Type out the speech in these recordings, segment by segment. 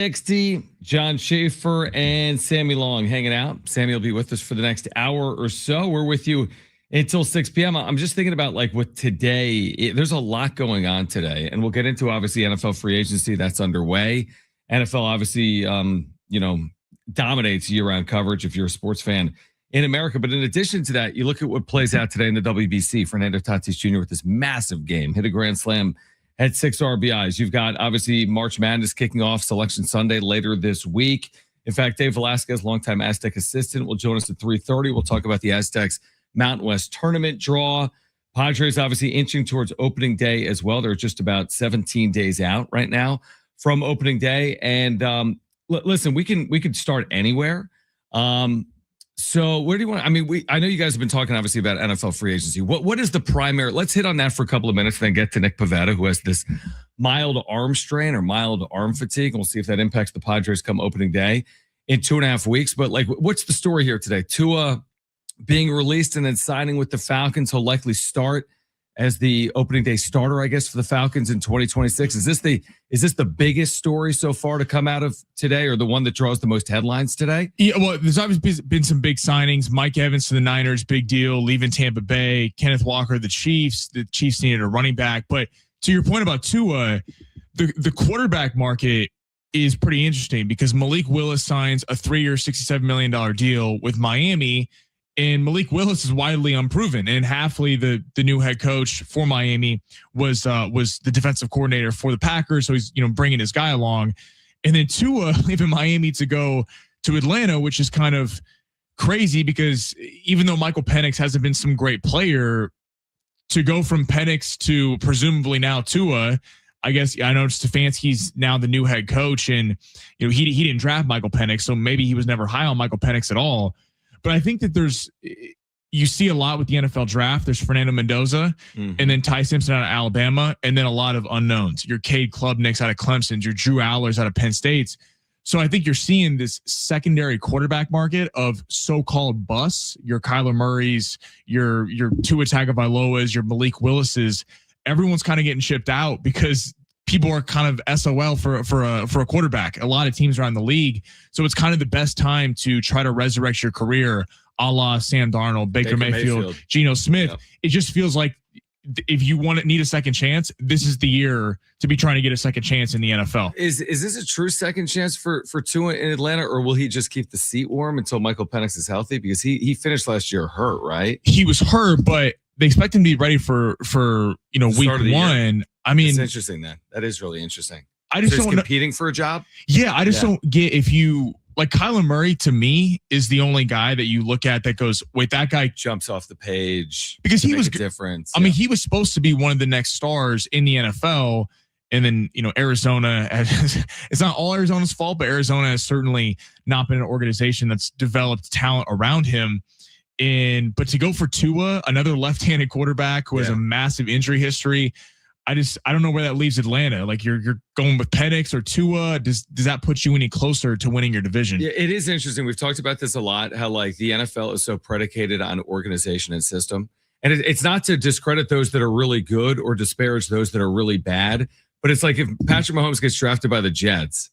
XT, John Schaefer, and Sammy Long hanging out. Sammy will be with us for the next hour or so. We're with you until 6 p.m. I'm just thinking about like with today, there's a lot going on today, and we'll get into obviously NFL free agency that's underway. NFL obviously, dominates year-round coverage if you're a sports fan in America. But in addition to that, you look at what plays out today in the WBC. Fernando Tatis Jr. with this massive game, hit a grand slam, had 6 RBIs. You've got obviously March Madness kicking off Selection Sunday later this week. In fact, Dave Velasquez, longtime Aztec assistant, will join us at 3:30. We'll talk about the Aztecs Mountain West tournament draw. Padres obviously inching towards opening day as well. They're just about 17 days out right now from opening day. And listen, we can start anywhere. So where do you want? I mean, I know you guys have been talking obviously about NFL free agency. What is the primary? Let's hit on that for a couple of minutes, then get to Nick Pivetta, who has this mild arm strain or mild arm fatigue. And we'll see if that impacts the Padres come opening day in 2.5 weeks. But like, what's the story here today? Tua being released and then signing with the Falcons. He'll likely start as the opening day starter, I guess, for the Falcons in 2026. Is this the biggest story so far to come out of today, or the one that draws the most headlines today? Yeah, well, there's obviously been some big signings. Mike Evans to the Niners, big deal, leaving Tampa Bay. Kenneth Walker, the Chiefs. The Chiefs needed a running back. But to your point about Tua, the quarterback market is pretty interesting because Malik Willis signs a 3-year, $67 million deal with Miami. And Malik Willis is widely unproven. And Hafley, the new head coach for Miami, was the defensive coordinator for the Packers. So he's bringing his guy along. And then Tua leaving Miami to go to Atlanta, which is kind of crazy because even though Michael Penix hasn't been some great player, to go from Penix to presumably now Tua, I guess I know Stefanski's now the new head coach, and he didn't draft Michael Penix, so maybe he was never high on Michael Penix at all. But I think that you see a lot with the NFL draft. There's Fernando Mendoza, and then Ty Simpson out of Alabama, and then a lot of unknowns. Your Cade Klubniks out of Clemson, your Drew Allers out of Penn State. So I think you're seeing this secondary quarterback market of so-called busts. Your Kyler Murrays, your Tua Tagovailoas, your Malik Willises. Everyone's kind of getting shipped out because people are kind of SOL for a quarterback. A lot of teams around the league. So it's kind of the best time to try to resurrect your career, a la Sam Darnold, Baker Mayfield, Geno Smith. Yep. It just feels like if you need a second chance, this is the year to be trying to get a second chance in the NFL. Is this a true second chance for Tua in Atlanta, or will he just keep the seat warm until Michael Penix is healthy? Because he finished last year hurt, right? He was hurt, but they expect him to be ready for week one. I mean, it's interesting then. That is really interesting. I just don't competing for a job. Yeah, I just don't get if you like Kyler Murray. To me, is the only guy that you look at that goes, wait, that guy jumps off the page because he was different. I mean, he was supposed to be one of the next stars in the NFL, and then Arizona. It's not all Arizona's fault, but Arizona has certainly not been an organization that's developed talent around him. But to go for Tua, another left-handed quarterback who has a massive injury history, I don't know where that leaves Atlanta. Like you're going with Penix or Tua. Does that put you any closer to winning your division? Yeah, it is interesting. We've talked about this a lot, how like the NFL is so predicated on organization and system. And it's not to discredit those that are really good or disparage those that are really bad. But it's like if Patrick Mahomes gets drafted by the Jets,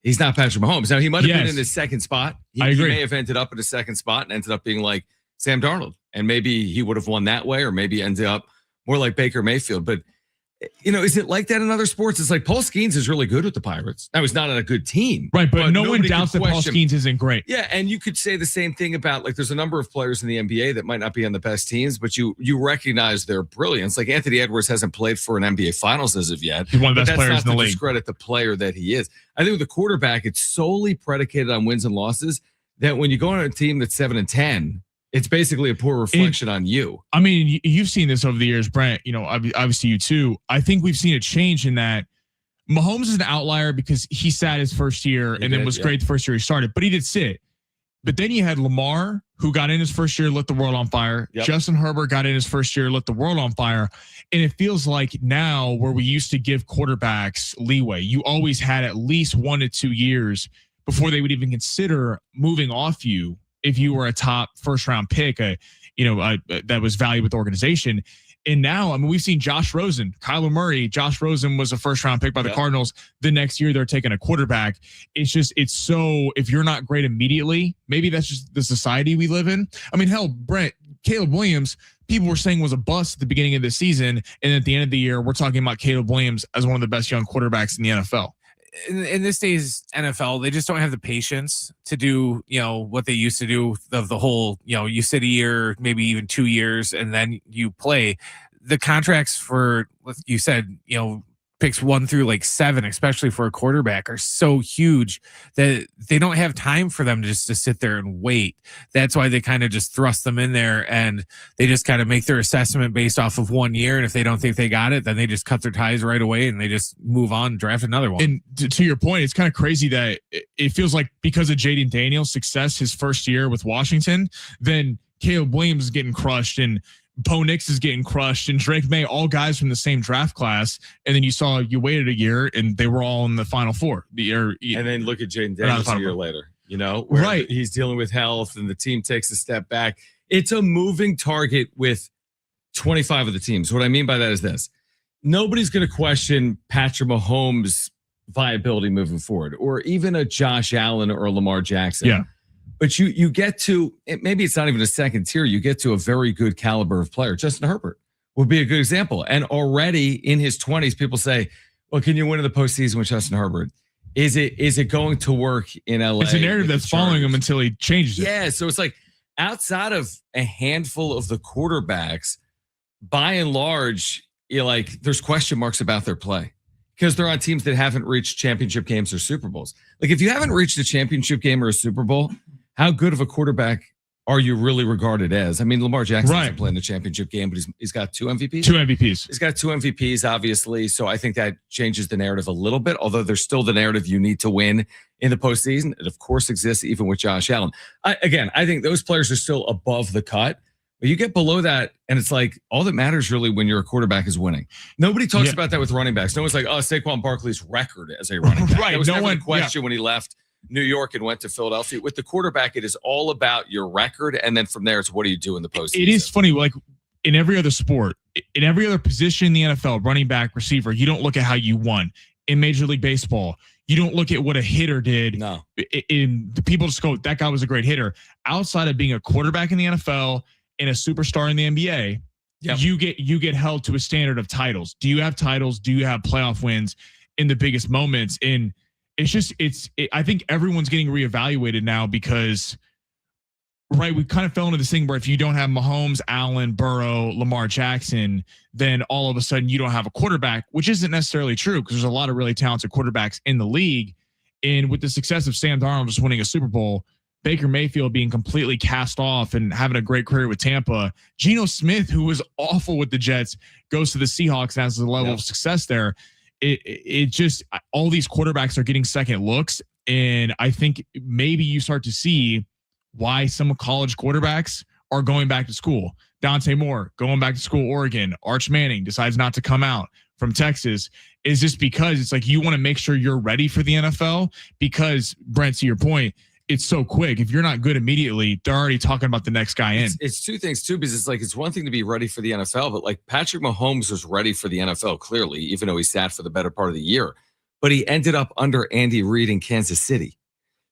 he's not Patrick Mahomes. Now, he might have been in his second spot. I agree. He may have ended up in a second spot and ended up being like Sam Darnold. And maybe he would have won that way, or maybe ended up more like Baker Mayfield. But is it like that in other sports? It's like Paul Skeens is really good with the Pirates. Now, he's not on a good team. Right, but no one doubts that Paul Skeens isn't great. Yeah, and you could say the same thing about, like, there's a number of players in the NBA that might not be on the best teams, but you recognize their brilliance. Like Anthony Edwards hasn't played for an NBA Finals as of yet. He's one of the best players in the league. That's not to discredit the player that he is. I think with the quarterback, it's solely predicated on wins and losses, that when you go on a team that's 7-10, it's basically a poor reflection on you. I mean, you've seen this over the years, Brent. Obviously you too. I think we've seen a change in that. Mahomes is an outlier because he sat his first year and then was great the first year he started, but he did sit. But then you had Lamar, who got in his first year, lit the world on fire. Yep. Justin Herbert got in his first year, lit the world on fire. And it feels like now, where we used to give quarterbacks leeway, you always had at least 1 to 2 years before they would even consider moving off you if you were a top first round pick, that was valued with the organization. And now, I mean, we've seen Josh Rosen, Kyler Murray. Josh Rosen was a first-round pick by the Cardinals. The next year, they're taking a quarterback. It's so, if you're not great immediately, maybe that's just the society we live in. I mean, hell, Brent, Caleb Williams, people were saying was a bust at the beginning of the season. And at the end of the year, we're talking about Caleb Williams as one of the best young quarterbacks in the NFL. In this day's NFL, they just don't have the patience to do, what they used to do of the whole, you sit a year, maybe even 2 years, and then you play. The contracts for, you said, picks 1 through like 7, especially for a quarterback, are so huge that they don't have time for them just to sit there and wait. That's why they kind of just thrust them in there, and they just kind of make their assessment based off of 1 year. And if they don't think they got it, then they just cut their ties right away and they just move on and draft another one. And to your point, it's kind of crazy that it feels like because of Jaden Daniels' success his first year with Washington, then Caleb Williams is getting crushed and Bo Nix is getting crushed and Drake May, all guys from the same draft class. And then you waited a year and they were all in the Final Four. And then look at Jaden Daniels a year later, right. He's dealing with health and the team takes a step back. It's a moving target with 25 of the teams. What I mean by that is this: nobody's going to question Patrick Mahomes' viability moving forward, or even a Josh Allen or a Lamar Jackson. Yeah. But you get to, maybe it's not even a second tier, you get to a very good caliber of player. Justin Herbert would be a good example. And already in his 20s, people say, well, can you win in the postseason with Justin Herbert? Is it going to work in LA? It's a narrative that's following him until he changes it. Yeah, so it's like outside of a handful of the quarterbacks, by and large, there's question marks about their play because they're on teams that haven't reached championship games or Super Bowls. Like if you haven't reached a championship game or a Super Bowl, how good of a quarterback are you really regarded as? I mean, Lamar Jackson hasn't played in the championship game, but he's got 2 MVPs. 2 MVPs. He's got 2 MVPs, obviously. So I think that changes the narrative a little bit, although there's still the narrative you need to win in the postseason. It, of course, exists even with Josh Allen. I think those players are still above the cut. But you get below that, and it's like all that matters really when you're a quarterback is winning. Nobody talks about that with running backs. No one's like, Saquon Barkley's record as a running back. Right. That was never a question when he left New York and went to Philadelphia. With the quarterback, it is all about your record, and then from there, it's what do you do in the postseason. It is funny, like in every other sport, in every other position in the NFL, running back, receiver, you don't look at how you won. In Major League Baseball, you don't look at what a hitter did. No. The people just go, that guy was a great hitter. Outside of being a quarterback in the NFL and a superstar in the NBA, you get held to a standard of titles. Do you have titles? Do you have playoff wins in the biggest moments? And I think everyone's getting reevaluated now because, right, we kind of fell into this thing where if you don't have Mahomes, Allen, Burrow, Lamar Jackson, then all of a sudden you don't have a quarterback, which isn't necessarily true because there's a lot of really talented quarterbacks in the league. And with the success of Sam Darnold just winning a Super Bowl, Baker Mayfield being completely cast off and having a great career with Tampa, Geno Smith, who was awful with the Jets, goes to the Seahawks and has a level of success there. It just, all these quarterbacks are getting second looks. And I think maybe you start to see why some college quarterbacks are going back to school. Dante Moore going back to school, Oregon. Arch Manning decides not to come out from Texas. Is just because it's like you want to make sure you're ready for the NFL because, Brent, to your point, it's so quick. If you're not good immediately, they're already talking about the next guy in. It's two things too, because it's one thing to be ready for the NFL, but like Patrick Mahomes was ready for the NFL clearly, even though he sat for the better part of the year, but he ended up under Andy Reid in Kansas City.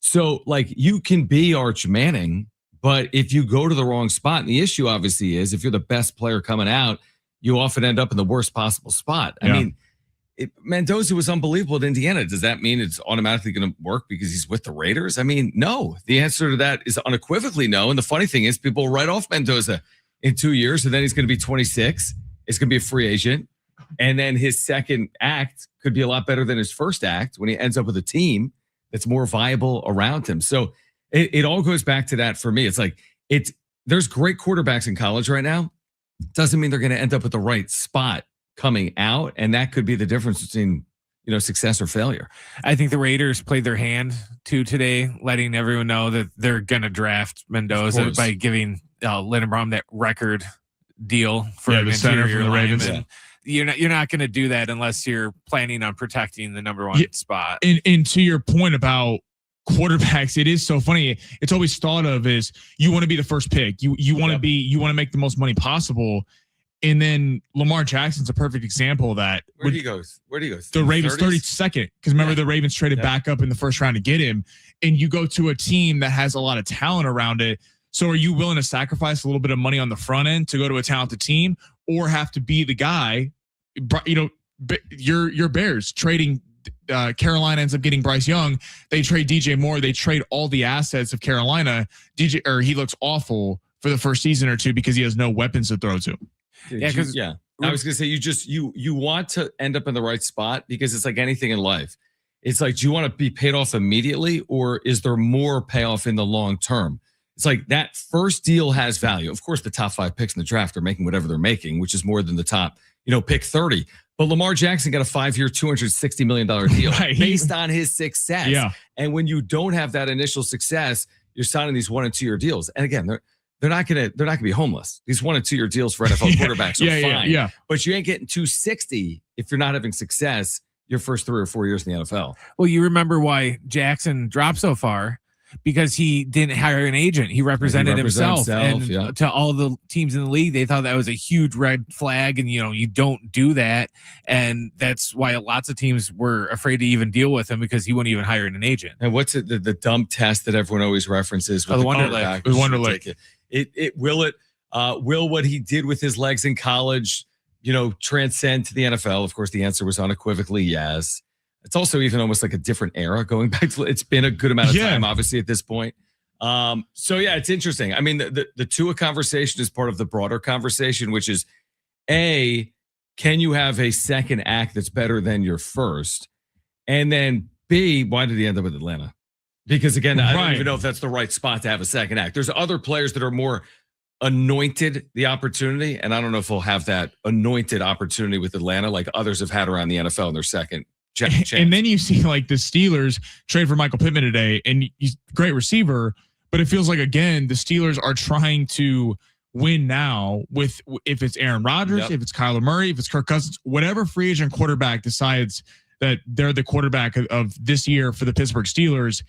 So like you can be Arch Manning, but if you go to the wrong spot, and the issue obviously is if you're the best player coming out, you often end up in the worst possible spot. I mean, Mendoza was unbelievable at Indiana. Does that mean it's automatically going to work because he's with the Raiders? I mean, no. The answer to that is unequivocally no. And the funny thing is people write off Mendoza in 2 years, and then he's going to be 26. It's going to be a free agent. And then his second act could be a lot better than his first act when he ends up with a team that's more viable around him. So it all goes back to that for me. It's like there's great quarterbacks in college right now. Doesn't mean they're going to end up at the right spot coming out, and that could be the difference between success or failure. I think the Raiders played their hand too today, letting everyone know that they're going to draft Mendoza by giving Lindenbaum that record deal for the center from the Ravens. You're not going to do that unless you're planning on protecting the number one spot. And to your point about quarterbacks, it is so funny. It's always thought of as you want to be the first pick. You want to make the most money possible. And then Lamar Jackson's a perfect example of that. Where do you go? Where do you go? The Ravens 30s? 32nd. Because remember, the Ravens traded back up in the first round to get him. And you go to a team that has a lot of talent around it. So are you willing to sacrifice a little bit of money on the front end to go to a talented team, or have to be the guy? You know, your Bears trading. Carolina ends up getting Bryce Young. They trade DJ Moore. They trade all the assets of Carolina. He looks awful for the first season or two because he has no weapons to throw to. I was gonna say you want to end up in the right spot, because it's like anything in life. It's like, do you want to be paid off immediately, or is there more payoff in the long term? It's like that first deal has value. Of course, the top 5 picks in the draft are making whatever they're making, which is more than the top, pick 30. But Lamar Jackson got a 5-year, $260 million deal based on his success. Yeah. And when you don't have that initial success, you're signing these 1- and 2-year deals. And again, they're not gonna be homeless. These 1- and 2-year deals for NFL quarterbacks are fine. Yeah. But you ain't getting 260 if you're not having success your first 3 or 4 years in the NFL. Well, you remember why Jackson dropped so far? Because he didn't hire an agent. He represented himself. And to all the teams in the league, they thought that was a huge red flag. And, you don't do that. And that's why lots of teams were afraid to even deal with him, because he wouldn't even hire an agent. And what's it, the dumb test that everyone always references? With the Wonderlic. The Wonderlic. Will what he did with his legs in college, transcend to the NFL? Of course, the answer was unequivocally yes. It's also even almost like a different era going back to, it's been a good amount of time, obviously, at this point. It's interesting. I mean, the Tua conversation is part of the broader conversation, which is A, can you have a second act that's better than your first? And then B, why did he end up with Atlanta? Because again, I don't even know if that's the right spot to have a second act. There's other players that are more anointed the opportunity, and I don't know if we'll have that anointed opportunity with Atlanta like others have had around the NFL in their second chance. And then you see like the Steelers trade for Michael Pittman today, and he's a great receiver, but it feels like, again, the Steelers are trying to win now with, if it's Aaron Rodgers, if it's Kyler Murray, if it's Kirk Cousins, whatever free agent quarterback decides that they're the quarterback of this year for the Pittsburgh Steelers.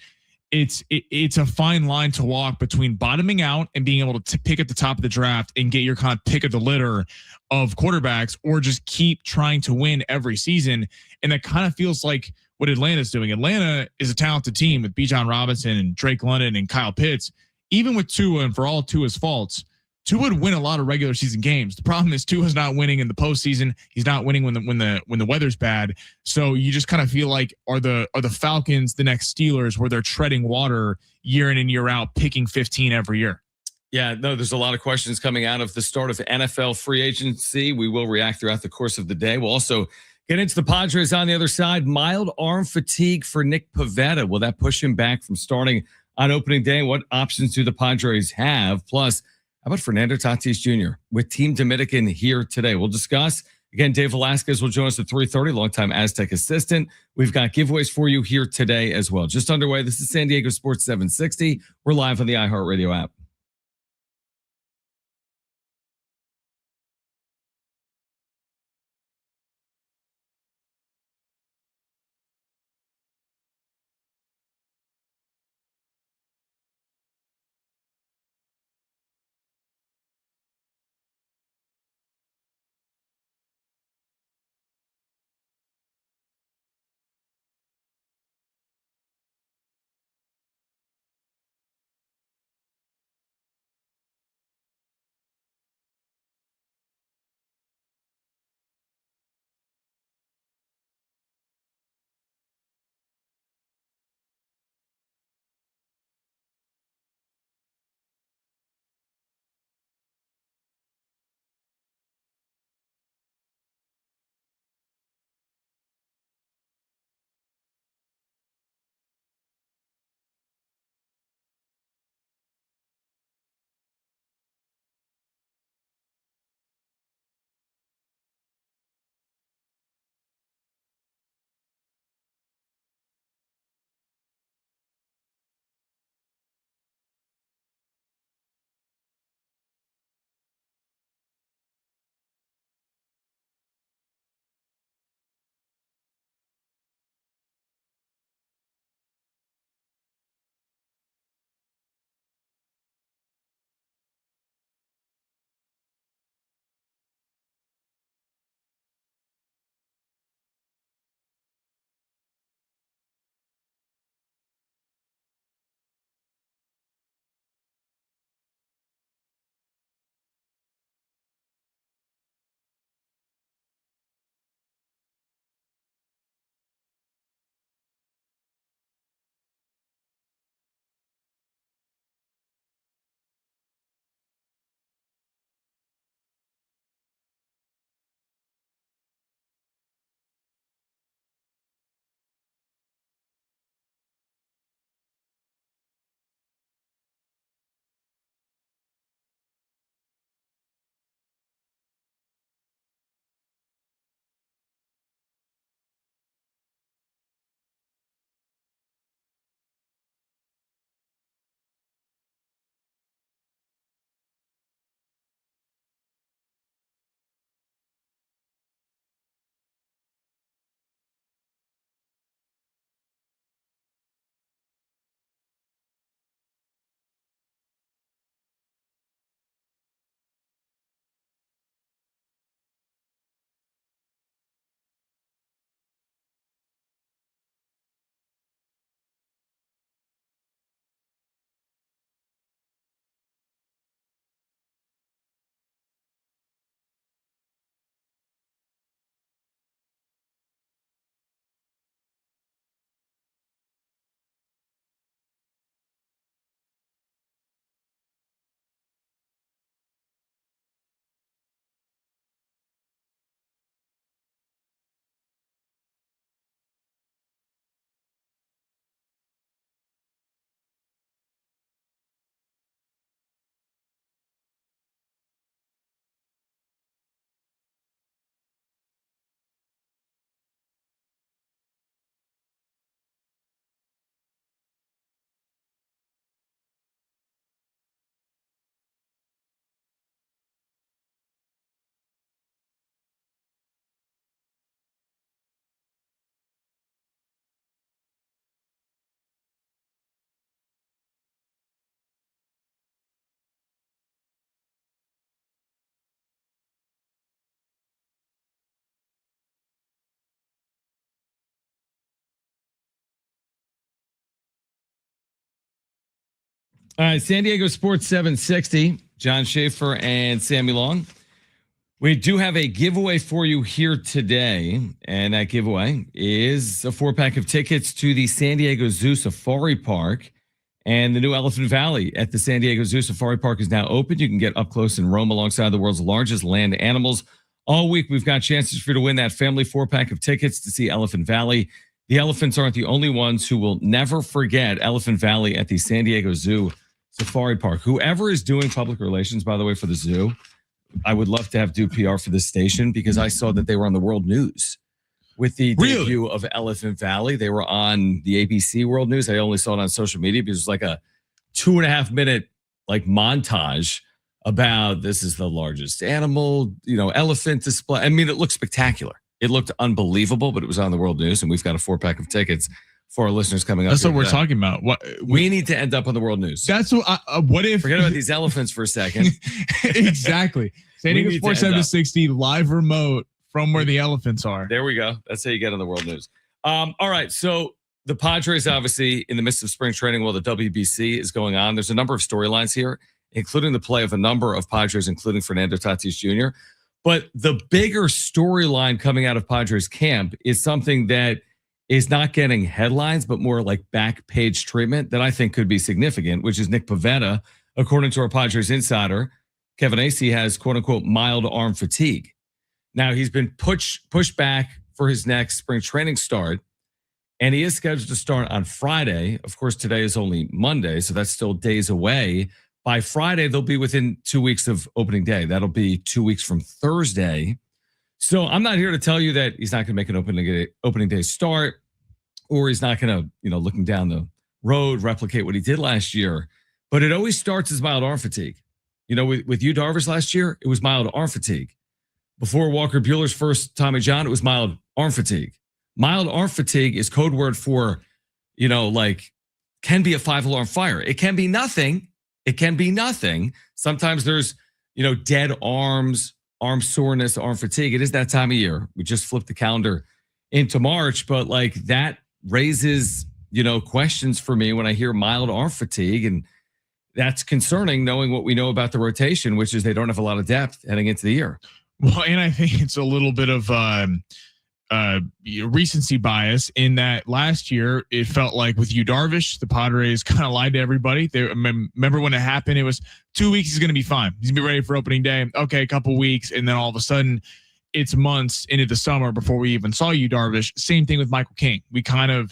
It's a fine line to walk between bottoming out and being able to pick at the top of the draft and get your kind of pick of the litter of quarterbacks, or just keep trying to win every season. And that kind of feels like what Atlanta's doing. Atlanta is a talented team with Bijan Robinson and Drake London and Kyle Pitts. Even with Tua, and for all Tua's faults, Tua would win a lot of regular season games. The problem is Tua's not winning in the postseason. He's not winning when the weather's bad. So you just kind of feel like, are the Falcons the next Steelers, where they're treading water year in and year out, picking 15 every year? Yeah, no, there's a lot of questions coming out of the start of NFL free agency. We will react throughout the course of the day. We'll also get into the Padres on the other side. Mild arm fatigue for Nick Pivetta. Will that push him back from starting on opening day? What options do the Padres have? Plus, how about Fernando Tatis Jr. with Team Dominican here today? We'll discuss. Again, Dave Velasquez will join us at 3:30, longtime Aztec assistant. We've got giveaways for you here today as well. Just underway. This is San Diego Sports 760. We're live on the iHeartRadio app. All right, San Diego Sports 760, John Schaefer and Sammy Long. We do have a giveaway for you here today, and that giveaway is a 4-pack of tickets to the San Diego Zoo Safari Park and the new Elephant Valley at the San Diego Zoo Safari Park is now open. You can get up close and roam alongside the world's largest land animals. All week, we've got chances for you to win that family 4-pack of tickets to see Elephant Valley. The elephants aren't the only ones who will never forget Elephant Valley at the San Diego Zoo Safari Park. Whoever is doing public relations, by the way, for the zoo, I would love to have do PR for this station because I saw that they were on the world news with the debut of Elephant Valley. They were on the ABC World News. I only saw it on social media because it was like a 2.5 minute like montage about this is the largest animal, elephant display. I mean, it looked spectacular. It looked unbelievable, but it was on the world news, and we've got a 4-pack of tickets for our listeners coming up. That's what we're talking about. We need to end up on the world news. That's what if forget about these elephants for a second. Exactly. San Diego Sports 760 live remote from where the elephants are. There we go. That's how you get on the world news. All right. So the Padres, obviously, in the midst of spring training while the WBC is going on, there's a number of storylines here, including the play of a number of Padres, including Fernando Tatis Jr. But the bigger storyline coming out of Padres camp is something that is not getting headlines, but more like back page treatment that I think could be significant, which is Nick Pivetta, according to our Padres insider, Kevin Acee, has quote unquote mild arm fatigue. Now he's been pushed back for his next spring training start, and he is scheduled to start on Friday. Of course, today is only Monday, so that's still days away. By Friday, they'll be within 2 weeks of opening day. That'll be 2 weeks from Thursday. So I'm not here to tell you that he's not going to make an opening day start, or he's not going to, looking down the road, replicate what he did last year. But it always starts as mild arm fatigue. With Yu Darvish last year, it was mild arm fatigue. Before Walker Buehler's first Tommy John, it was mild arm fatigue. Mild arm fatigue is code word for, can be a 5-alarm fire. It can be nothing. It can be nothing. Sometimes there's, dead arms, arm soreness, arm fatigue. It is that time of year. We just flipped the calendar into March, but that raises, questions for me when I hear mild arm fatigue. And that's concerning knowing what we know about the rotation, which is they don't have a lot of depth heading into the year. Well, and I think it's a little bit of recency bias in that last year it felt like with Yu Darvish, the Padres kind of lied to everybody. They remember when it happened, it was 2 weeks. He's going to be fine. He's going to be ready for opening day. Okay, a couple weeks, and then all of a sudden, it's months into the summer before we even saw Yu Darvish. Same thing with Michael King. We kind of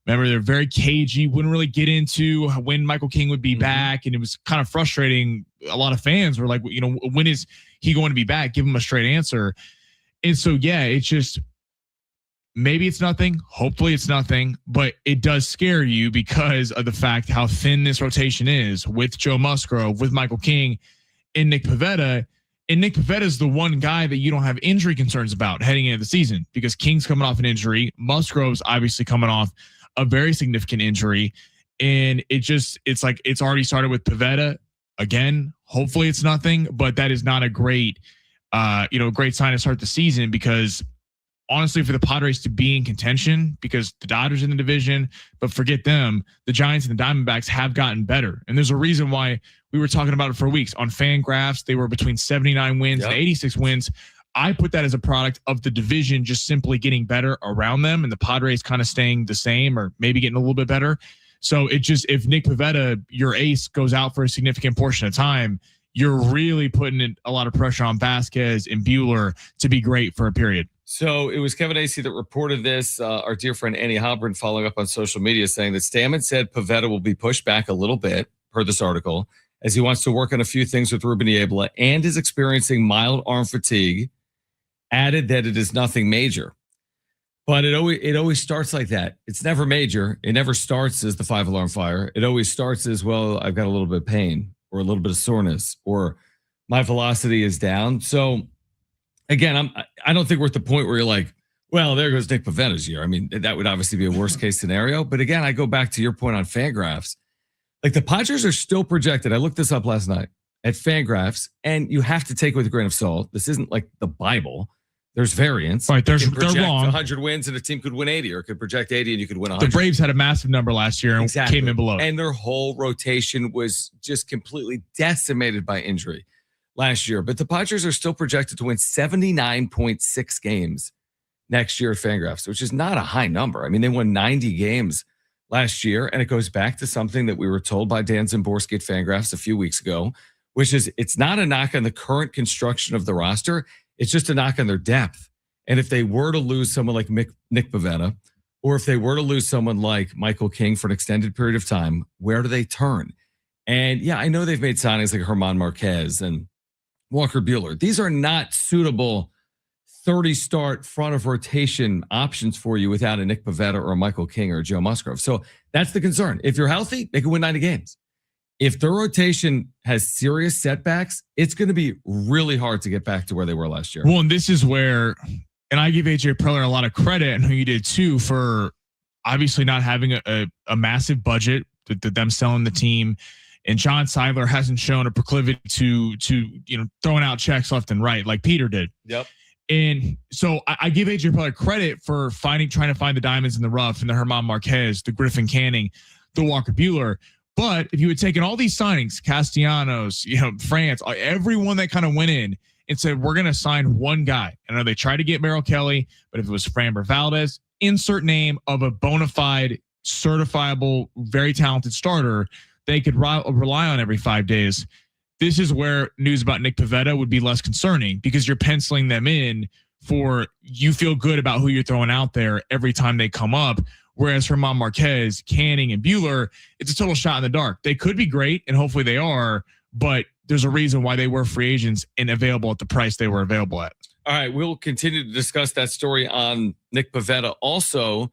remember they're very cagey. Wouldn't really get into when Michael King would be back, and it was kind of frustrating. A lot of fans were like, when is he going to be back? Give him a straight answer. And so, yeah, it's just. Maybe it's nothing. Hopefully it's nothing, but it does scare you because of the fact how thin this rotation is with Joe Musgrove, with Michael King, and Nick Pivetta. And Nick Pivetta is the one guy that you don't have injury concerns about heading into the season because King's coming off an injury. Musgrove's obviously coming off a very significant injury. And it's like it's already started with Pivetta. Again, hopefully it's nothing, but that is not a great, great sign to start the season because honestly, for the Padres to be in contention, because the Dodgers in the division, but forget them, the Giants and the Diamondbacks have gotten better. And there's a reason why we were talking about it for weeks. On FanGraphs, they were between 79 wins and 86 wins. I put that as a product of the division just simply getting better around them and the Padres kind of staying the same or maybe getting a little bit better. So if Nick Pivetta, your ace, goes out for a significant portion of time, you're really putting a lot of pressure on Vasquez and Buehler to be great for a period. So it was Kevin Acee that reported this. Our dear friend Annie Halpern following up on social media saying that Stammen said Pivetta will be pushed back a little bit per this article as he wants to work on a few things with Ruben Niebla and is experiencing mild arm fatigue. Added that it is nothing major. But it always starts like that. It's never major. It never starts as the 5-alarm fire. It always starts as, well, I've got a little bit of pain or a little bit of soreness or my velocity is down. So again, I don't think we're at the point where you're like, well, there goes Nick Pivetta's year. I mean, that would obviously be a worst case scenario. But again, I go back to your point on FanGraphs. Like the Padres are still projected. I looked this up last night at FanGraphs, and you have to take it with a grain of salt. This isn't like the Bible. There's variance. Right, They they're can project wrong. 100 wins and a team could win 80, or it could project 80 and you could win The 100. Braves had a massive number last year and came in below. And their whole rotation was just completely decimated by injury last year. But the Padres are still projected to win 79.6 games next year at Fangraphs, which is not a high number. I mean, they won 90 games last year, and it goes back to something that we were told by Dan Szymborski at Fangraphs a few weeks ago, which is it's not a knock on the current construction of the roster. It's just a knock on their depth. And if they were to lose someone like Nick Pivetta, or if they were to lose someone like Michael King for an extended period of time, where do they turn? And yeah, I know they've made signings like German Marquez and Walker Buehler. These are not suitable 30-start front of rotation options for you without a Nick Pivetta or a Michael King or a Joe Musgrove. So that's the concern. If you're healthy, they can win 90 games. If their rotation has serious setbacks, it's going to be really hard to get back to where they were last year. Well, and this is where, and I give AJ Preller a lot of credit, and who you did too, for obviously not having a massive budget, them selling the team. And John Seidler hasn't shown a proclivity to throwing out checks left and right like Peter did. Yep. And so I give AJ Preller credit for trying to find the diamonds in the rough, and the German Marquez, the Griffin Canning, the Walker Buehler. But if you had taken all these signings, Castellanos, France, everyone that kind of went in and said, we're going to sign one guy. I know they tried to get Merrill Kelly, but if it was Framber Valdez, insert name of a bona fide, certifiable, very talented starter they could rely on every 5 days. This is where news about Nick Pivetta would be less concerning, because you're penciling them in for, you feel good about who you're throwing out there every time they come up. Whereas German Marquez, Canning, and Buehler, it's a total shot in the dark. They could be great, and hopefully they are, but there's a reason why they were free agents and available at the price they were available at. All right, we'll continue to discuss that story on Nick Pivetta. Also,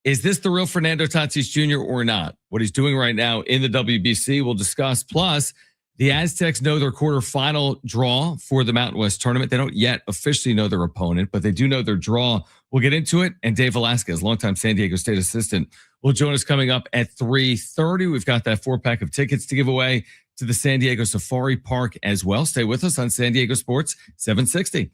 is this the real Fernando Tatis Jr. or not? What he's doing right now in the WBC, we'll discuss. Plus, the Aztecs know their quarterfinal draw for the Mountain West tournament. They don't yet officially know their opponent, but they do know their draw. We'll get into it. And Dave Velasquez, longtime San Diego State assistant, will join us coming up at 3:30. We've got that 4-pack of tickets to give away to the San Diego Safari Park as well. Stay with us on San Diego Sports 760.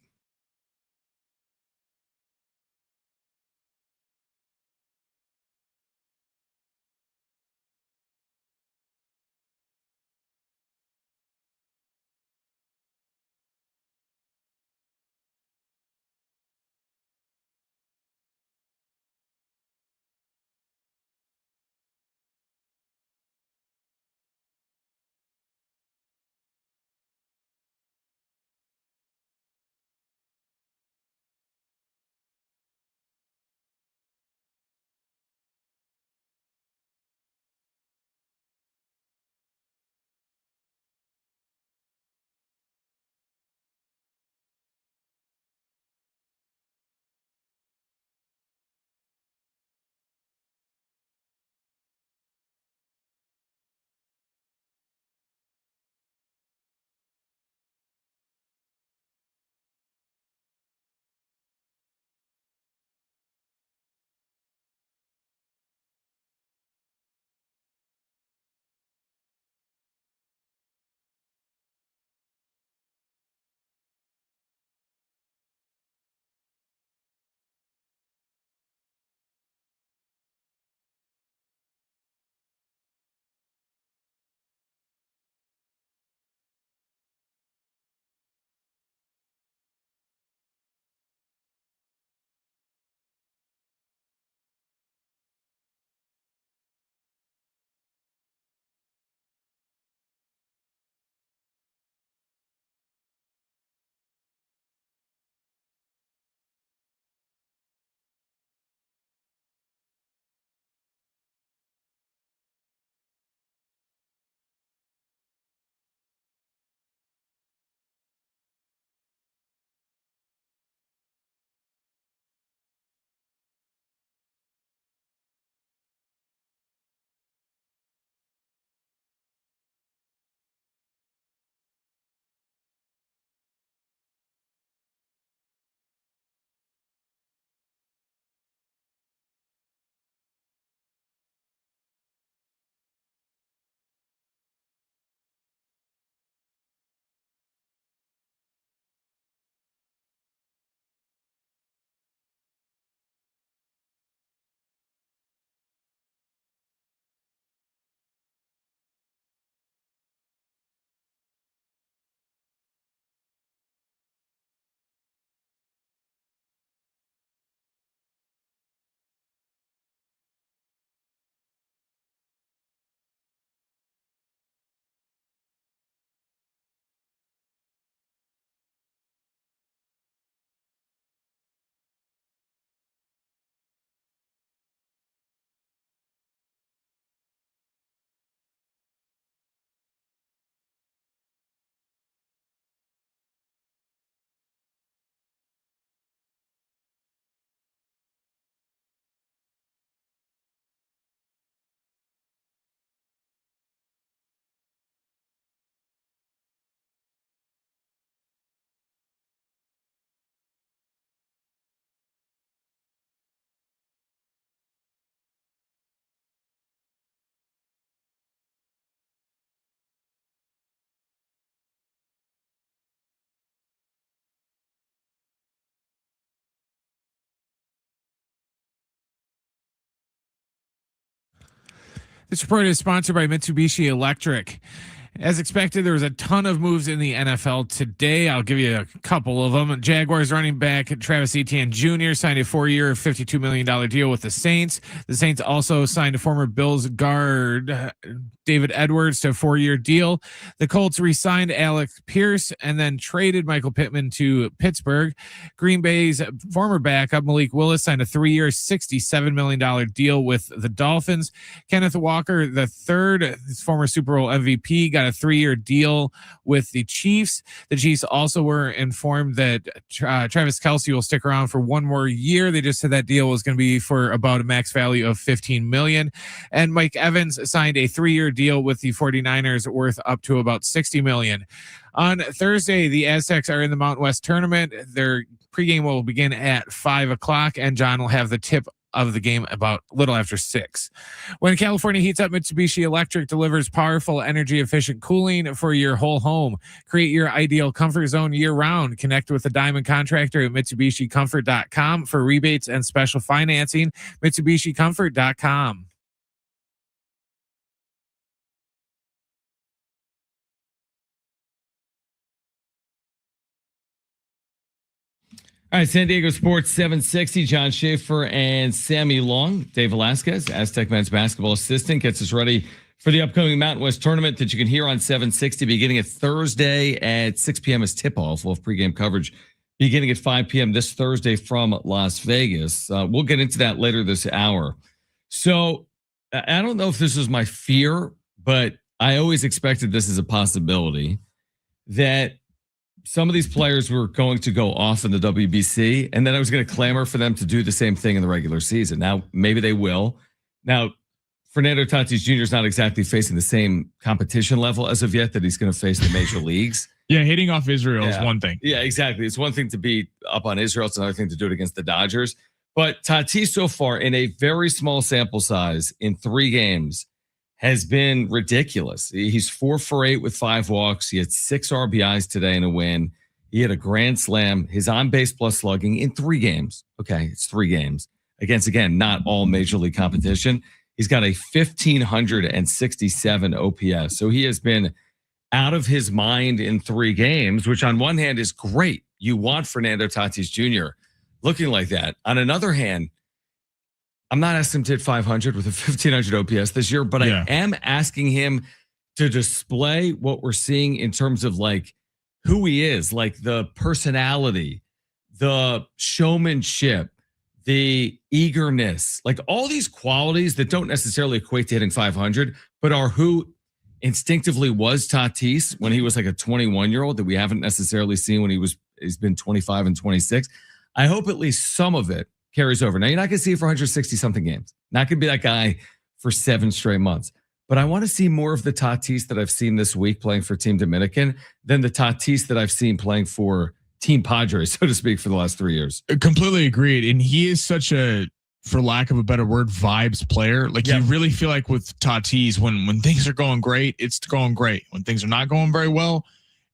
This report is sponsored by Mitsubishi Electric. As expected, there was a ton of moves in the NFL today. I'll give you a couple of them. Jaguars running back Travis Etienne Jr. signed a 4-year, $52 million deal with the Saints. The Saints also signed a former Bills guard, David Edwards, to a 4-year deal. The Colts re-signed Alex Pierce and then traded Michael Pittman to Pittsburgh. Green Bay's former backup Malik Willis signed a 3-year, $67 million deal with the Dolphins. Kenneth Walker, the third, his former Super Bowl MVP, got a 3-year deal with the Chiefs. The Chiefs also were informed that Travis Kelce will stick around for 1 more year. They just said that deal was going to be for about a max value of $15 million. And Mike Evans signed a 3-year deal with the 49ers worth up to about $60 million. On Thursday, the Aztecs are in the Mountain West tournament. Their pregame will begin at 5:00, and John will have the tip of the game about a little after 6. When California heats up, Mitsubishi Electric delivers powerful, energy efficient cooling for your whole home. Create your ideal comfort zone year round. Connect with a Diamond contractor at MitsubishiComfort.com for rebates and special financing. MitsubishiComfort.com. All right, San Diego Sports 760, John Schaefer and Sammy Long. Dave Velasquez, Aztec men's basketball assistant, gets us ready for the upcoming Mountain West tournament that you can hear on 760 beginning at Thursday at 6 p.m. as tip-off. We'll have pregame coverage beginning at 5 p.m. this Thursday from Las Vegas. We'll get into that later this hour. So I don't know if this is my fear, but I always expected this as a possibility that some of these players were going to go off in the WBC, and then I was going to clamor for them to do the same thing in the regular season. Now, maybe they will. Now, Fernando Tatis Jr. is not exactly facing the same competition level as of yet that he's going to face the major leagues. Yeah, hitting off Israel is one thing. Yeah, exactly. It's one thing to be up on Israel. It's another thing to do it against the Dodgers. But Tatis so far in a very small sample size in 3 games has been ridiculous. He's 4 for 8 with 5 walks. He had 6 RBIs today in a win. He had a grand slam. His on-base plus slugging in 3 games. Okay, it's 3 games. Against, again, not all major league competition. He's got a 1,567 OPS. So he has been out of his mind in 3 games, which on one hand is great. You want Fernando Tatis Jr. looking like that. On another hand, I'm not asking him to hit 500 with a 1,500 OPS this year, but I am asking him to display what we're seeing in terms of like who he is, like the personality, the showmanship, the eagerness, like all these qualities that don't necessarily equate to hitting 500, but are who instinctively was Tatis when he was like a 21-year-old that we haven't necessarily seen when he's been 25 and 26. I hope at least some of it carries over. Now, you're not going to see it for 160 something games. Not going to be that guy for 7 straight months. But I want to see more of the Tatis that I've seen this week playing for Team Dominican than the Tatis that I've seen playing for Team Padres, so to speak, for the last 3 years. Completely agreed. And he is such a, for lack of a better word, vibes player. Like you really feel like with Tatis, when things are going great, it's going great. When things are not going very well,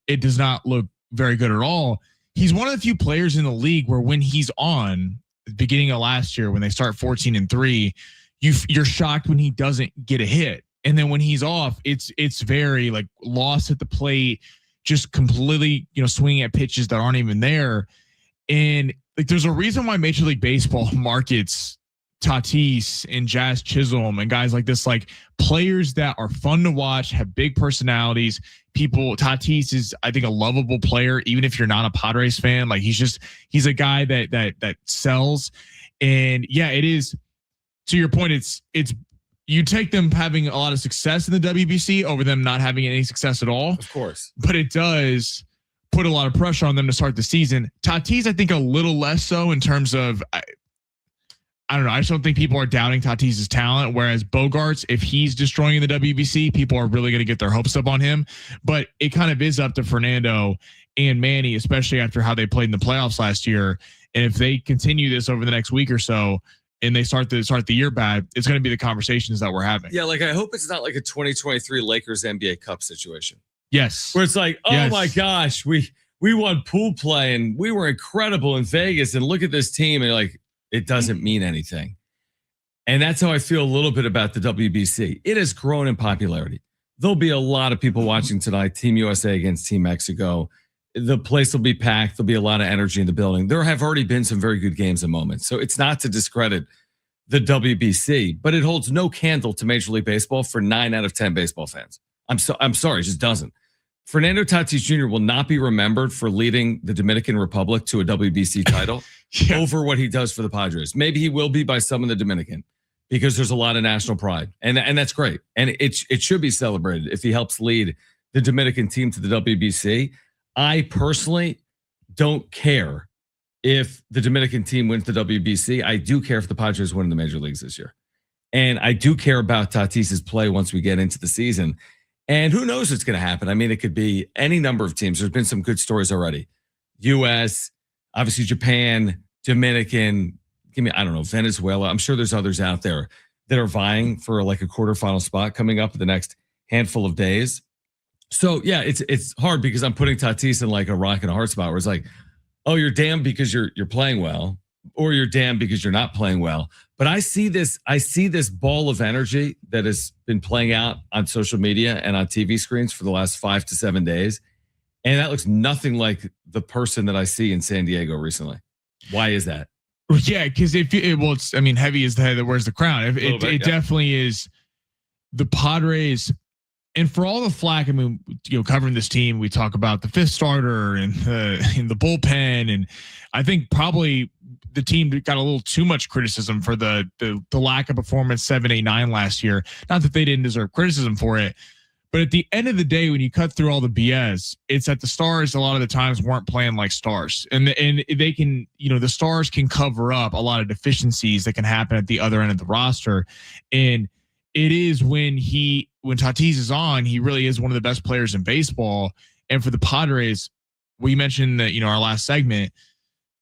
it does not look very good at all. He's one of the few players in the league where when he's on, beginning of last year when they start 14-3, you're shocked when he doesn't get a hit, and then when he's off, it's very like lost at the plate, just completely swinging at pitches that aren't even there. And like there's a reason why Major League Baseball markets Tatis and Jazz Chisholm and guys like this, like players that are fun to watch, have big personalities. Tatis is, I think, a lovable player, even if you're not a Padres fan. Like he's a guy that sells. And yeah, it is, to your point, it's you take them having a lot of success in the WBC over them not having any success at all. Of course. But it does put a lot of pressure on them to start the season. Tatis, I think, a little less so in terms of, I don't know. I just don't think people are doubting Tatis's talent. Whereas Bogarts, if he's destroying the WBC, people are really going to get their hopes up on him. But it kind of is up to Fernando and Manny, especially after how they played in the playoffs last year. And if they continue this over the next week or so, and they start the year bad, it's going to be the conversations that we're having. Yeah, like I hope it's not like a 2023 Lakers NBA Cup situation. Yes, where it's like, oh my gosh, we won pool play and we were incredible in Vegas, and look at this team, and you're like, it doesn't mean anything. And that's how I feel a little bit about the WBC. It has grown in popularity. There'll be a lot of people watching tonight, Team USA against Team Mexico. The place will be packed. There'll be a lot of energy in the building. There have already been some very good games and moments. So it's not to discredit the WBC, but it holds no candle to Major League Baseball for 9 out of 10 baseball fans. I'm sorry, it just doesn't. Fernando Tatis Jr. will not be remembered for leading the Dominican Republic to a WBC title over what he does for the Padres. Maybe he will be by some in the Dominican because there's a lot of national pride, and that's great. And it should be celebrated if he helps lead the Dominican team to the WBC. I personally don't care if the Dominican team wins the WBC. I do care if the Padres win in the major leagues this year. And I do care about Tatis's play once we get into the season. And who knows what's going to happen? I mean, it could be any number of teams. There's been some good stories already. U.S., obviously Japan, Dominican, I don't know, Venezuela. I'm sure there's others out there that are vying for like a quarterfinal spot coming up in the next handful of days. So yeah, it's hard because I'm putting Tatis in like a rock and a hard spot where it's like, oh, you're damned because you're playing well, or you're damned because you're not playing well. But I see this ball of energy that has been playing out on social media and on TV screens for the last 5 to 7 days. And that looks nothing like the person that I see in San Diego recently. Why is that? Yeah, because heavy is the head that wears the crown. It definitely is the Padres. And for all the flack, covering this team, we talk about the fifth starter and in the bullpen, and I think probably the team got a little too much criticism for the lack of performance 7, 8, 9 last year. Not that they didn't deserve criticism for it, but at the end of the day, when you cut through all the BS, it's that the stars a lot of the times weren't playing like stars, and they can, the stars can cover up a lot of deficiencies that can happen at the other end of the roster, and it is when Tatis is on, he really is one of the best players in baseball. And for the Padres, we mentioned that, our last segment,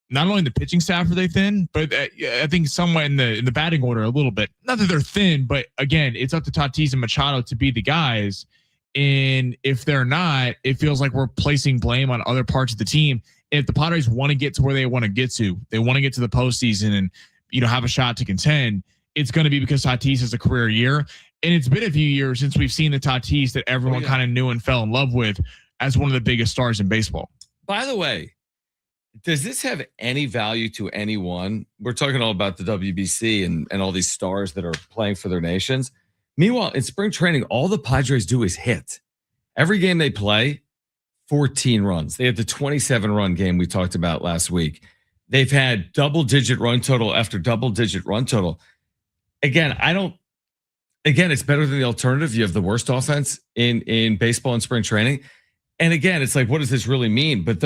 not only the pitching staff are they thin, but I think somewhat in the batting order a little bit. Not that they're thin, but again, it's up to Tatis and Machado to be the guys. And if they're not, it feels like we're placing blame on other parts of the team. If the Padres want to get to where they want to get to, they want to get to the postseason and, have a shot to contend, it's going to be because Tatis has a career year. And it's been a few years since we've seen the Tatis that everyone kind of knew and fell in love with as one of the biggest stars in baseball. By the way, does this have any value to anyone? We're talking all about the WBC and all these stars that are playing for their nations. Meanwhile, in spring training, all the Padres do is hit. Every game they play, 14 runs. They had the 27-run game we talked about last week. They've had double-digit run total after double-digit run total. Again, it's better than the alternative. You have the worst offense in baseball in spring training. And again, it's like, what does this really mean? But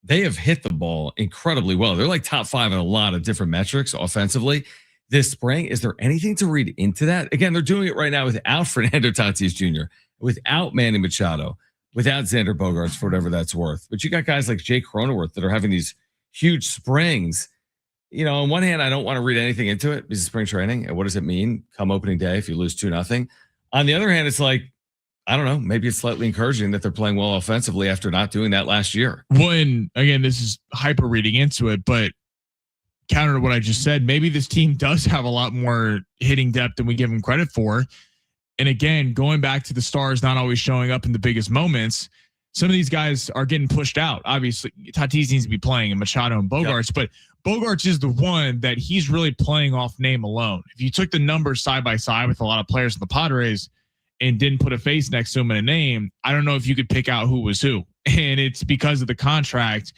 they have hit the ball incredibly well. They're like top 5 in a lot of different metrics offensively this spring. Is there anything to read into that? Again, they're doing it right now without Fernando Tatis Jr., without Manny Machado, without Xander Bogaerts, for whatever that's worth. But you got guys like Jake Cronenworth that are having these huge springs. On one hand, I don't want to read anything into it. This is spring training. And what does it mean come opening day if you lose 2-0? On the other hand, it's like, I don't know, maybe it's slightly encouraging that they're playing well offensively after not doing that last year. When, again, this is hyper reading into it, but counter to what I just said, maybe this team does have a lot more hitting depth than we give them credit for. And again, going back to the stars not always showing up in the biggest moments, some of these guys are getting pushed out. Obviously, Tatis needs to be playing, and Machado and Bogaerts, but Bogaerts is the one that he's really playing off name alone. If you took the numbers side by side with a lot of players in the Padres and didn't put a face next to him and a name, I don't know if you could pick out who was who. And it's because of the contract,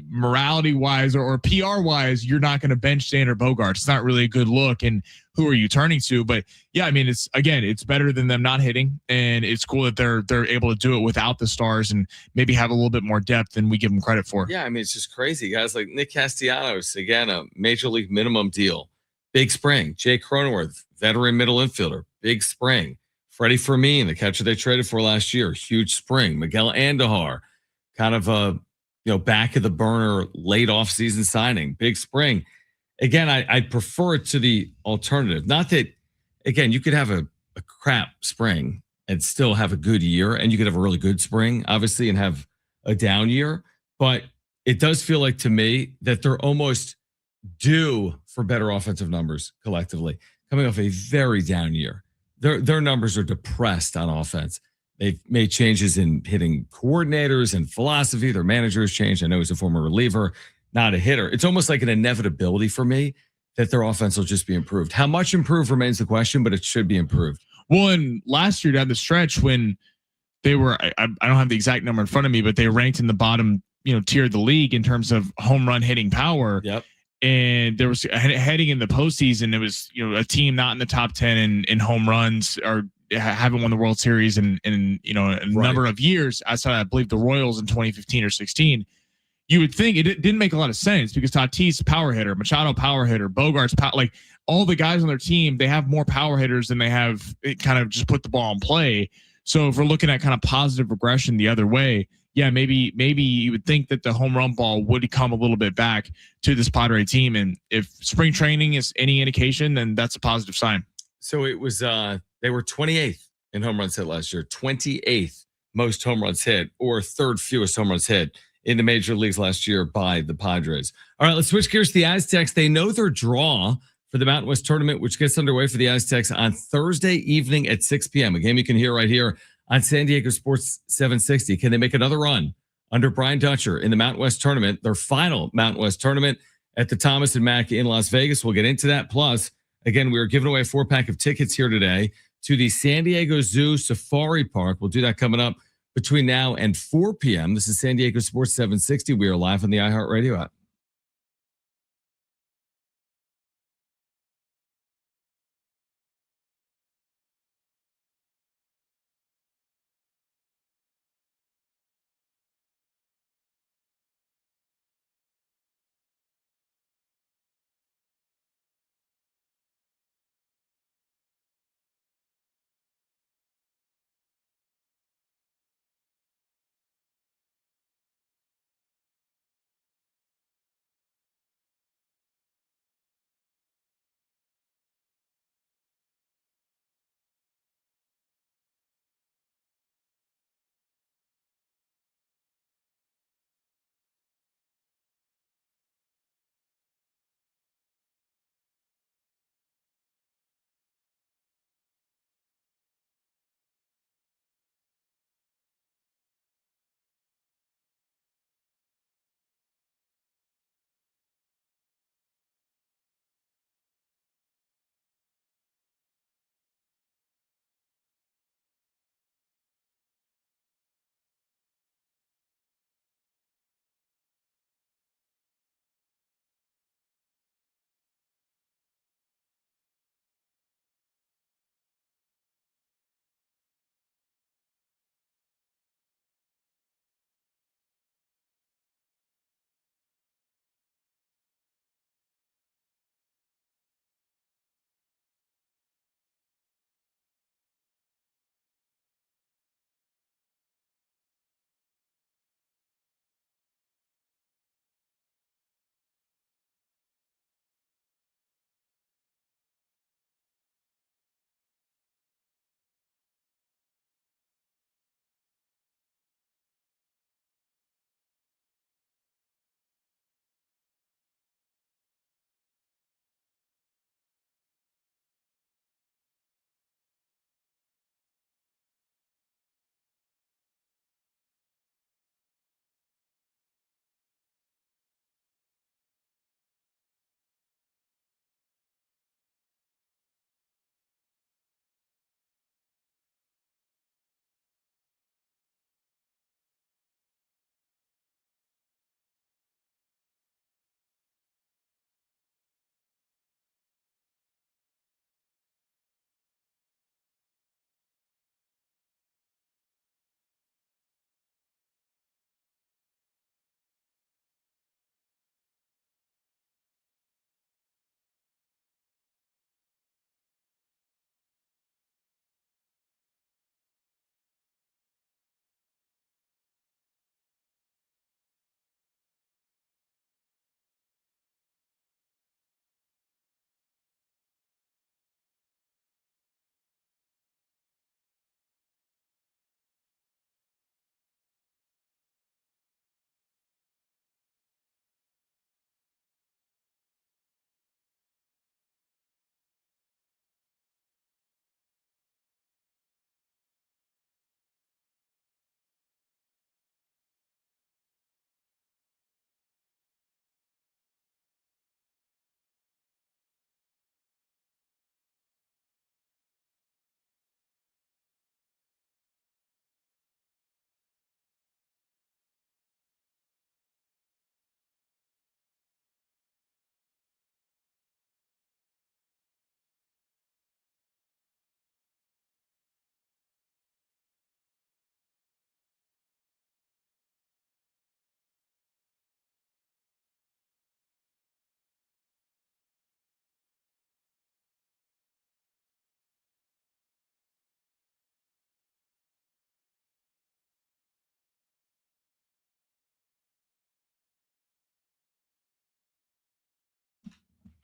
morality wise or PR wise, you're not going to bench Xander Bogaerts. It's not really a good look. And who are you turning to? But yeah, it's better than them not hitting. And it's cool that they're able to do it without the stars and maybe have a little bit more depth than we give them credit for. Yeah. It's just crazy. Guys like Nick Castellanos, again, a major league minimum deal, big spring. Jake Cronenworth, veteran middle infielder, big spring. Freddie Fermin, the catcher they traded for last year, huge spring. Miguel Andujar, kind of a, back of the burner, late off-season signing, big spring. Again, I prefer it to the alternative. Not that, again, you could have a crap spring and still have a good year, and you could have a really good spring, obviously, and have a down year. But it does feel like to me that they're almost due for better offensive numbers collectively, coming off a very down year. Their numbers are depressed on offense. They've made changes in hitting coordinators and philosophy. Their manager has changed. I know he's a former reliever, not a hitter. It's almost like an inevitability for me that their offense will just be improved. How much improved remains the question, but it should be improved. Well, and last year down the stretch when they were, I don't have the exact number in front of me, but they ranked in the bottom, tier of the league in terms of home run hitting power. Yep. And there was heading in the postseason, it was, a team not in the top 10 in home runs or haven't won the World Series in a number of years outside, I believe, the Royals in 2015 or 16. You would think it didn't make a lot of sense because Tatis power hitter, Machado power hitter, Bogarts like all the guys on their team, they have more power hitters than they have kind of just put the ball in play. So if we're looking at kind of positive regression the other way, yeah, maybe you would think that the home run ball would come a little bit back to this Padre team. And if spring training is any indication, then that's a positive sign. So it was, they were 28th in home runs hit last year, 28th most home runs hit or third fewest home runs hit in the major leagues last year by the Padres. All right, let's switch gears to the Aztecs. They know their draw for the Mountain West tournament, which gets underway for the Aztecs on Thursday evening at 6 p.m. A game you can hear right here on San Diego Sports 760. Can they make another run under Brian Dutcher in the Mountain West tournament, their final Mountain West tournament at the Thomas and Mack in Las Vegas? We'll get into that. Plus, again, we are giving away a 4-pack of tickets here today to the San Diego Zoo Safari Park. We'll do that coming up between now and 4 p.m. This is San Diego Sports 760. We are live on the iHeartRadio app.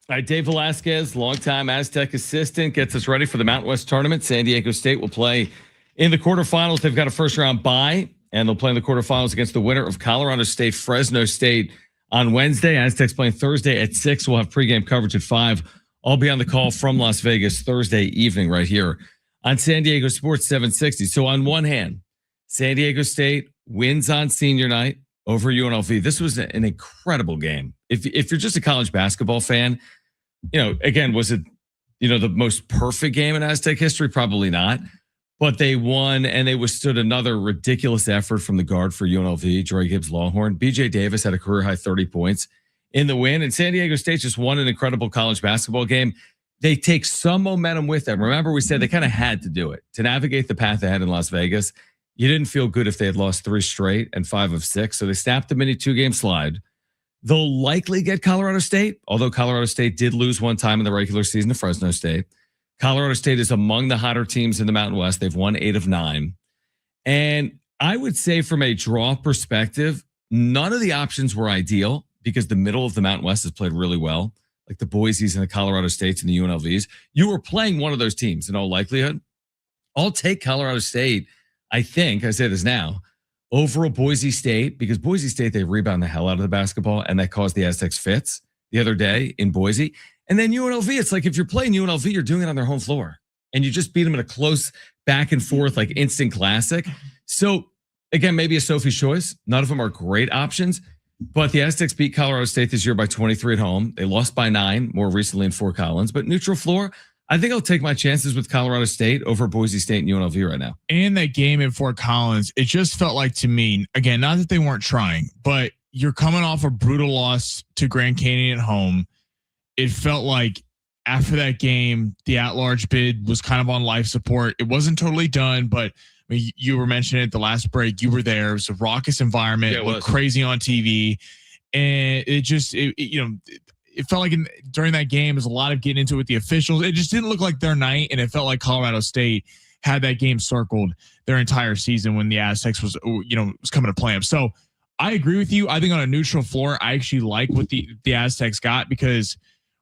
All right, Dave Velasquez, longtime Aztec assistant, gets us ready for the Mountain West tournament. San Diego State will play in the quarterfinals. They've got a first-round bye, and they'll play in the quarterfinals against the winner of Colorado State, Fresno State on Wednesday. Aztecs playing Thursday at 6. We'll have pregame coverage at 5. I'll be on the call from Las Vegas Thursday evening right here on San Diego Sports 760. So on one hand, San Diego State wins on senior night over UNLV. This was an incredible game. If you're just a college basketball fan, again, was it, the most perfect game in Aztec history? Probably not. But they won, and they withstood another ridiculous effort from the guard for UNLV, Dre Gibbs-Longhorn. BJ Davis had a career-high 30 points in the win, and San Diego State just won an incredible college basketball game. They take some momentum with them. Remember, we said they kind of had to do it to navigate the path ahead in Las Vegas. You didn't feel good if they had lost 3 straight and 5 of 6, so they snapped the mini 2-game slide. They'll likely get Colorado State, although Colorado State did lose one time in the regular season to Fresno State. Colorado State is among the hotter teams in the Mountain West. They've won 8 of 9. And I would say from a draw perspective, none of the options were ideal because the middle of the Mountain West has played really well, like the Boise's and the Colorado States and the UNLVs. You were playing one of those teams in all likelihood. I'll take Colorado State, I think, I say this now, over a Boise State, because Boise State, they rebound the hell out of the basketball, and that caused the Aztecs fits the other day in Boise. And then UNLV, it's like if you're playing UNLV, you're doing it on their home floor, and you just beat them in a close back and forth, like instant classic. So again, maybe a Sophie's choice. None of them are great options, but the Aztecs beat Colorado State this year by 23 at home. They lost by 9 more recently in Fort Collins, but neutral floor, I think I'll take my chances with Colorado State over Boise State and UNLV right now. And that game in Fort Collins, it just felt like to me, again, not that they weren't trying, but you're coming off a brutal loss to Grand Canyon at home. It felt like after that game, the at-large bid was kind of on life support. It wasn't totally done, but I mean, you were mentioning it the last break. You were there. It was a raucous environment. Yeah, it looked crazy on TV. And it just, it felt like during that game, there's a lot of getting into it with the officials. It just didn't look like their night, and it felt like Colorado State had that game circled their entire season when the Aztecs was coming to play them. So I agree with you. I think on a neutral floor, I actually like what the Aztecs got, because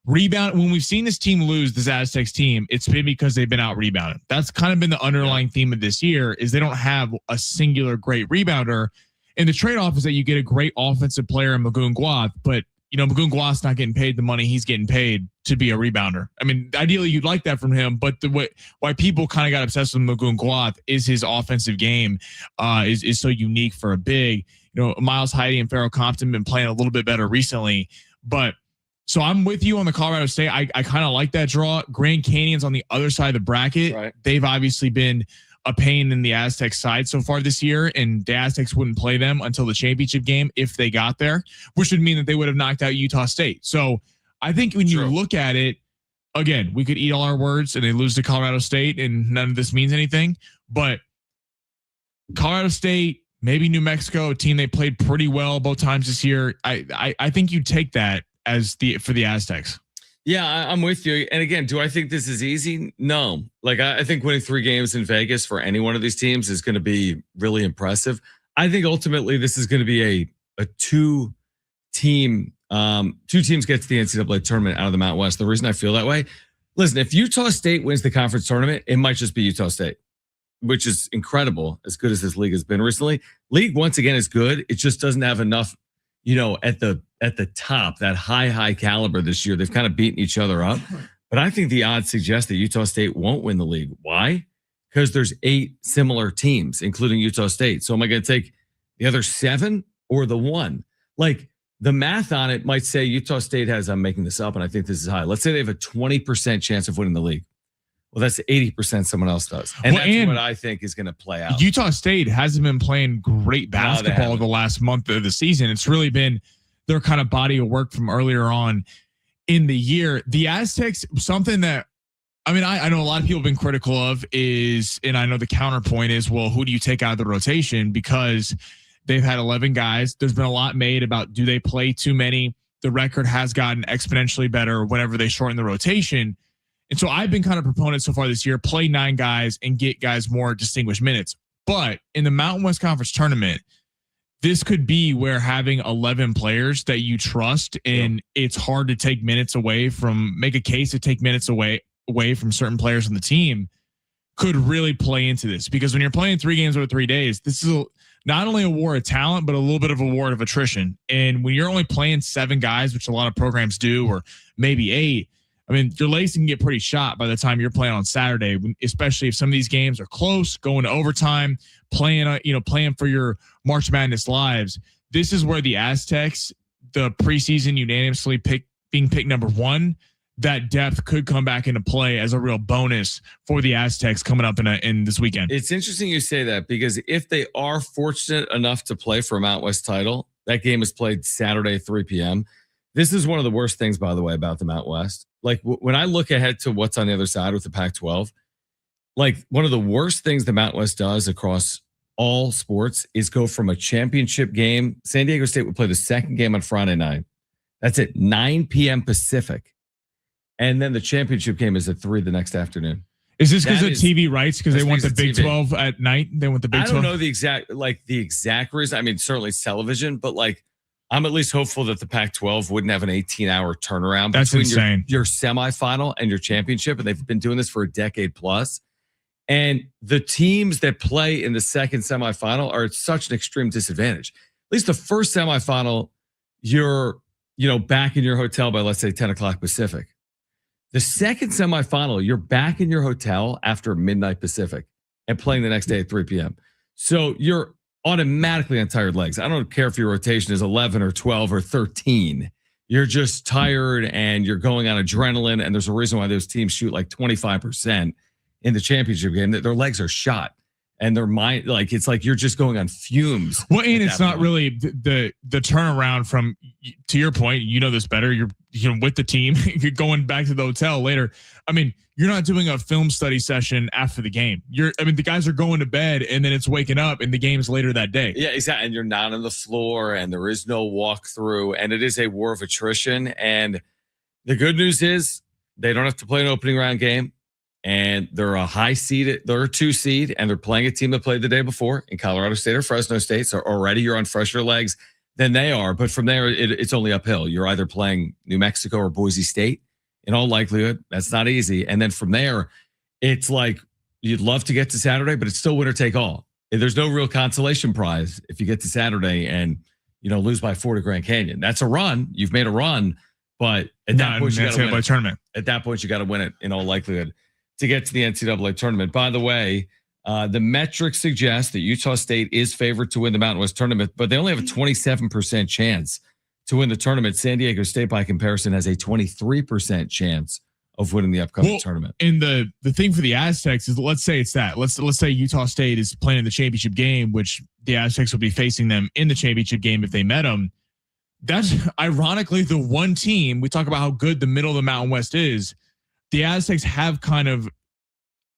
rebound, when we've seen this team lose, this Aztecs team, it's been because they've been out rebounded. That's kind of been the underlying theme of this year, is they don't have a singular great rebounder. And the trade-off is that you get a great offensive player in Magoon Guath, but Magoon Guath's not getting paid the money he's getting paid to be a rebounder. I mean, ideally you'd like that from him, but why people kind of got obsessed with Magoon Guath is his offensive game is so unique for a big. Miles Heide and Pharaoh Compton been playing a little bit better recently, but so I'm with you on the Colorado State. I kind of like that draw. Grand Canyon's on the other side of the bracket. Right. They've obviously been a pain in the Aztecs side so far this year, and the Aztecs wouldn't play them until the championship game if they got there, which would mean that they would have knocked out Utah State. So I think when you look at it, again, we could eat all our words and they lose to Colorado State and none of this means anything, but Colorado State, maybe New Mexico, a team they played pretty well both times this year. I think you take that for the Aztecs. Yeah, I'm with you. And again, do I think this is easy? No. Like, I think winning 3 games in Vegas for any one of these teams is going to be really impressive. I think ultimately this is going to be a 2-team, 2 teams get to the NCAA tournament out of the Mountain West. The reason I feel that way, listen, if Utah State wins the conference tournament, it might just be Utah State, which is incredible, as good as this league has been recently. League, once again, is good. It just doesn't have enough, at the top, that high caliber this year. They've kind of beaten each other up. But I think the odds suggest that Utah State won't win the league. Why? Because there's 8 similar teams, including Utah State. So am I going to take the other 7 or the 1? Like, the math on it might say Utah State has, I'm making this up, and I think this is high. Let's say they have a 20% chance of winning the league. Well, that's 80% someone else does. And that's what I think is going to play out. Utah State hasn't been playing great basketball the last month of the season. It's really been their kind of body of work from earlier on in the year. The Aztecs, something that, I mean, I know a lot of people have been critical of is, and I know the counterpoint is, well, who do you take out of the rotation? Because they've had 11 guys. There's been a lot made about, do they play too many? The record has gotten exponentially better whenever they shorten the rotation. And so I've been kind of proponent so far this year, play 9 guys and get guys more distinguished minutes. But in the Mountain West Conference tournament, this could be where having 11 players that you trust and it's hard to take minutes away from, make a case to take minutes away from certain players on the team could really play into this, because when you're playing 3 games over 3 days, this is not only a war of talent, but a little bit of a war of attrition. And when you're only playing 7 guys, which a lot of programs do, or maybe 8, I mean, your legs can get pretty shot by the time you're playing on Saturday, especially if some of these games are close, going to overtime, playing for your March Madness lives. This is where the Aztecs, the preseason unanimously being picked number 1, that depth could come back into play as a real bonus for the Aztecs coming up in this weekend. It's interesting you say that, because if they are fortunate enough to play for a Mount West title, that game is played Saturday, 3 p.m. This is one of the worst things, by the way, about the Mount West. Like when I look ahead to what's on the other side with the Pac-12, like one of the worst things the Mount West does across all sports is go from a championship game. San Diego State would play the second game on Friday night. That's at 9 p.m. Pacific. And then the championship game is at 3 the next afternoon. Is this because of TV rights? Because they want the Big TV. 12 at night? They want the Big 12? I don't know the exact reason. I mean, certainly it's television, but like I'm at least hopeful that the Pac-12 wouldn't have an 18-hour turnaround That's between insane. Your semifinal and your championship. And they've been doing this for a decade plus. And the teams that play in the second semifinal are at such an extreme disadvantage. At least the first semifinal, you're back in your hotel by, let's say, 10 o'clock Pacific. The second semifinal, you're back in your hotel after midnight Pacific and playing the next day at 3 p.m. So you're automatically on tired legs. I don't care if your rotation is 11 or 12 or 13. You're just tired and you're going on adrenaline. And there's a reason why those teams shoot like 25% in the championship game. That their legs are shot and their mind, like it's like you're just going on fumes. Well, and it's not really the turnaround from, to your point, this better. You're with the team, you're going back to the hotel later. I mean, you're not doing a film study session after the game. The guys are going to bed and then it's waking up and the game's later that day. Yeah, exactly. And you're not on the floor and there is no walkthrough and it is a war of attrition. And the good news is they don't have to play an opening round game. And they're a high seed, they're a 2 seed, and they're playing a team that played the day before in Colorado State or Fresno State. So already you're on fresher legs than they are. But from there, it's only uphill. You're either playing New Mexico or Boise State in all likelihood. That's not easy. And then from there, it's like you'd love to get to Saturday, but it's still winner take all. And there's no real consolation prize if you get to Saturday and lose by 4 to Grand Canyon. That's a run. You've made a run, but at that point, you got to win it. Tournament. At that point, you got to win it in all likelihood to get to the NCAA tournament. By the way, the metrics suggest that Utah State is favored to win the Mountain West tournament, but they only have a 27% chance to win the tournament. San Diego State, by comparison, has a 23% chance of winning the upcoming tournament. And the thing for the Aztecs is, let's say it's that. Let's say Utah State is playing in the championship game, which the Aztecs will be facing them in the championship game if they met them. That's ironically the one team, we talk about how good the middle of the Mountain West is. The Aztecs have kind of,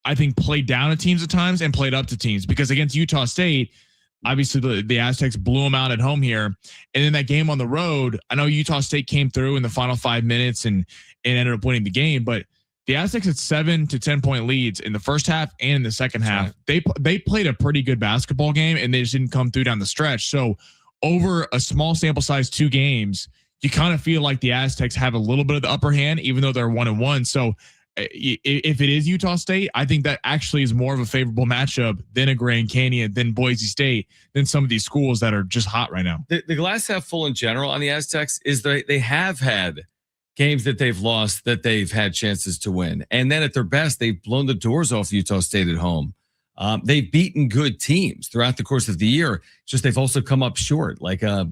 I think, played down at teams at times and played up to teams, because against Utah State, obviously the Aztecs blew them out at home here. And in that game on the road, I know Utah State came through in the final 5 minutes and ended up winning the game, but the Aztecs had 7 to 10 point leads in the first half and in the second half. They played a pretty good basketball game and they just didn't come through down the stretch. So over a small sample size, 2 games, you kind of feel like the Aztecs have a little bit of the upper hand, even though they're 1-1. So if it is Utah State, I think that actually is more of a favorable matchup than a Grand Canyon, than Boise State, than some of these schools that are just hot right now. The glass half full in general on the Aztecs is they have had games that they've lost that they've had chances to win. And then at their best, they've blown the doors off Utah State at home. They've beaten good teams throughout the course of the year. It's just they've also come up short, like a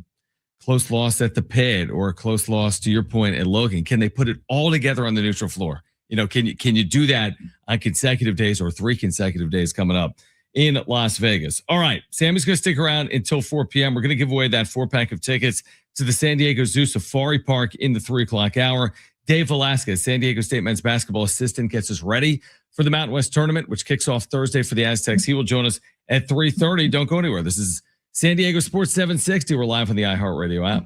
close loss at the Pit or a close loss, to your point, at Logan. Can they put it all together on the neutral floor? Can you do that on consecutive days or 3 consecutive days coming up in Las Vegas? All right, Sammy's going to stick around until 4 p.m. We're going to give away that 4-pack of tickets to the San Diego Zoo Safari Park in the 3 o'clock hour. Dave Velasquez, San Diego State men's basketball assistant, gets us ready for the Mountain West tournament, which kicks off Thursday for the Aztecs. He will join us at 3:30. Don't go anywhere. This is San Diego Sports 760. We're live on the iHeartRadio app.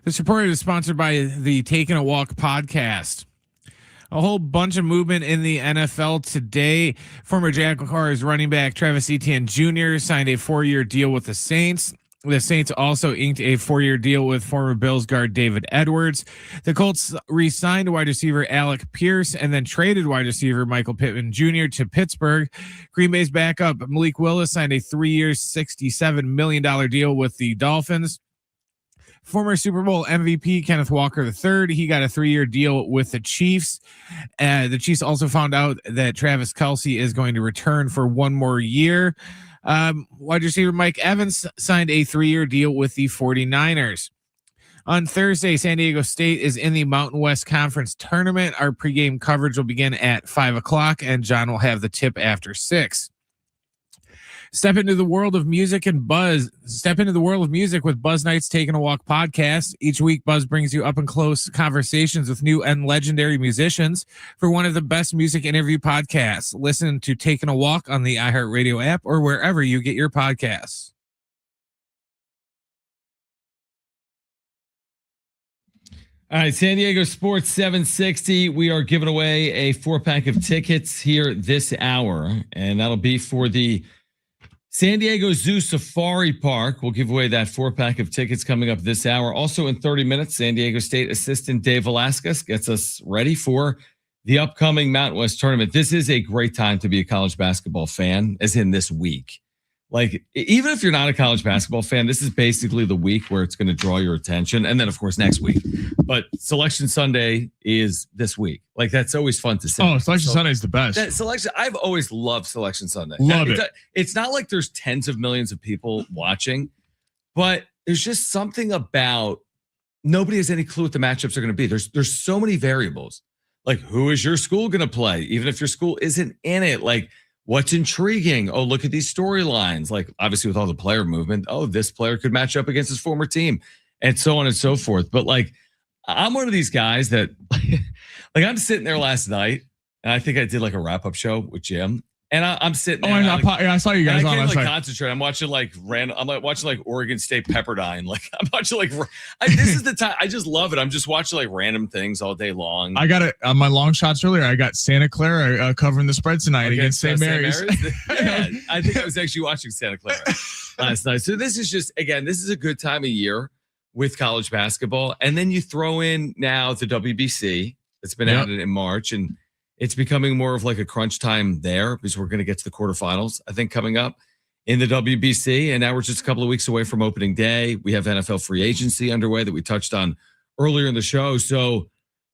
This report is sponsored by the Taking a Walk podcast. A whole bunch of movement in the NFL today. Former Jaguars running back Travis Etienne Jr. signed a 4-year deal with the Saints. The Saints also inked a 4-year deal with former Bills guard David Edwards. The Colts re-signed wide receiver Alec Pierce and then traded wide receiver Michael Pittman Jr. to Pittsburgh. Green Bay's backup Malik Willis signed a 3-year, $67 million deal with the Dolphins. Former Super Bowl MVP Kenneth Walker III, he got a 3-year deal with the Chiefs. The Chiefs also found out that Travis Kelce is going to return for 1 more year. Wide receiver Mike Evans signed a 3-year deal with the 49ers. On Thursday, San Diego State is in the Mountain West Conference tournament. Our pregame coverage will begin at 5 o'clock, and John will have the tip after 6. Step into the world of music with Buzz Knight's Taking a Walk podcast. Each week, Buzz brings you up and close conversations with new and legendary musicians for one of the best music interview podcasts. Listen to Taking a Walk on the iHeartRadio app or wherever you get your podcasts. All right, San Diego Sports 760. We are giving away a 4-pack of tickets here this hour, and that'll be for the San Diego Zoo Safari Park. We'll give away that 4-pack of tickets coming up this hour. Also in 30 minutes, San Diego State assistant Dave Velasquez gets us ready for the upcoming Mountain West tournament. This is a great time to be a college basketball fan, as in this week. Like, even if you're not a college basketball fan, this is basically the week where it's going to draw your attention. And then, of course, next week. But Selection Sunday is this week. Like, that's always fun to say. Oh, Selection Sunday is the best. I've always loved Selection Sunday. Love it. It's not like there's tens of millions of people watching, but there's just something about nobody has any clue what the matchups are going to be. There's so many variables. Like, who is your school going to play? Even if your school isn't in it, like, what's intriguing? Oh, look at these storylines. Like, obviously with all the player movement, oh, this player could match up against his former team and so on and so forth. But like, I'm one of these guys that like I'm sitting there last night and I think I did like a wrap-up show with Jim. And I'm sitting there. I saw you guys on. I can't like concentrate. I'm watching like I'm like watching like Oregon State Pepperdine. Like I'm watching like this is the time. I just love it. I'm just watching like random things all day long. I got it on my long shots earlier. I got Santa Clara covering the spread tonight against St. Mary's. Yeah, I think I was actually watching Santa Clara last night. So this is just, again, this is a good time of year with college basketball. And then you throw in now the WBC that's been added in March, and it's becoming more of like a crunch time there because we're going to get to the quarterfinals, I think, coming up in the WBC. And now we're just a couple of weeks away from opening day. We have NFL free agency underway that we touched on earlier in the show. So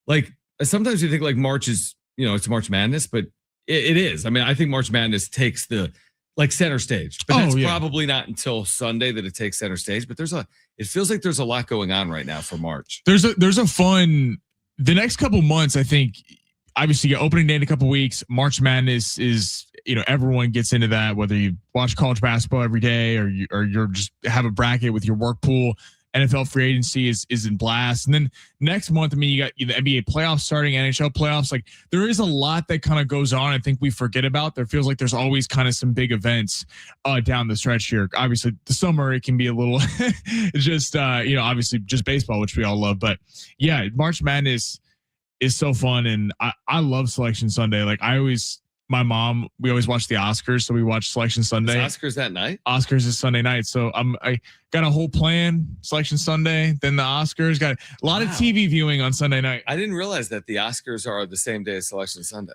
like sometimes you think like March is, it's March Madness, but it is. I mean, I think March Madness takes the like center stage, but that's probably not until Sunday that it takes center stage. But it feels like there's a lot going on right now for March. There's a fun, the next couple months, I think. Obviously, you get opening day in a couple weeks. March Madness is, everyone gets into that, whether you watch college basketball every day or you're just have a bracket with your work pool. NFL free agency is in blast. And then next month, I mean, you got the NBA playoffs starting, NHL playoffs. Like, there is a lot that kind of goes on. I think we forget about. There feels like there's always kind of some big events down the stretch here. Obviously, the summer, it can be a little just, obviously just baseball, which we all love. But yeah, March Madness is so fun, and I love Selection Sunday. Like my mom, we always watch the Oscars, so we watch Selection Sunday. Is Oscars that night? Oscars is Sunday night, so I got a whole plan. Selection Sunday, then the Oscars. Got a lot of TV viewing on Sunday night. I didn't realize that the Oscars are the same day as Selection Sunday.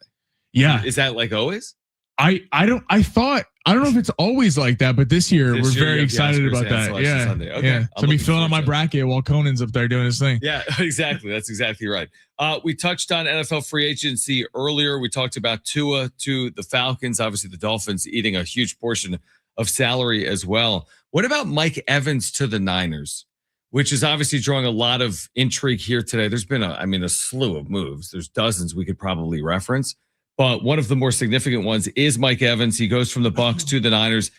Yeah, is that like always? I don't know if it's always like that, but this year we're very excited about that. Yeah. Sunday. Okay. Yeah. So be filling out my bracket while Conan's up there doing his thing. Yeah, exactly. That's exactly right. We touched on NFL free agency earlier. We talked about Tua to the Falcons, obviously the Dolphins eating a huge portion of salary as well. What about Mike Evans to the Niners, which is obviously drawing a lot of intrigue here today? There's been a slew of moves. There's dozens we could probably reference. But one of the more significant ones is Mike Evans. He goes from the Bucs to the Niners.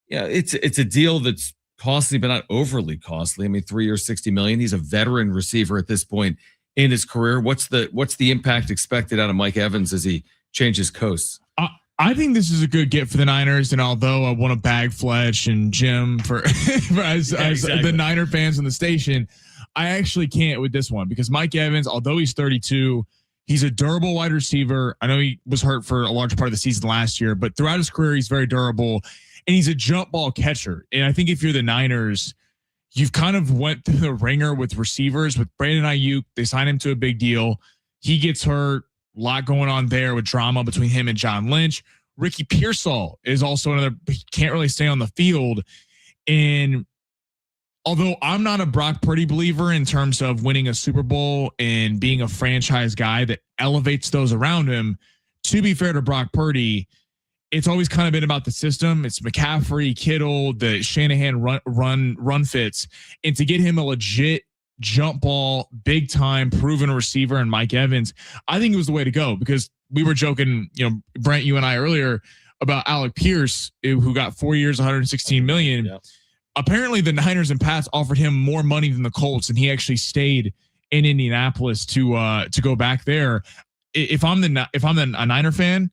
Yeah, it's a deal that's costly, but not overly costly. I mean, 3 years, $60 million. He's a veteran receiver at this point in his career. What's the impact expected out of Mike Evans as he changes coasts? I think this is a good get for the Niners. And although I want to bag Fletch and Jim for as the Niner fans on the station, I actually can't with this one because Mike Evans, although he's 32, he's a durable wide receiver. I know he was hurt for a large part of the season last year, but throughout his career, he's very durable and he's a jump ball catcher. And I think if you're the Niners, you've kind of went through the ringer with receivers with Brandon Ayuk. They signed him to a big deal. He gets hurt. A lot going on there with drama between him and John Lynch. Ricky Pearsall is also another, he can't really stay on the field. And although I'm not a Brock Purdy believer in terms of winning a Super Bowl and being a franchise guy that elevates those around him, to be fair to Brock Purdy, it's always kind of been about the system. It's McCaffrey, Kittle, the Shanahan run fits. And to get him a legit jump ball, big time, proven receiver and Mike Evans, I think it was the way to go because we were joking, Brent, you and I earlier about Alec Pierce, who got 4 years, $116 million. Yeah. Apparently the Niners and Pats offered him more money than the Colts, and he actually stayed in Indianapolis to go back there. If I'm a Niner fan,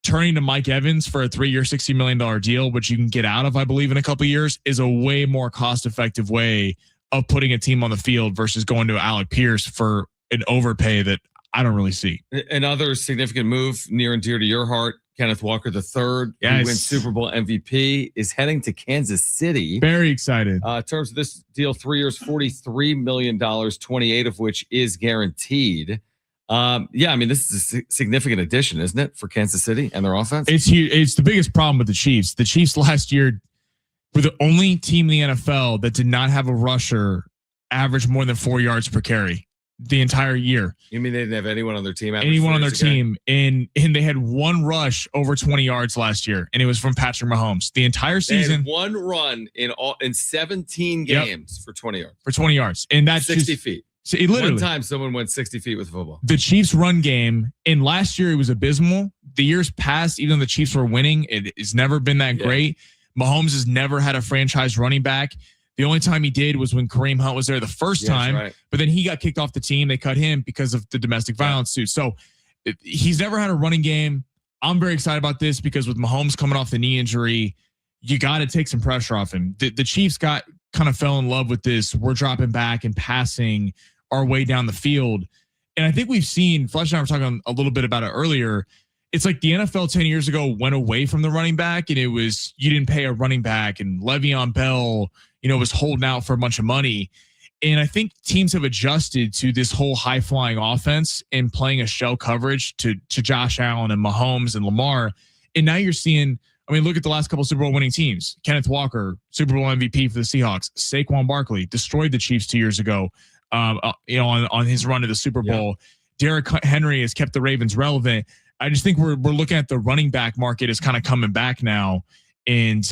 turning to Mike Evans for a 3-year, $60 million deal, which you can get out of, I believe, in a couple of years, is a way more cost-effective way of putting a team on the field versus going to Alec Pierce for an overpay that I don't really see. Another significant move near and dear to your heart, Kenneth Walker III, yes, who wins Super Bowl MVP, is heading to Kansas City. Very excited. In terms of this deal, 3 years, $43 million, 28 of which is guaranteed. This is a significant addition, isn't it, for Kansas City and their offense? It's huge. It's the biggest problem with the Chiefs. The Chiefs last year were the only team in the NFL that did not have a rusher average more than 4 yards per carry the entire year. You mean they didn't have anyone on their team? And they had one rush over 20 yards last year, and it was from Patrick Mahomes. The entire season, they had one run in 17 games for 20 yards. For 20 yards, and that's 60 feet. So literally, one time someone went 60 feet with football. The Chiefs' run game, and last year it was abysmal. The years past, even though the Chiefs were winning, it's never been that great. Mahomes has never had a franchise running back. The only time he did was when Kareem Hunt was there the first time, right. But then he got kicked off the team. They cut him because of the domestic violence suit. So he's never had a running game. I'm very excited about this because with Mahomes coming off the knee injury, you got to take some pressure off him. The Chiefs kind of fell in love with this. We're dropping back and passing our way down the field. And I think we've seen, Fletch and I were talking a little bit about it earlier. It's like the NFL 10 years ago went away from the running back, and it was, you didn't pay a running back, and Le'Veon Bell, was holding out for a bunch of money. And I think teams have adjusted to this whole high flying offense and playing a shell coverage to Josh Allen and Mahomes and Lamar. And now you're seeing, look at the last couple of Super Bowl winning teams. Kenneth Walker, Super Bowl MVP for the Seahawks. Saquon Barkley destroyed the Chiefs 2 years ago, on his run to the Super Bowl. Derrick Henry has kept the Ravens relevant. I just think we're looking at the running back market is kind of coming back now. And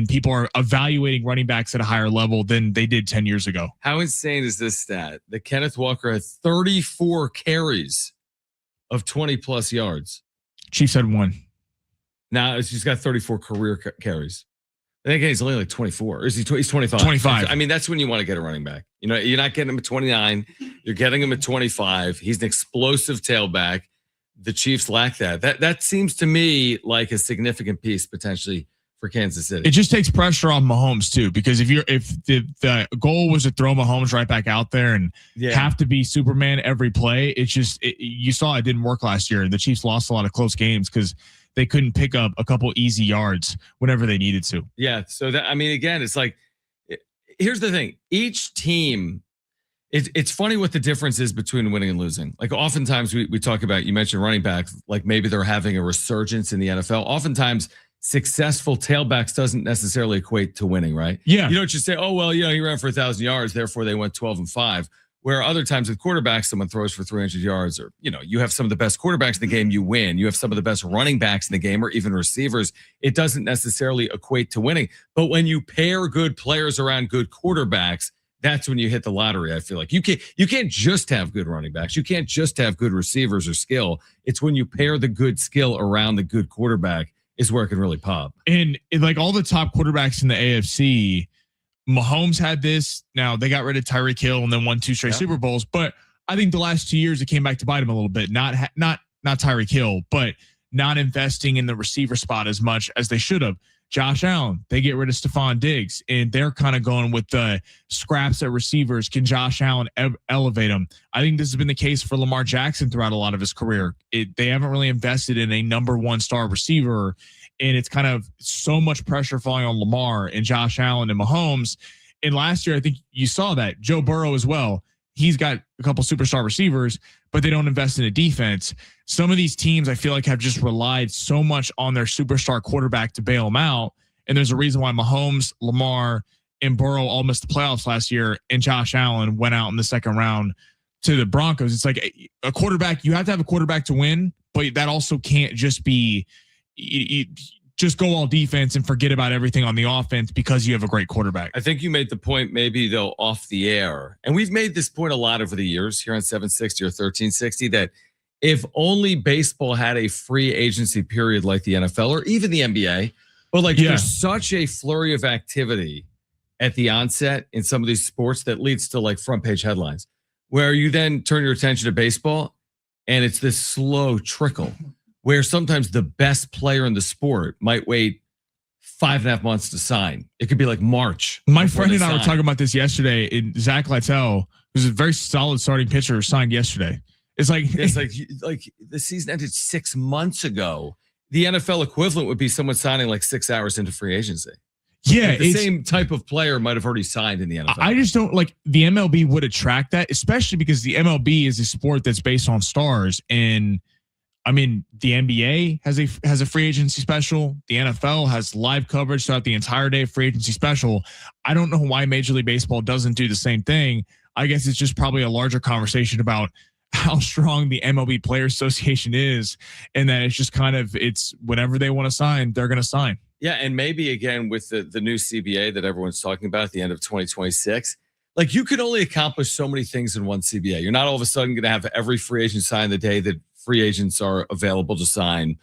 people are evaluating running backs at a higher level than they did 10 years ago. How insane is this stat that Kenneth Walker had 34 carries of 20 plus yards? Chiefs had 1. Now he's got 34 career carries. I think he's only like 24. He's 25. 25. That's when you want to get a running back. You're not getting him at 29. You're getting him at 25. He's an explosive tailback. The Chiefs lack that. That seems to me like a significant piece potentially for Kansas City. It just takes pressure off Mahomes too, because if the goal was to throw Mahomes right back out there and have to be Superman every play, it's just you saw it didn't work last year. The Chiefs lost a lot of close games because they couldn't pick up a couple easy yards whenever they needed to. Yeah. So again, it's like, here's the thing. Each team. It's funny what the difference is between winning and losing. Like oftentimes we talk about, you mentioned running backs, like maybe they're having a resurgence in the NFL. Oftentimes successful tailbacks doesn't necessarily equate to winning, right? Yeah. You don't just say, oh, well, he ran for 1,000 yards, therefore they went 12-5. Where other times with quarterbacks, someone throws for 300 yards or, you have some of the best quarterbacks in the game, you win. You have some of the best running backs in the game or even receivers. It doesn't necessarily equate to winning. But when you pair good players around good quarterbacks, that's when you hit the lottery. I feel like you can't just have good running backs. You can't just have good receivers or skill. It's when you pair the good skill around the good quarterback is where it can really pop. And like all the top quarterbacks in the AFC, Mahomes had this. Now they got rid of Tyreek Hill and then won 2 straight Super Bowls. But I think the last 2 years it came back to bite him a little bit. Not Tyreek Hill, but not investing in the receiver spot as much as they should have. Josh Allen, they get rid of Stephon Diggs, and they're kind of going with the scraps at receivers. Can Josh Allen elevate them? I think this has been the case for Lamar Jackson throughout a lot of his career. They haven't really invested in a number one star receiver, and it's kind of so much pressure falling on Lamar and Josh Allen and Mahomes. And last year, I think you saw that. Joe Burrow as well. He's got a couple superstar receivers, but they don't invest in a defense. Some of these teams, I feel like, have just relied so much on their superstar quarterback to bail them out. And there's a reason why Mahomes, Lamar, and Burrow all missed the playoffs last year, and Josh Allen went out in the second round to the Broncos. It's like a quarterback, you have to have a quarterback to win, but that also can't just be just go all defense and forget about everything on the offense because you have a great quarterback. I think you made the point maybe though off the air, and we've made this point a lot over the years here on 760 or 1360, that if only baseball had a free agency period like the NFL or even the NBA, but like there's such a flurry of activity at the onset in some of these sports that leads to like front page headlines where you then turn your attention to baseball and it's this slow trickle where sometimes the best player in the sport might wait 5.5 months to sign. It could be like March. My friend and I were talking about this yesterday. And Zach Littell, who's a very solid starting pitcher, signed yesterday. It's like the season ended 6 months ago. The NFL equivalent would be someone signing like 6 hours into free agency. Yeah, like the same type of player might have already signed in the NFL. I just don't like the MLB would attract that, especially because the MLB is a sport that's based on stars. And I mean, the NBA has a free agency special. The NFL has live coverage throughout the entire day of free agency special. I don't know why Major League Baseball doesn't do the same thing. I guess it's just probably a larger conversation about how strong the MLB Players Association is, and that it's just kind of it's whenever they want to sign, they're going to sign. Yeah, and maybe again with the new CBA that everyone's talking about at the end of 2026, like you could only accomplish so many things in one CBA. You're not all of a sudden going to have every free agent sign the day that free agents are available to sign.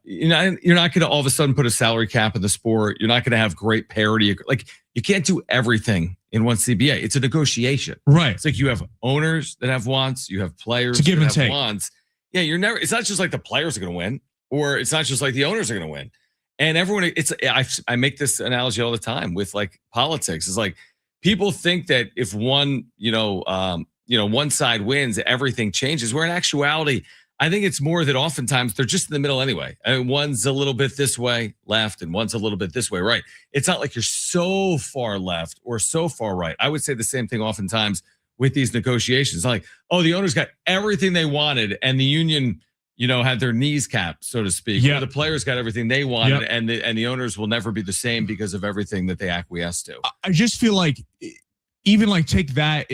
You're not going to all of a sudden put a salary cap in the sport. You're not going to have great parity. Like you can't do everything in one CBA. It's a negotiation, right? It's like you have owners that have wants, you have players to give that and have take. Wants. Yeah, you're never. It's not just like the players are going to win, or it's not just like the owners are going to win. And everyone, I make this analogy all the time with like politics. It's like people think that if one side wins, everything changes. Where in actuality, I think it's more that oftentimes they're just in the middle anyway. I mean, one's a little bit this way left and one's a little bit this way right. It's not like you're so far left or so far right. I would say the same thing oftentimes with these negotiations. Like, oh, the owners got everything they wanted and the union, had their knees capped, so to speak. Yeah. The players got everything they wanted and the owners will never be the same because of everything that they acquiesce to. I just feel like even like take that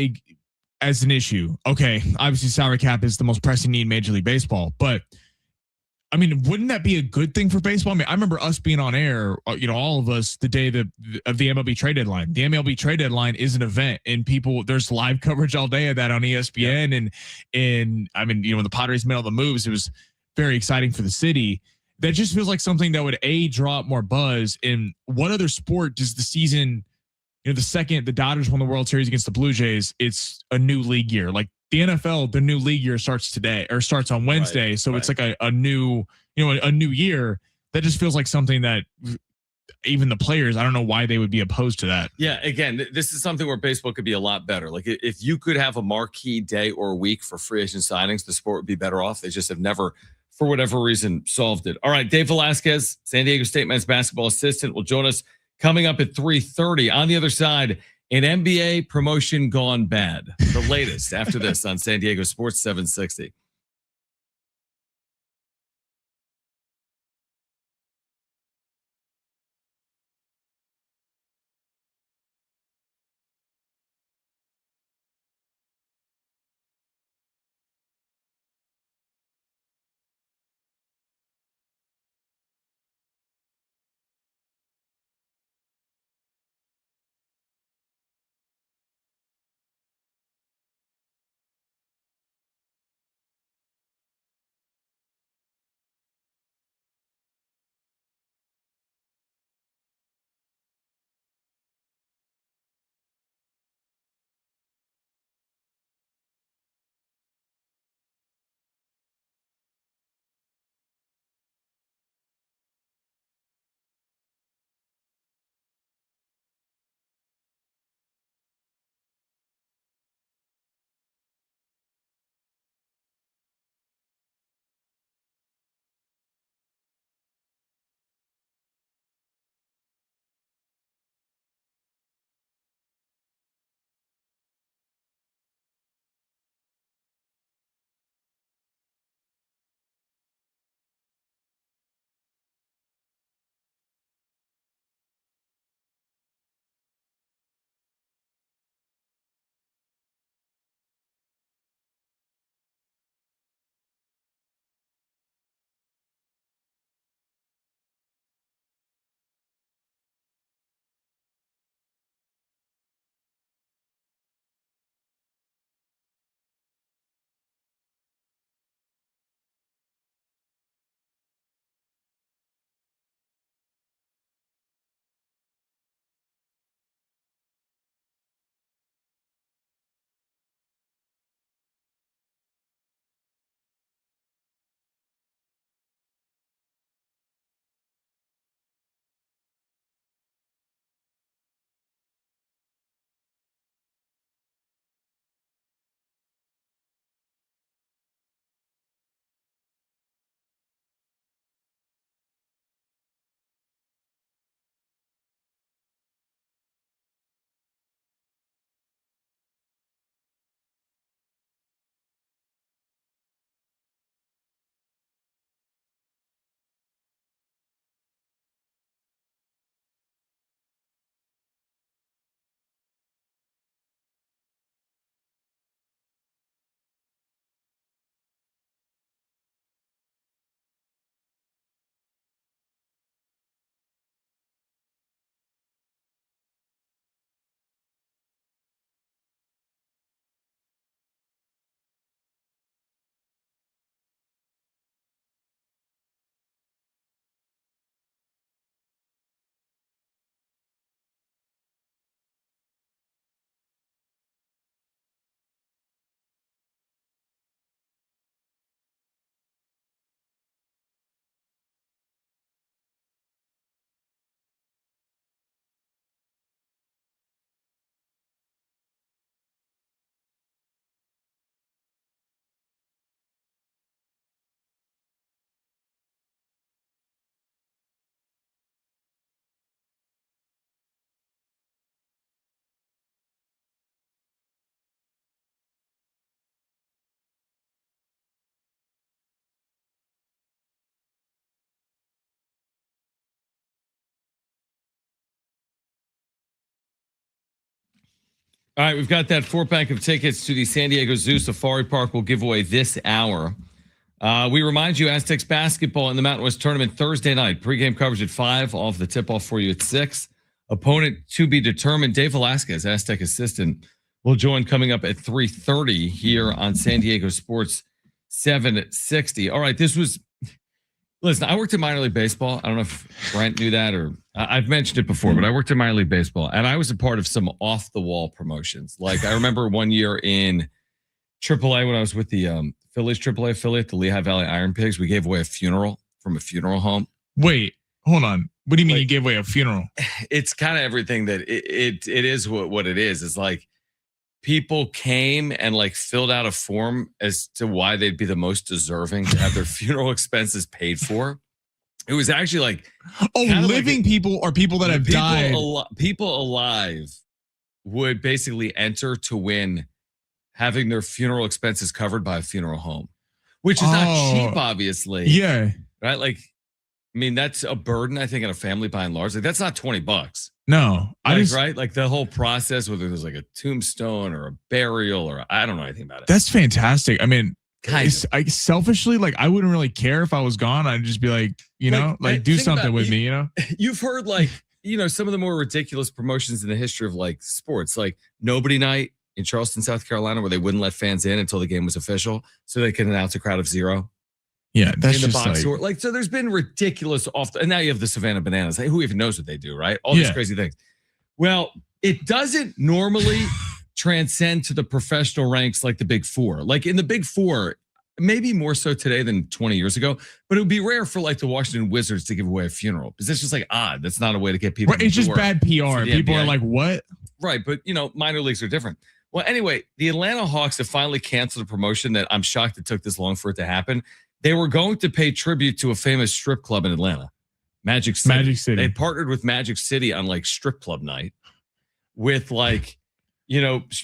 as an issue. Okay, obviously salary cap is the most pressing need in Major League Baseball, but I mean, wouldn't that be a good thing for baseball? I mean, I remember us being on air, all of us, the day of the MLB trade deadline. The MLB trade deadline is an event, and there's live coverage all day of that on ESPN. And I mean, when the Padres made all the moves, it was very exciting for the city. That just feels like something that would draw up more buzz. In what other sport does the season? The second the Dodgers won the World Series against the Blue Jays, it's a new league year. Like the NFL, the new league year starts today or starts on Wednesday. So it's like a new, a new year. That just feels like something that even the players, I don't know why they would be opposed to that. Yeah. Again, this is something where baseball could be a lot better. Like if you could have a marquee day or week for free agent signings, the sport would be better off. They just have never, for whatever reason, solved it. All right. Dave Velasquez, San Diego State men's basketball assistant, will join us coming up at 3:30. On the other side, an NBA promotion gone bad. The latest after this on San Diego Sports 760. All right, we've got that 4-pack of tickets to the San Diego Zoo Safari Park we'll give away this hour. We remind you, Aztecs basketball in the Mountain West Tournament Thursday night. Pregame coverage at 5, off the tip-off for you at 6. Opponent to be determined. Dave Velasquez, Aztec assistant, will join coming up at 3:30 here on San Diego Sports 760. All right, listen, I worked in minor league baseball. I don't know if Brent knew that, or I've mentioned it before, but I worked in minor league baseball, and I was a part of some off-the-wall promotions. Like, I remember one year in AAA when I was with the Phillies AAA affiliate, the Lehigh Valley Iron Pigs, we gave away a funeral from a funeral home. Wait, hold on. What do you mean you gave away a funeral? It's kind of everything that it is what it is. It's like people came and like filled out a form as to why they'd be the most deserving to have their funeral expenses paid for. It was actually like, living people or people that have died. People alive would basically enter to win having their funeral expenses covered by a funeral home, which is not cheap, obviously. Yeah. Right. Like, I mean, that's a burden, I think, on a family by and large. Like, that's not $20. No, right. Like the whole process, whether there's like a tombstone or a burial, or I don't know anything about it. That's fantastic. I mean, I selfishly, like, I wouldn't really care if I was gone. I'd just be like, do something with me, You've heard like, some of the more ridiculous promotions in the history of like sports, like Nobody Night in Charleston, South Carolina, where they wouldn't let fans in until the game was official so they could announce a crowd of 0. Yeah, that's in the just box score. Like, so there's been ridiculous and now you have the Savannah Bananas. Like, who even knows what they do, right? All these crazy things. Well, it doesn't normally transcend to the professional ranks like the Big Four. Like in the Big Four, maybe more so today than 20 years ago, but it would be rare for like the Washington Wizards to give away a funeral because it's just like odd. That's not a way to get people. Right, it's just bad PR. People are like, what? Right, but minor leagues are different. Well, anyway, the Atlanta Hawks have finally canceled a promotion that I'm shocked it took this long for it to happen. They were going to pay tribute to a famous strip club in Atlanta, Magic City. They partnered with Magic City on like strip club night with like,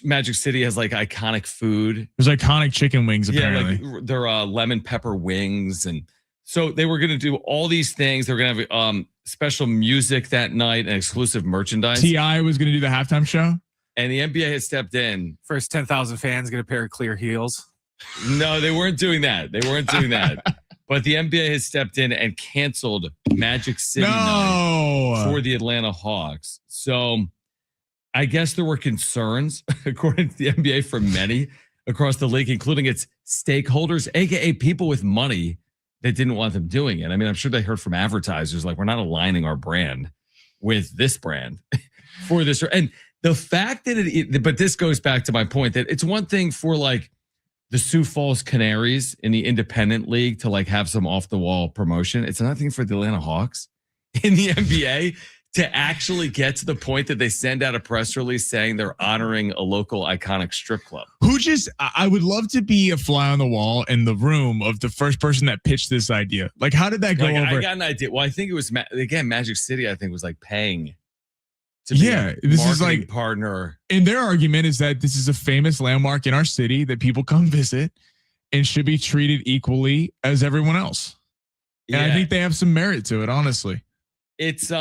Magic City has like iconic food. There's iconic chicken wings, apparently. Yeah, like they're lemon pepper wings. And so they were going to do all these things. They were going to have special music that night and exclusive merchandise. T.I. was going to do the halftime show. And the NBA has stepped in. First 10,000 fans get a pair of clear heels. No, they weren't doing that. But the NBA has stepped in and canceled Magic City night for the Atlanta Hawks. So I guess there were concerns, according to the NBA, from many across the league, including its stakeholders, aka people with money that didn't want them doing it. I mean, I'm sure they heard from advertisers like, we're not aligning our brand with this brand for this. And the fact that but this goes back to my point that it's one thing for like the Sioux Falls Canaries in the independent league to like have some off the wall promotion. It's another thing for the Atlanta Hawks in the NBA to actually get to the point that they send out a press release saying they're honoring a local iconic strip club. I would love to be a fly on the wall in the room of the first person that pitched this idea. Like, how did that go over? I got an idea. Well, I think it was, again, Magic City, I think was like paying to be this is like partner. And their argument is that this is a famous landmark in our city that people come visit and should be treated equally as everyone else. And I think they have some merit to it, honestly. It's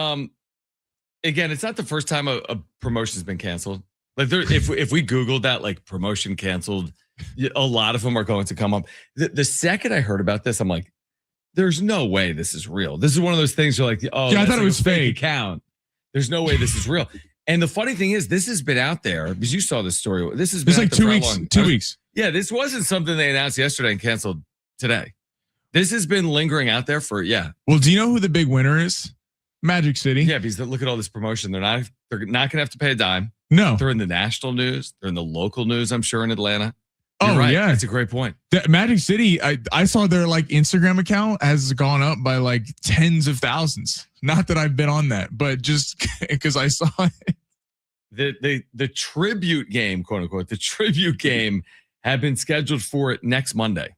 again, it's not the first time a promotion has been canceled. Like if we Googled that, like promotion canceled, a lot of them are going to come up. The second I heard about this, I'm like, there's no way this is real. This is one of those things you're like, I thought it was fake account. There's no way this is real. And the funny thing is, this has been out there because you saw this story. This has been like 2 weeks. 2 weeks. Yeah, this wasn't something they announced yesterday and canceled today. This has been lingering out there for Well, do you know who the big winner is? Magic City. Yeah, because look at all this promotion. They're not gonna have to pay a dime. No. They're in the national news. They're in the local news, I'm sure, in Atlanta. You're right. Yeah. That's a great point. Magic City, I saw their like Instagram account has gone up by like tens of thousands. Not that I've been on that, but just because I saw it. The tribute game, quote unquote, the tribute game had been scheduled for next Monday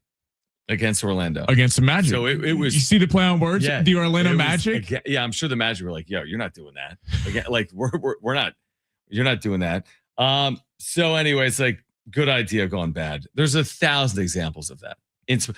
against Orlando. Against the Magic. So it was. You see the play on words? Yeah, the Orlando Magic? I'm sure the Magic were like, yo, you're not doing that. Like we're not, you're not doing that. So anyway, it's like, good idea gone bad. There's 1,000 examples of that. It's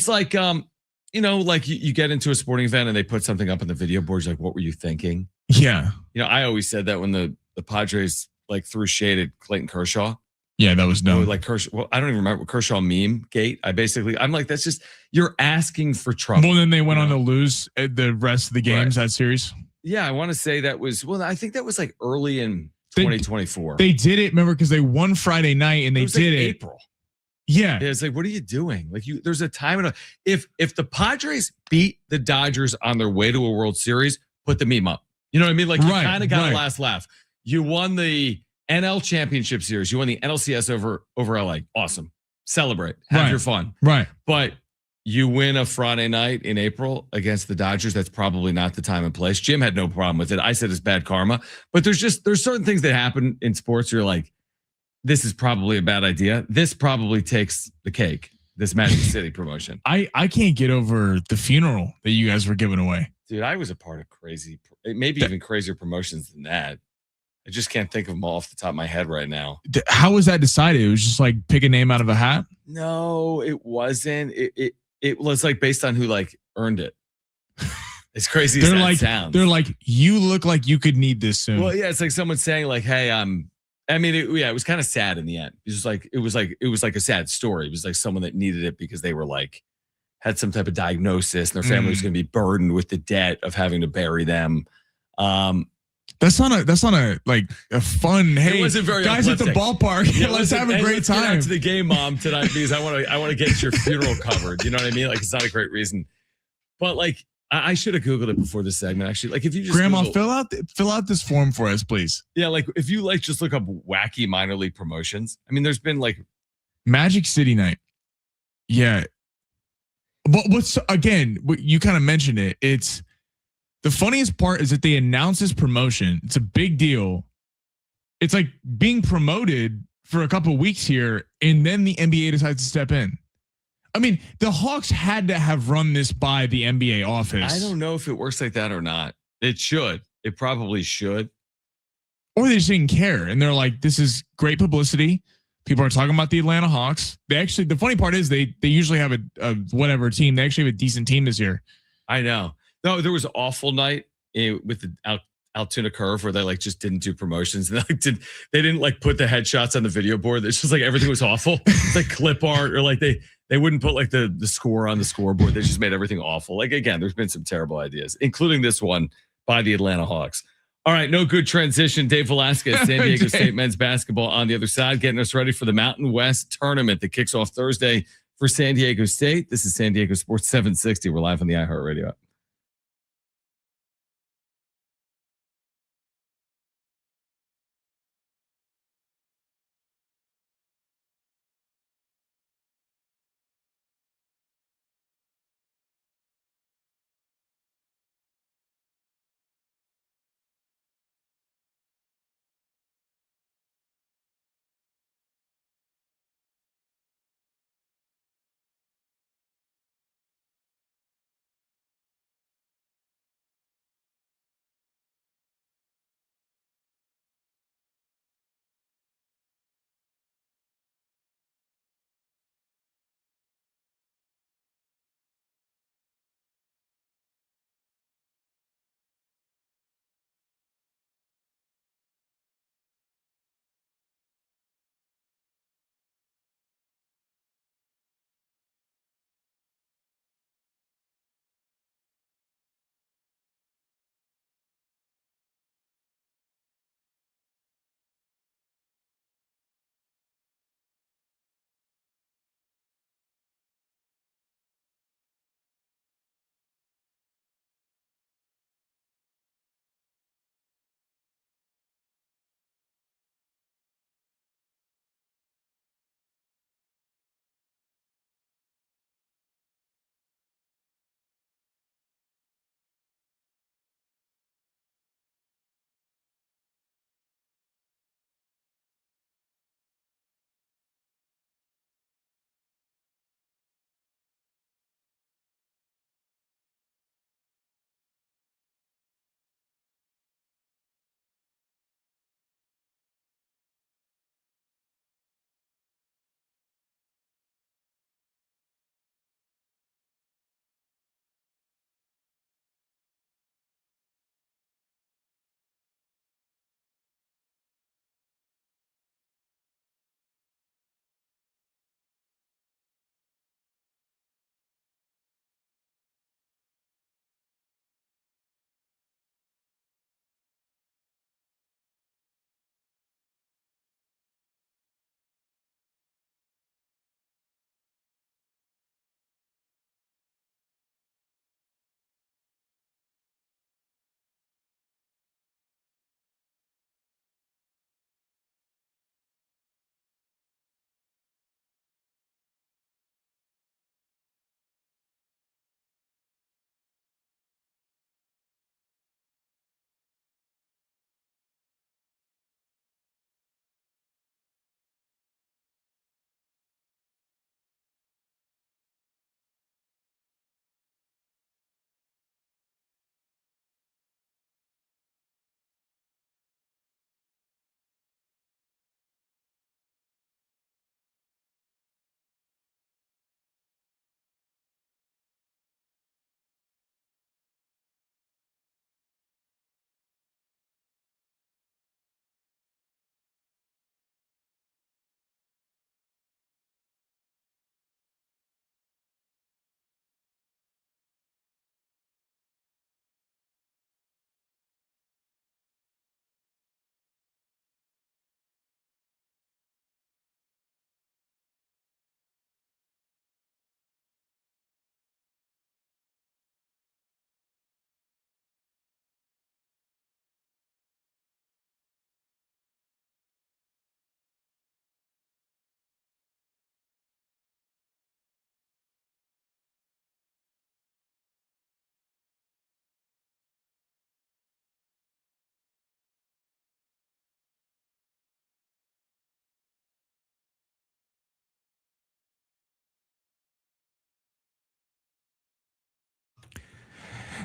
like, like you get into a sporting event and they put something up on the video board. You're like, what were you thinking? Yeah. I always said that when the Padres like threw shade at Clayton Kershaw. Yeah, that was dumb. Like Kershaw. Well, I don't even remember Kershaw meme gate. I'm like, that's just, you're asking for trouble. Well, then they went on to lose the rest of the games that series. Yeah, I want to say that was, I think that was like early in 2024. They did it, remember, because they won Friday night and they did it. April. Yeah. It's like, what are you doing? Like, there's a time and if the Padres beat the Dodgers on their way to a World Series, put the meme up. You know what I mean? Like, you kind of got a last laugh. You won the NL Championship Series. You won the NLCS over LA. Awesome. Celebrate. Have your fun. Right. But you win a Friday night in April against the Dodgers. That's probably not the time and place. Jim had no problem with it. I said it's bad karma. But there's certain things that happen in sports. You're like, this is probably a bad idea. This probably takes the cake. This Magic City promotion. I can't get over the funeral that you guys were giving away. Dude, I was a part of crazy, maybe even crazier promotions than that. I just can't think of them all off the top of my head right now. How was that decided? It was just like pick a name out of a hat? No, it wasn't. It was like based on who like earned it. It's crazy as that sounds. They're like, you look like you could need this soon. Well, yeah, it's like someone saying like, hey, it was kind of sad in the end. It was like a sad story. It was like someone that needed it because they were like, had some type of diagnosis and their family was going to be burdened with the debt of having to bury them. That's not a like a fun. Hey, it wasn't very guys uplifting. at the ballpark. Yeah, let's have a great time. Get out to the game, Mom, tonight because I want to get your funeral covered. You know what I mean? Like, it's not a great reason, but like I should have Googled it before this segment. Actually, like if you just Grandma, fill out this form for us, please. Yeah, like if you like just look up wacky minor league promotions. I mean, there's been like Magic City night. Yeah, but you kind of mentioned it. It's the funniest part is that they announce this promotion. It's a big deal. It's like being promoted for a couple of weeks here, and then the NBA decides to step in. I mean, the Hawks had to have run this by the NBA office. I don't know if it works like that or not. It should. It probably should. Or they just didn't care. And they're like, this is great publicity. People are talking about the Atlanta Hawks. The funny part is they usually have a whatever team. They actually have a decent team this year. I know. No, there was an awful night with the Altoona Curve where they like just didn't do promotions and they didn't like put the headshots on the video board. It's just like everything was awful. It's like clip art or like they wouldn't put like the score on the scoreboard. They just made everything awful. Like again, there's been some terrible ideas, including this one by the Atlanta Hawks. All right, no good transition. Dave Velasquez, San Diego State men's basketball on the other side, getting us ready for the Mountain West tournament that kicks off Thursday for San Diego State. This is San Diego Sports 760. We're live on the iHeartRadio app.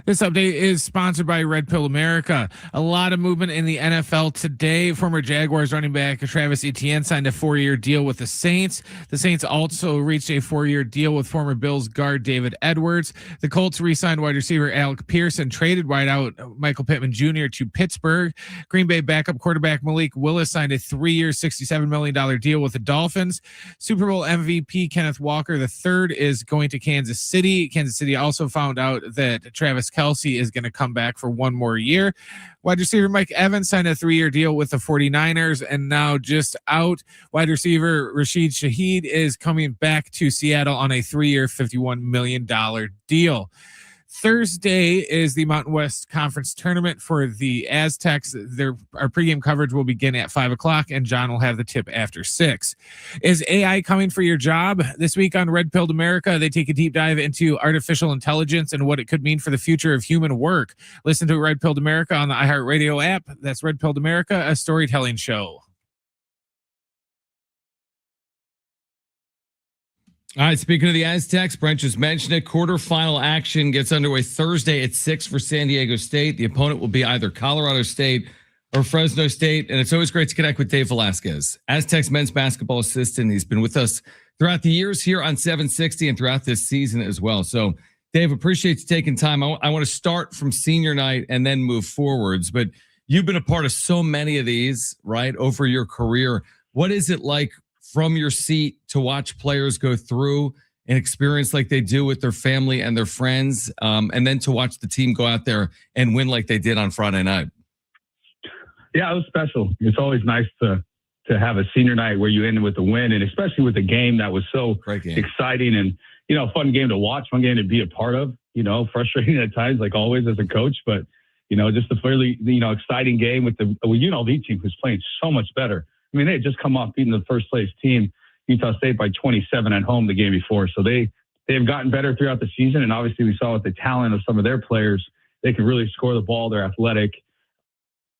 This update is sponsored by Red Pill America. A lot of movement in the NFL today. Former Jaguars running back Travis Etienne signed a 4-year deal with the Saints. The Saints also reached a 4-year deal with former Bills guard David Edwards. The Colts re-signed wide receiver Alec Pierce and traded wideout Michael Pittman Jr. to Pittsburgh. Green Bay backup quarterback Malik Willis signed a 3-year, $67 million deal with the Dolphins. Super Bowl MVP Kenneth Walker III is going to Kansas City. Kansas City also found out that Travis Kelce is going to come back for 1 more year. Wide receiver Mike Evans signed a 3-year deal with the 49ers, and now just out. Wide receiver Rashid Shaheed is coming back to Seattle on a 3-year, $51 million deal. Thursday is the Mountain West Conference tournament for the Aztecs. Our pregame coverage will begin at 5:00, and John will have the tip after 6. Is AI coming for your job? This week on Red Pilled America, they take a deep dive into artificial intelligence and what it could mean for the future of human work. Listen to Red Pilled America on the iHeartRadio app. That's Red Pilled America, a storytelling show. All right, speaking of the Aztecs, Brent just mentioned it. Quarterfinal action gets underway Thursday at 6 for San Diego State. The opponent will be either Colorado State or Fresno State, and it's always great to connect with Dave Velasquez, Aztecs men's basketball assistant. He's been with us throughout the years here on 760 and throughout this season as well. So, Dave, appreciate you taking time. I want to start from senior night and then move forwards, but you've been a part of so many of these, right, over your career. What is it like from your seat to watch players go through an experience like they do with their family and their friends, and then to watch the team go out there and win like they did on Friday night? Yeah, it was special. It's always nice to have a senior night where you end with a win, and especially with a game that was so exciting and, fun game to watch, fun game to be a part of, frustrating at times, like always as a coach, but, just a fairly, exciting game with the UNLV team who's playing so much better. I mean, they had just come off beating the first place team, Utah State, by 27 at home the game before. So they have gotten better throughout the season. And obviously we saw with the talent of some of their players, they can really score the ball. They're athletic,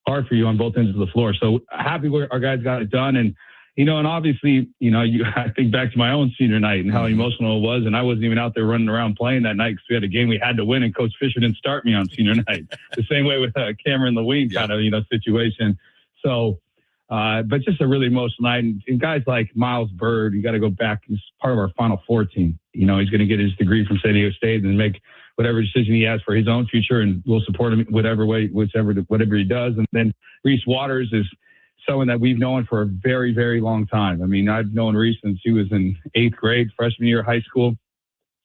hard for you on both ends of the floor. So happy our guys got it done. And, and obviously, I think back to my own senior night and how emotional it was. And I wasn't even out there running around playing that night because we had a game we had to win, and Coach Fisher didn't start me on senior night. The same way with Cameron Lewin kind of, situation. So, but just a really emotional night. And guys like Miles Bird, you got to go back. He's part of our Final Four team. He's going to get his degree from San Diego State and make whatever decision he has for his own future, and we'll support him whatever he does. And then Reese Waters is someone that we've known for a very, very long time. I mean, I've known Reese since he was in 8th grade, freshman year of high school.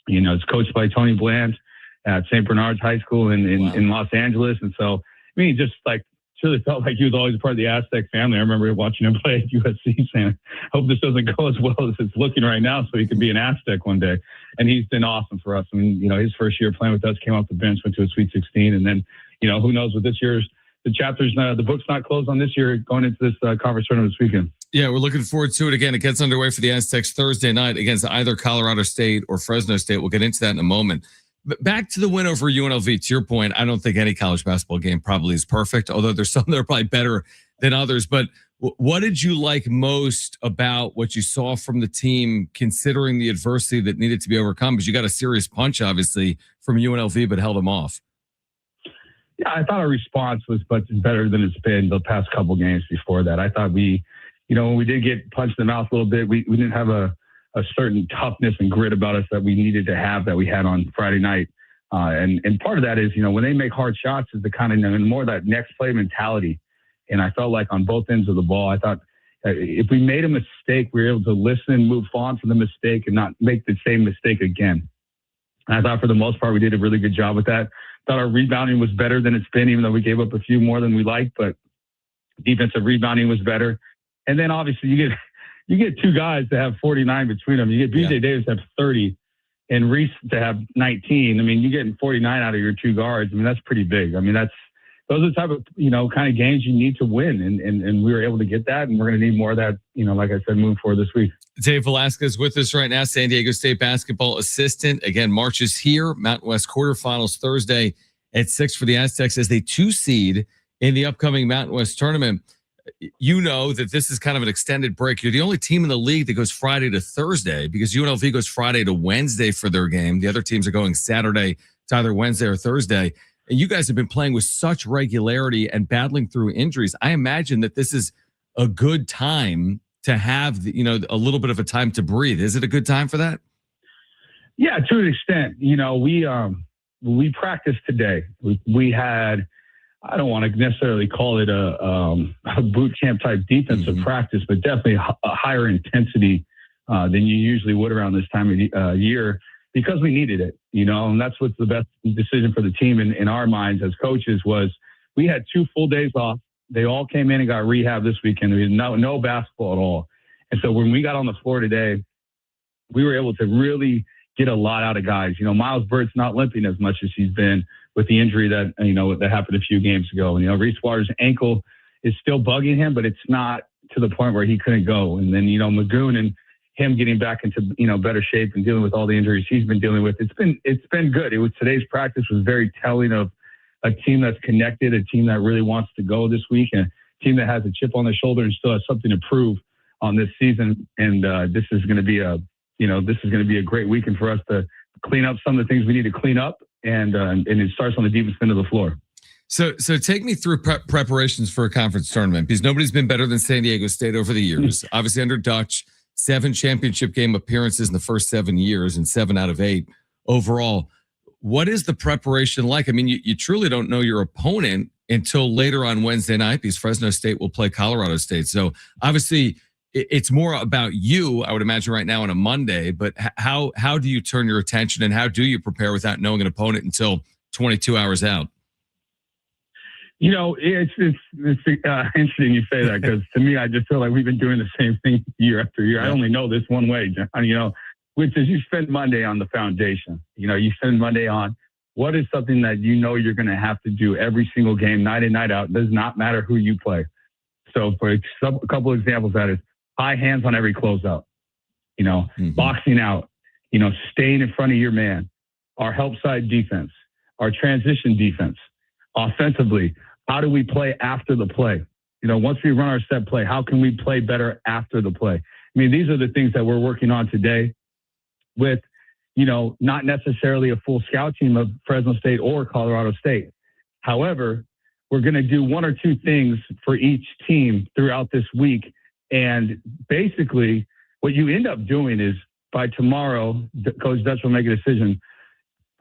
It's coached by Tony Bland at St. Bernard's High School in Los Angeles. And so, I mean, just like, really felt like he was always a part of the Aztec family. I remember watching him play at USC saying, I hope this doesn't go as well as it's looking right now so he could be an Aztec one day. And he's been awesome for us. I mean, his first year playing with us, came off the bench, went to a Sweet 16. And then, who knows with this year's, the book's not closed on this year going into this conference tournament this weekend. Yeah, we're looking forward to it. Again, it gets underway for the Aztecs Thursday night against either Colorado State or Fresno State. We'll get into that in a moment. But back to the win over UNLV, to your point, I don't think any college basketball game probably is perfect, although there's some that are probably better than others. But what did you like most about what you saw from the team, considering the adversity that needed to be overcome? Because you got a serious punch, obviously, from UNLV, but held them off. Yeah, I thought our response was much better than it's been the past couple games before that. I thought when we did get punched in the mouth a little bit, we didn't have a certain toughness and grit about us that we needed to have that we had on Friday night. And part of that is, when they make hard shots is the kind of more that next play mentality. And I felt like on both ends of the ball, I thought if we made a mistake, we were able to listen, move on from the mistake and not make the same mistake again. And I thought for the most part, we did a really good job with that. Thought our rebounding was better than it's been, even though we gave up a few more than we liked, but defensive rebounding was better. And then obviously you get two guys to have 49 between them. You get BJ Davis to have 30 and Reese to have 19. I mean, you're getting 49 out of your two guards. I mean, that's pretty big. I mean, those are the type of, kind of games you need to win. And we were able to get that. And we're going to need more of that, like I said, moving forward this week. Dave Velasquez with us right now, San Diego State basketball assistant. Again, March is here. Mountain West quarterfinals Thursday at 6 for the Aztecs as they 2 seed in the upcoming Mountain West tournament. You know that this is kind of an extended break. You're the only team in the league that goes Friday to Thursday because UNLV goes Friday to Wednesday for their game. The other teams are going Saturday to either Wednesday or Thursday. and you guys have been playing with such regularity and battling through injuries. I imagine that this is a good time to have, a little bit of a time to breathe. Is it a good time for that? Yeah, to an extent. We practiced today. We had, I don't want to necessarily call it a boot camp type defensive practice, but definitely a higher intensity than you usually would around this time of year, because we needed it, and that's what's the best decision for the team in our minds as coaches was we had 2 full days off. They all came in and got rehab this weekend. We had no basketball at all. And so when we got on the floor today, we were able to really get a lot out of guys. Miles Bird's not limping as much as he's been with the injury that, that happened a few games ago. And, Reese Waters' ankle is still bugging him, but it's not to the point where he couldn't go. And then, Magoon and him getting back into, better shape and dealing with all the injuries he's been dealing with. It's been good. Today's practice was very telling of a team that's connected, a team that really wants to go this week, and a team that has a chip on their shoulder and still has something to prove on this season. And this is going to be a great weekend for us to clean up some of the things we need to clean up. And it starts on the deepest end of the floor. So take me through preparations for a conference tournament, because nobody's been better than San Diego State over the years. Obviously under Dutch, 7 championship game appearances in the first 7 years and 7 out of 8 overall. What is the preparation like? I mean, you truly don't know your opponent until later on Wednesday night, because Fresno State will play Colorado State. So obviously it's more about you, I would imagine, right now on a Monday. But how do you turn your attention and how do you prepare without knowing an opponent until 22 hours out? It's interesting you say that, because to me, I just feel like we've been doing the same thing year after year. I only know this one way, John, which is you spend Monday on the foundation. You spend Monday on what is something that you're going to have to do every single game, night in, night out. It does not matter who you play. So for a couple of examples, that is high hands on every closeout, boxing out, staying in front of your man, our help side defense, our transition defense, offensively. How do we play after the play? Once we run our set play, how can we play better after the play? I mean, these are the things that we're working on today with, not necessarily a full scout team of Fresno State or Colorado State. However, we're going to do 1 or 2 things for each team throughout this week. And basically what you end up doing is by tomorrow, Coach Dutch will make a decision.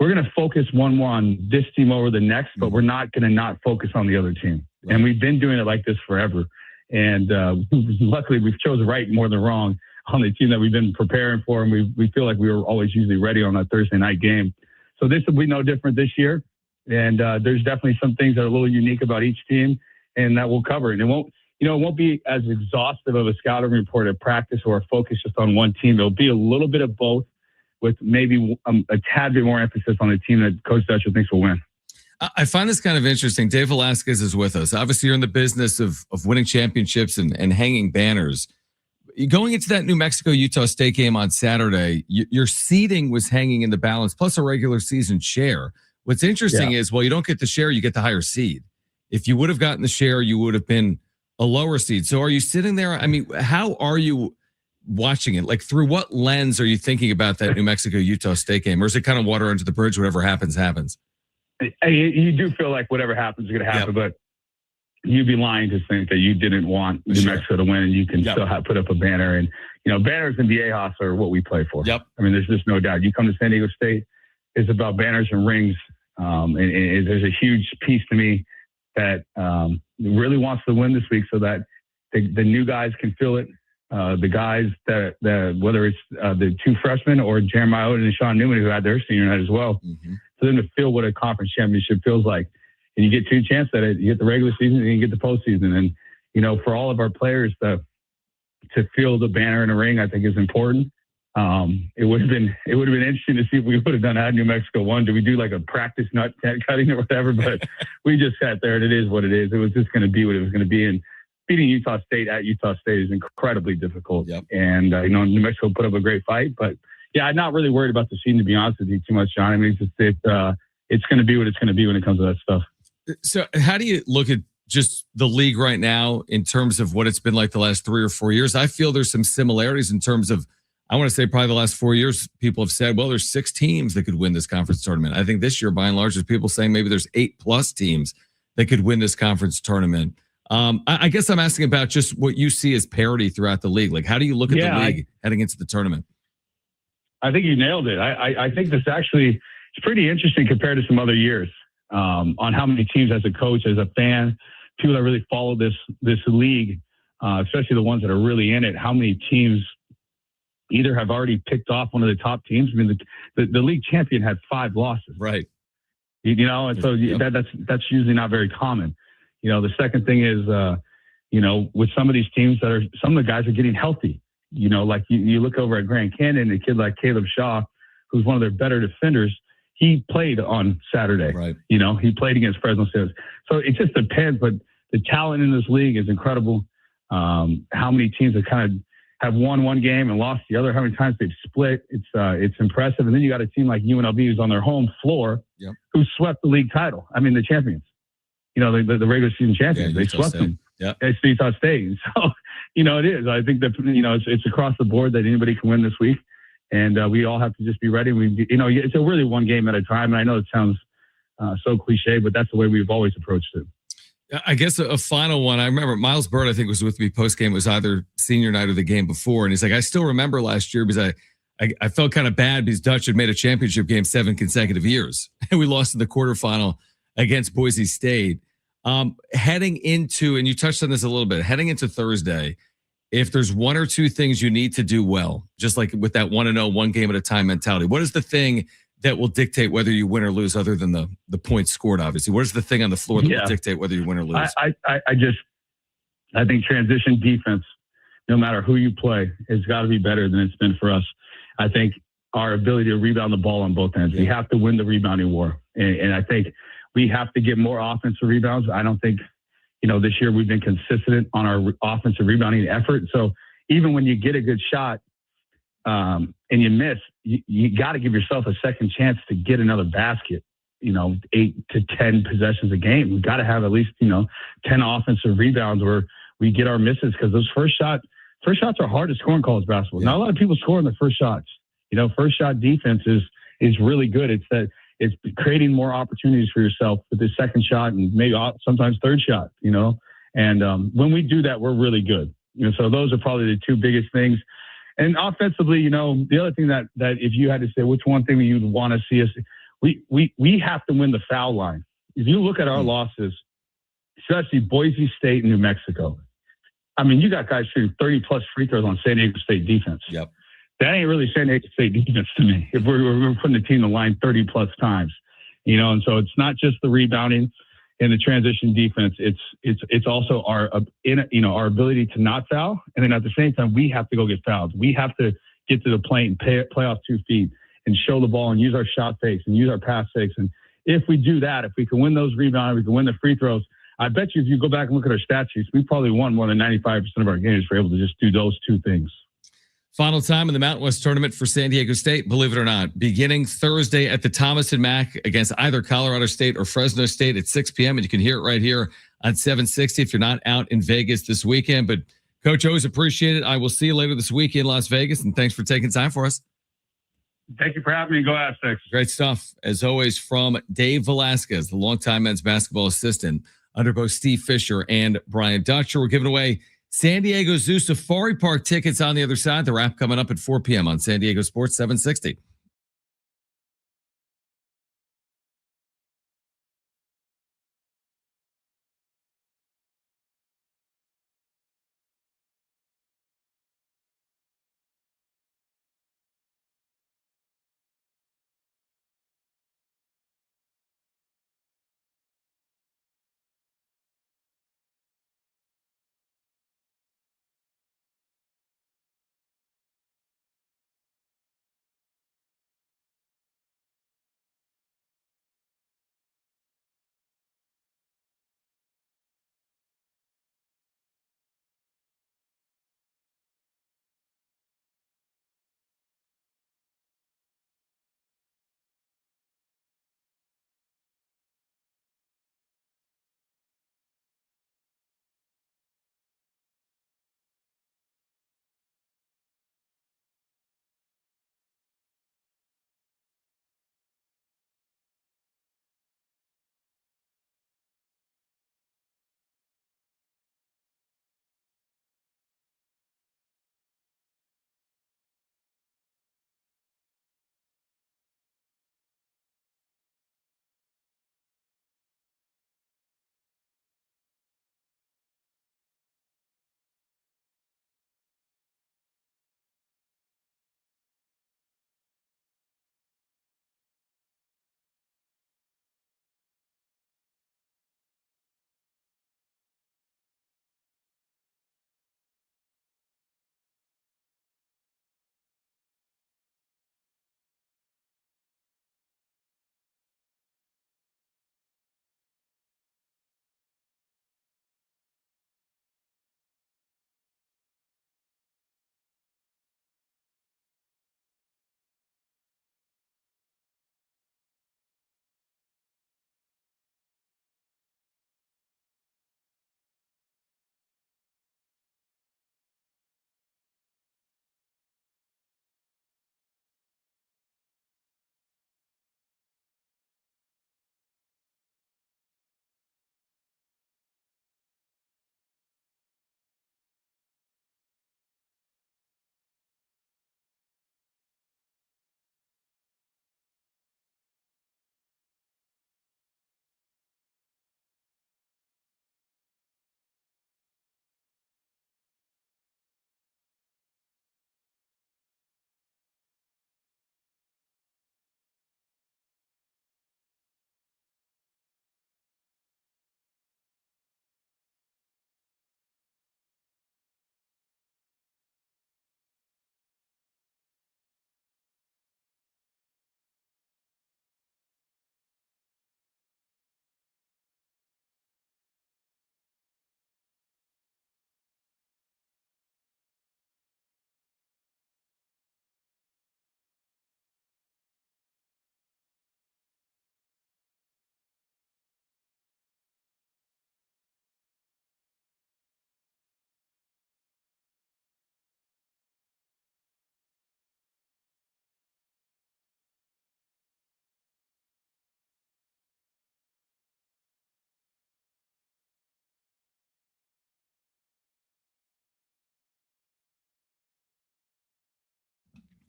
We're going to focus one more on this team over the next, but we're not going to not focus on the other team. Right. And we've been doing it like this forever. And luckily we've chosen right more than wrong on the team that we've been preparing for. And we feel like we were always usually ready on that Thursday night game. So this will be no different this year. And there's definitely some things that are a little unique about each team, and that we'll cover. And it won't be as exhaustive of a scouting report at practice or a focus just on one team. There'll be a little bit of both, with maybe a tad bit more emphasis on the team that Coach Dutcher thinks will win. I find this kind of interesting. Dave Velasquez is with us. Obviously, you're in the business of winning championships and hanging banners. Going into that New Mexico-Utah State game on Saturday, your seeding was hanging in the balance, plus a regular season share. What's interesting is, you don't get the share, you get the higher seed. If you would have gotten the share, you would have been a lower seed. So are you sitting there? I mean, how are you watching it? Like, through what lens are you thinking about that New Mexico-Utah State game? Or is it kind of water under the bridge, whatever happens, happens? You do feel like whatever happens is going to happen, but you'd be lying to think that you didn't want New Mexico to win and you can still put up a banner. And, banners and Viejas are what we play for. I mean, there's just no doubt. You come to San Diego State, it's about banners and rings. And there's a huge piece to me that really wants to win this week, so that the new guys can feel it. The guys that whether it's the 2 freshmen or Jeremiah Odin and Sean Newman, who had their senior night as well, for them to feel what a conference championship feels like. And you get 2 chances at it. You get the regular season and you get the postseason. And, for all of our players to feel the banner in a ring, I think is important. It would have been interesting to see if we would have done that. New Mexico won. Do we do like a practice nut cutting or whatever? But we just sat there, and it is what it is. It was just going to be what it was going to be. And beating Utah State at Utah State is incredibly difficult. And New Mexico put up a great fight. But yeah, I'm not really worried about the season, to be honest with you, too much, John. I mean, it's going to be what it's going to be when it comes to that stuff. So how do you look at just the league right now in terms of what it's been like the last 3 or 4 years? I feel there's some similarities in terms of I want to say probably the last 4 years, people have said, well, there's 6 teams that could win this conference tournament. I think this year, by and large, there's people saying maybe there's 8+ teams that could win this conference tournament. I guess I'm asking about just what you see as parity throughout the league. Like, how do you look at the league heading into the tournament? I think you nailed it. I think this actually is pretty interesting compared to some other years on how many teams as a coach, as a fan, people that really follow this league, especially the ones that are really in it, how many teams either have already picked off one of the top teams. I mean, the league champion had 5 losses. Right. And so that's usually not very common. The second thing is, with some of these teams some of the guys are getting healthy. Like you look over at Grand Canyon, a kid like Caleb Shaw, who's one of their better defenders, he played on Saturday. Right. He played against Fresno State. So it just depends, but the talent in this league is incredible. How many teams have won one game and lost the other, how many times they've split. It's impressive. And then you got a team like UNLV who's on their home floor, who swept the league title. I mean, the champions, the regular season champions, they swept them. Yeah. It's Utah State. So, it is. I think that, it's across the board that anybody can win this week. And we all have to just be ready. It's a really one game at a time. And I know it sounds so cliche, but that's the way we've always approached it. I guess a final one. I remember Miles Bird, I think, was with me post-game. It was either senior night or the game before. And he's like, I still remember last year because I felt kind of bad because Dutch had made a championship game 7 consecutive years. And we lost in the quarterfinal against Boise State. Heading into, and you touched on this a little bit, heading into Thursday, if there's 1 or 2 things you need to do well, just like with that 1-0, one game at a time mentality, what is the thing that will dictate whether you win or lose, other than the points scored, obviously? What is the thing on the floor that will dictate whether you win or lose? I think transition defense, no matter who you play, has got to be better than it's been for us. I think our ability to rebound the ball on both ends, we have to win the rebounding war. And I think we have to get more offensive rebounds. I don't think, this year we've been consistent on our offensive rebounding effort. So even when you get a good shot, and you miss, you got to give yourself a second chance to get another basket, 8 to 10 possessions a game. We've got to have at least, 10 offensive rebounds where we get our misses, because those first shots are hard to score in college basketball. Not a lot of people score in the first shots. First shot defense is really good. It's creating more opportunities for yourself with the second shot and maybe sometimes third shot, and when we do that, we're really good. So those are probably the 2 biggest things. And offensively, the other thing that if you had to say which one thing you'd want to see us, we have to win the foul line. If you look at our losses, especially Boise State and New Mexico, I mean, you got guys shooting 30+ free throws on San Diego State defense. Yep. That ain't really San Diego State defense to me. If we're putting the team in the line 30+ times, and so it's not just the rebounding and the transition defense. It's also our ability to not foul, and then at the same time we have to go get fouled. We have to get to the plate and play off 2 feet and show the ball and use our shot fakes and use our pass fakes. And if we do that, if we can win those rebounds, we can win the free throws. I bet you if you go back and look at our stat sheets, we probably won more than 95% of our games if we're able to just do those 2 things. Final time in the Mountain West tournament for San Diego State, believe it or not, beginning Thursday at the Thomas and Mack against either Colorado State or Fresno State at 6 p.m. And you can hear it right here on 760 if you're not out in Vegas this weekend. But Coach, always appreciate it. I will see you later this week in Las Vegas, and thanks for taking time for us. Thank you for having me. Go Aztecs. Great stuff, as always, from Dave Velasquez, the longtime men's basketball assistant under both Steve Fisher and Brian Dutcher. We're giving away San Diego Zoo Safari Park tickets on the other side. The wrap coming up at 4 p.m. on San Diego Sports 760.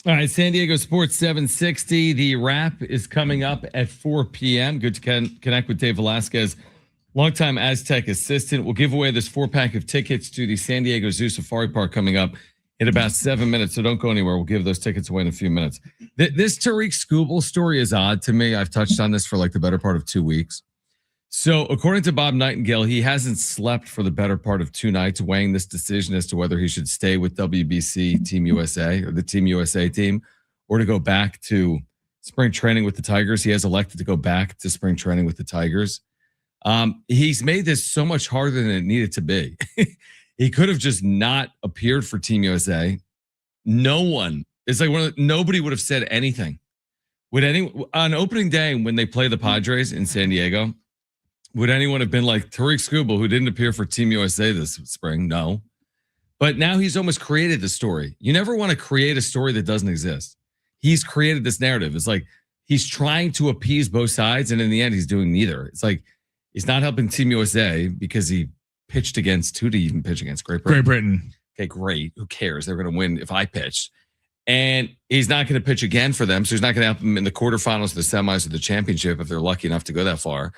All right, San Diego Sports 760. The wrap is coming up at 4 p.m. Good to connect with Dave Velasquez, longtime Aztec assistant. We'll give away this 4-pack of tickets to the San Diego Zoo Safari Park coming up in about 7 minutes, so don't go anywhere. We'll give those tickets away in a few minutes. This Tariq Skubal story is odd to me. I've touched on this for like the better part of 2 weeks. So according to Bob Nightingale, he hasn't slept for the better part of 2 nights weighing this decision as to whether he should stay with WBC Team USA or the Team USA team or to go back to spring training with the Tigers. He has elected to go back to spring training with the Tigers. He's made this so much harder than it needed to be. He could have just not appeared for Team USA. No one, it's like nobody would have said anything. On opening day when they play the Padres in San Diego, would anyone have been like Tariq Skubal, who didn't appear for Team USA this spring? No. But now he's almost created the story. You never want to create a story that doesn't exist. He's created this narrative. It's like he's trying to appease both sides, and in the end, he's doing neither. It's like he's not helping Team USA because he pitched against, who did he even pitch against? Great Britain. Okay, great. Who cares? They're going to win if I pitched. And he's not going to pitch again for them, so he's not going to help them in the quarterfinals, the semis, or the championship if they're lucky enough to go that far.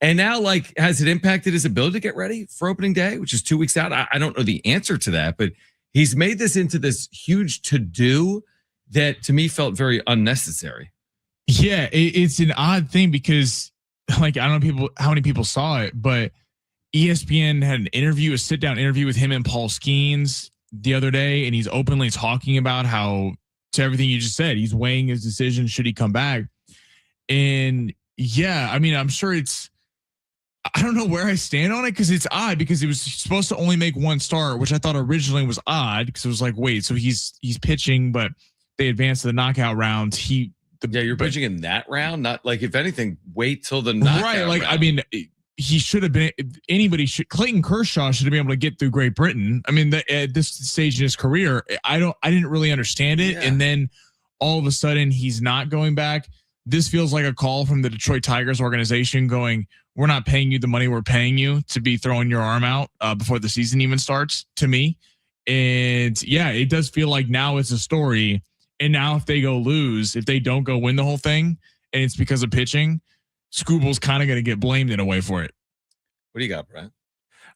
And now, like, has it impacted his ability to get ready for opening day, which is 2 weeks out? I don't know the answer to that, but he's made this into this huge to-do that to me felt very unnecessary. Yeah, it's an odd thing because, like, I don't know how many people saw it, but ESPN had an interview, a sit-down interview with him and Paul Skeens the other day, and he's openly talking about how, to everything you just said, he's weighing his decision, should he come back? And yeah, I mean, I'm sure I don't know where I stand on it because it's odd because it was supposed to only make 1 start, which I thought originally was odd because it was like, wait, so he's pitching, but they advanced to the knockout round. You're pitching in that round, not like, if anything, wait till the knockout right. Like, round. I mean, he should have been. Clayton Kershaw should have been able to get through Great Britain. I mean, at this stage in his career, I didn't really understand it, and then all of a sudden he's not going back. This feels like a call from the Detroit Tigers organization going, we're not paying you the money we're paying you to be throwing your arm out before the season even starts, to me. And yeah, it does feel like now it's a story. And now if they don't go win the whole thing and it's because of pitching, Skubal's kind of going to get blamed in a way for it. What do you got, Brent?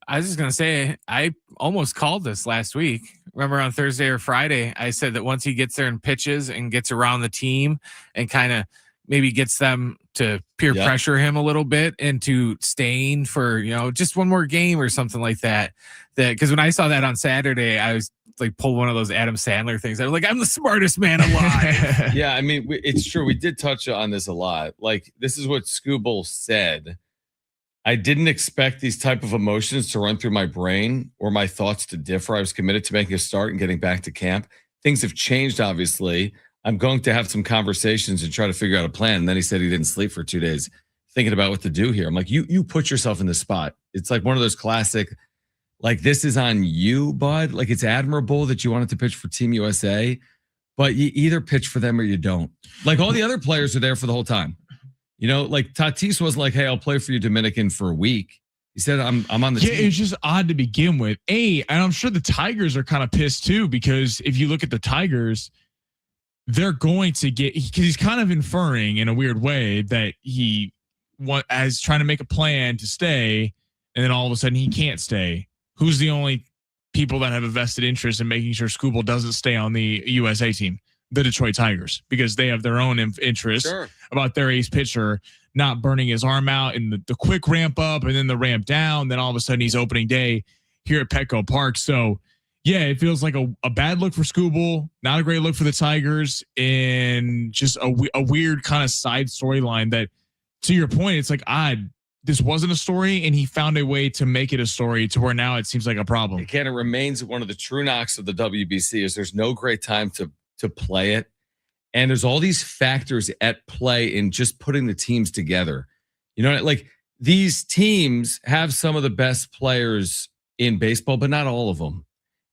I was just going to say, I almost called this last week. Remember on Thursday or Friday, I said that once he gets there and pitches and gets around the team and kind of maybe gets them to peer pressure him a little bit into staying for, just one more game or something like that. Because when I saw that on Saturday, I was like, pull one of those Adam Sandler things. I was like, I'm the smartest man alive. Yeah, I mean, it's true. We did touch on this a lot. Like, this is what Skubal said. I didn't expect these type of emotions to run through my brain or my thoughts to differ. I was committed to making a start and getting back to camp. Things have changed, obviously. I'm going to have some conversations and try to figure out a plan. And then he said he didn't sleep for 2 days thinking about what to do here. I'm like, you put yourself in this spot. It's like one of those classic, like, this is on you, bud. Like, it's admirable that you wanted to pitch for Team USA, but you either pitch for them or you don't. Like, all the other players are there for the whole time. Like Tatis wasn't like, hey, I'll play for you Dominican for a week. He said, I'm on the team. Yeah, it's just odd to begin with. And I'm sure the Tigers are kind of pissed too, because if you look at the Tigers, they're going to get, because he's kind of inferring in a weird way that he as trying to make a plan to stay, and then all of a sudden he can't stay. Who's the only people that have a vested interest in making sure Skubal doesn't stay on the USA team? The Detroit Tigers, because they have their own interest about their ace pitcher not burning his arm out in the quick ramp up and then the ramp down. Then all of a sudden he's opening day here at Petco Park. So yeah, it feels like a bad look for Skubal, not a great look for the Tigers, and just a weird kind of side storyline that, to your point, it's like odd. This wasn't a story, and he found a way to make it a story to where now it seems like a problem. Again, it remains one of the true knocks of the WBC is there's no great time to play it. And there's all these factors at play in just putting the teams together. Like, these teams have some of the best players in baseball, but not all of them.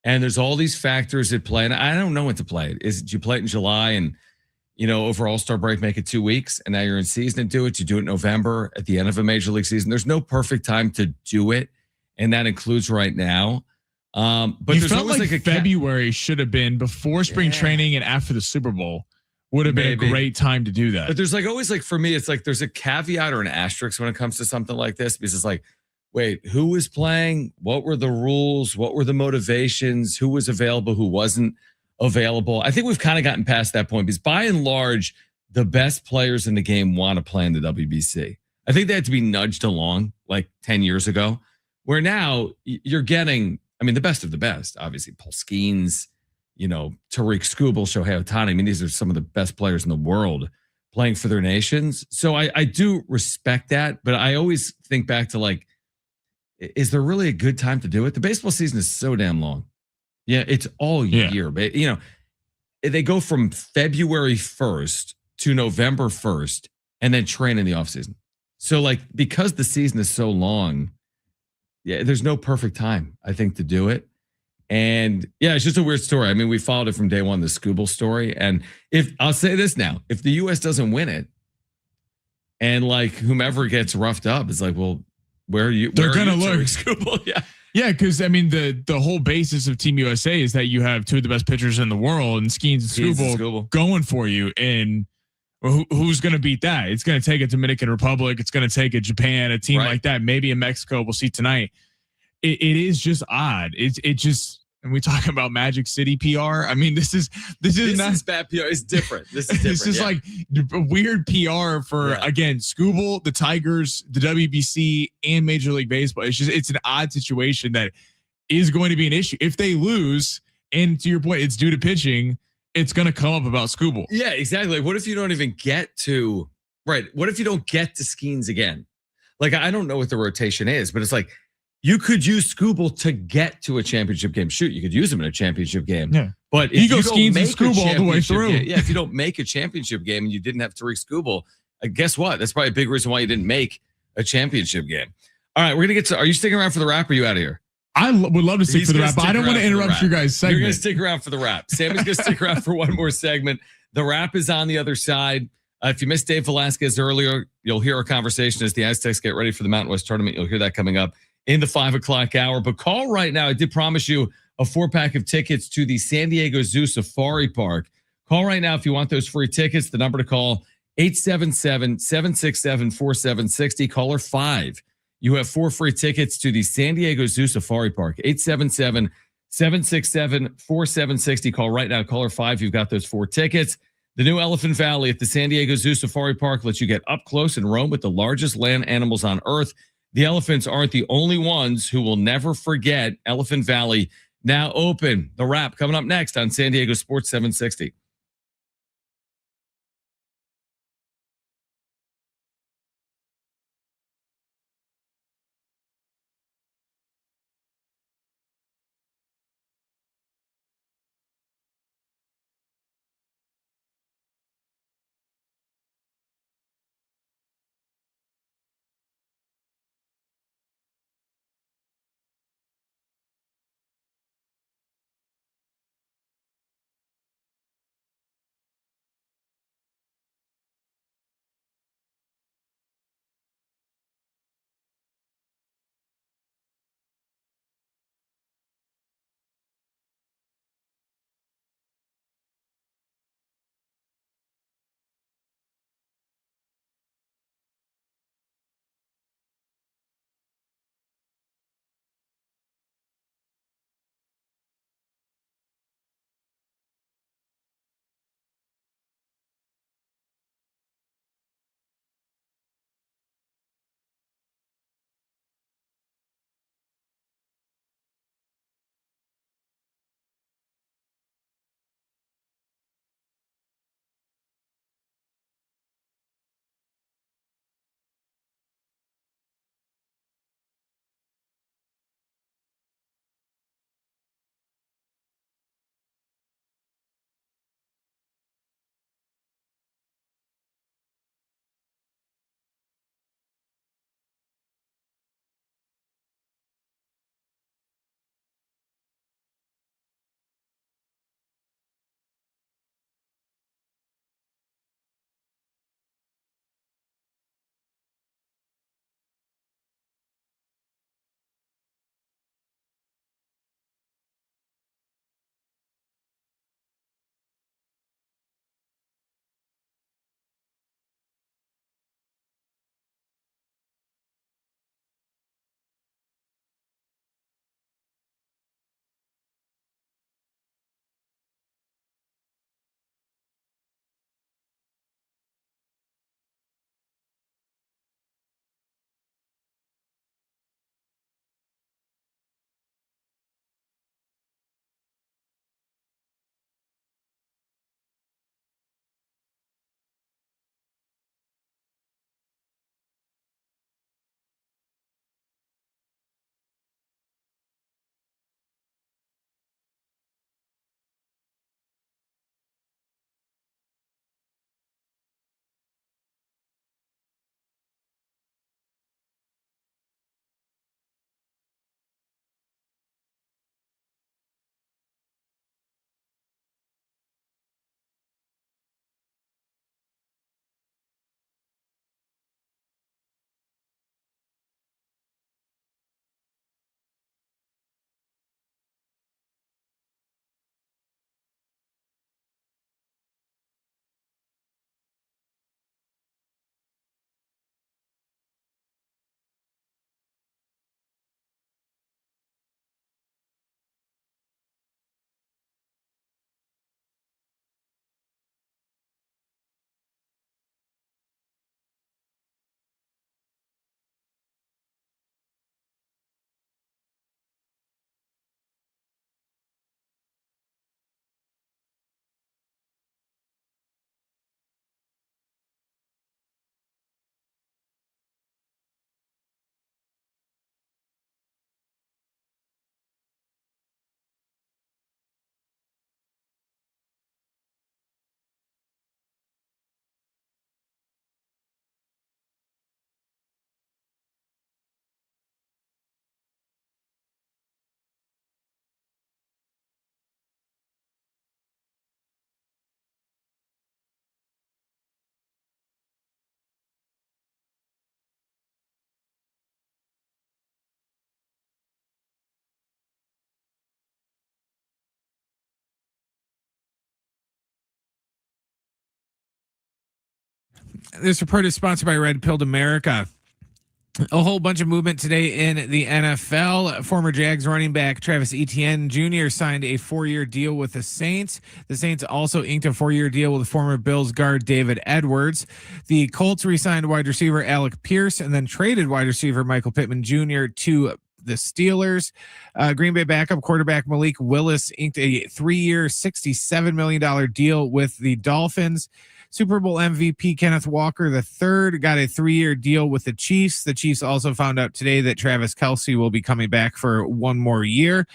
And there's all these factors at play. And I don't know when to play it. Do you play it in July and, over All-Star break, make it 2 weeks, and now you're in season and do it? You do it in November at the end of a major league season. There's no perfect time to do it. And that includes right now. But there's felt always like a February should have been before spring training and after the Super Bowl would have been a great time to do that. But there's like always like for me, it's like there's a caveat or an asterisk when it comes to something like this because it's like, wait, who was playing? What were the rules? What were the motivations? Who was available? Who wasn't available? I think we've kind of gotten past that point because by and large, the best players in the game want to play in the WBC. I think they had to be nudged along like 10 years ago, where now you're getting, I mean, the best of the best, obviously, Paul Skeens, Tariq Skubal, Shohei Ohtani. I mean, these are some of the best players in the world playing for their nations. So I do respect that, but I always think back to like, is there really a good time to do it? The baseball season is so damn long. Yeah, it's all year. But, they go from February 1st to November 1st and then train in the offseason. So, like, because the season is so long, there's no perfect time, I think, to do it. And yeah, it's just a weird story. I mean, we followed it from day one, the Skubal story. And if I'll say this now, if the U.S. doesn't win it and like whomever gets roughed up is like, well, where are you? They're going to look. Skubal? Yeah. Yeah, because I mean the whole basis of Team USA is that you have two of the best pitchers in the world, and Skeens and Skubal going for you. And who's going to beat that? It's going to take a Dominican Republic. It's going to take a Japan, a team like that. Maybe in Mexico. We'll see tonight. It is just odd. It just. And we talk about Magic City PR. I mean, this is not bad PR. It's different. This is different. It's just like a weird PR for again, Skubal, the Tigers, the WBC, and Major League Baseball. It's an odd situation that is going to be an issue if they lose. And to your point, it's due to pitching. It's going to come up about Skubal. Yeah, exactly. What if you don't even get to What if you don't get to Skeens again? Like I don't know what the rotation is, but it's like. You could use Skubal to get to a championship game. Shoot, you could use him in a championship game. Yeah. But if you go Skeens and Skubal all the way through. If you don't make a championship game and you didn't have Tariq Skubal, guess what? That's probably a big reason why you didn't make a championship game. All right, we're going to get to, are you sticking around for the wrap or are you out of here? I would love to stick for the wrap, but I don't want to interrupt your guys' segment. You're going to stick around for the wrap. Sammy's going to stick around for one more segment. The wrap is on the other side. If you missed Dave Velasquez earlier, you'll hear our conversation as the Aztecs get ready for the Mountain West tournament. You'll hear that coming up in the 5 o'clock hour. But call right now. I did promise you a 4-pack of tickets to the San Diego Zoo Safari Park. Call right now if you want those free tickets. The number to call, 877-767-4760. Caller 5. You have 4 free tickets to the San Diego Zoo Safari Park. 877-767-4760. Call right now. Caller 5. You've got those 4 tickets. The new Elephant Valley at the San Diego Zoo Safari Park lets you get up close and roam with the largest land animals on Earth. The elephants aren't the only ones who will never forget Elephant Valley. Now open. The wrap coming up next on San Diego Sports 760. This report is sponsored by Red Pilled America. A whole bunch of movement today in the NFL. Former Jags running back Travis Etienne Jr. signed a 4-year deal with the Saints. The Saints also inked a 4-year deal with former Bills guard David Edwards. The Colts re-signed wide receiver Alec Pierce and then traded wide receiver Michael Pittman Jr. to the Steelers. Green Bay backup quarterback Malik Willis inked a 3-year, $67 million deal with the Dolphins. Super Bowl MVP Kenneth Walker III got a 3-year deal with the Chiefs. The Chiefs also found out today that Travis Kelce will be coming back for 1 more year.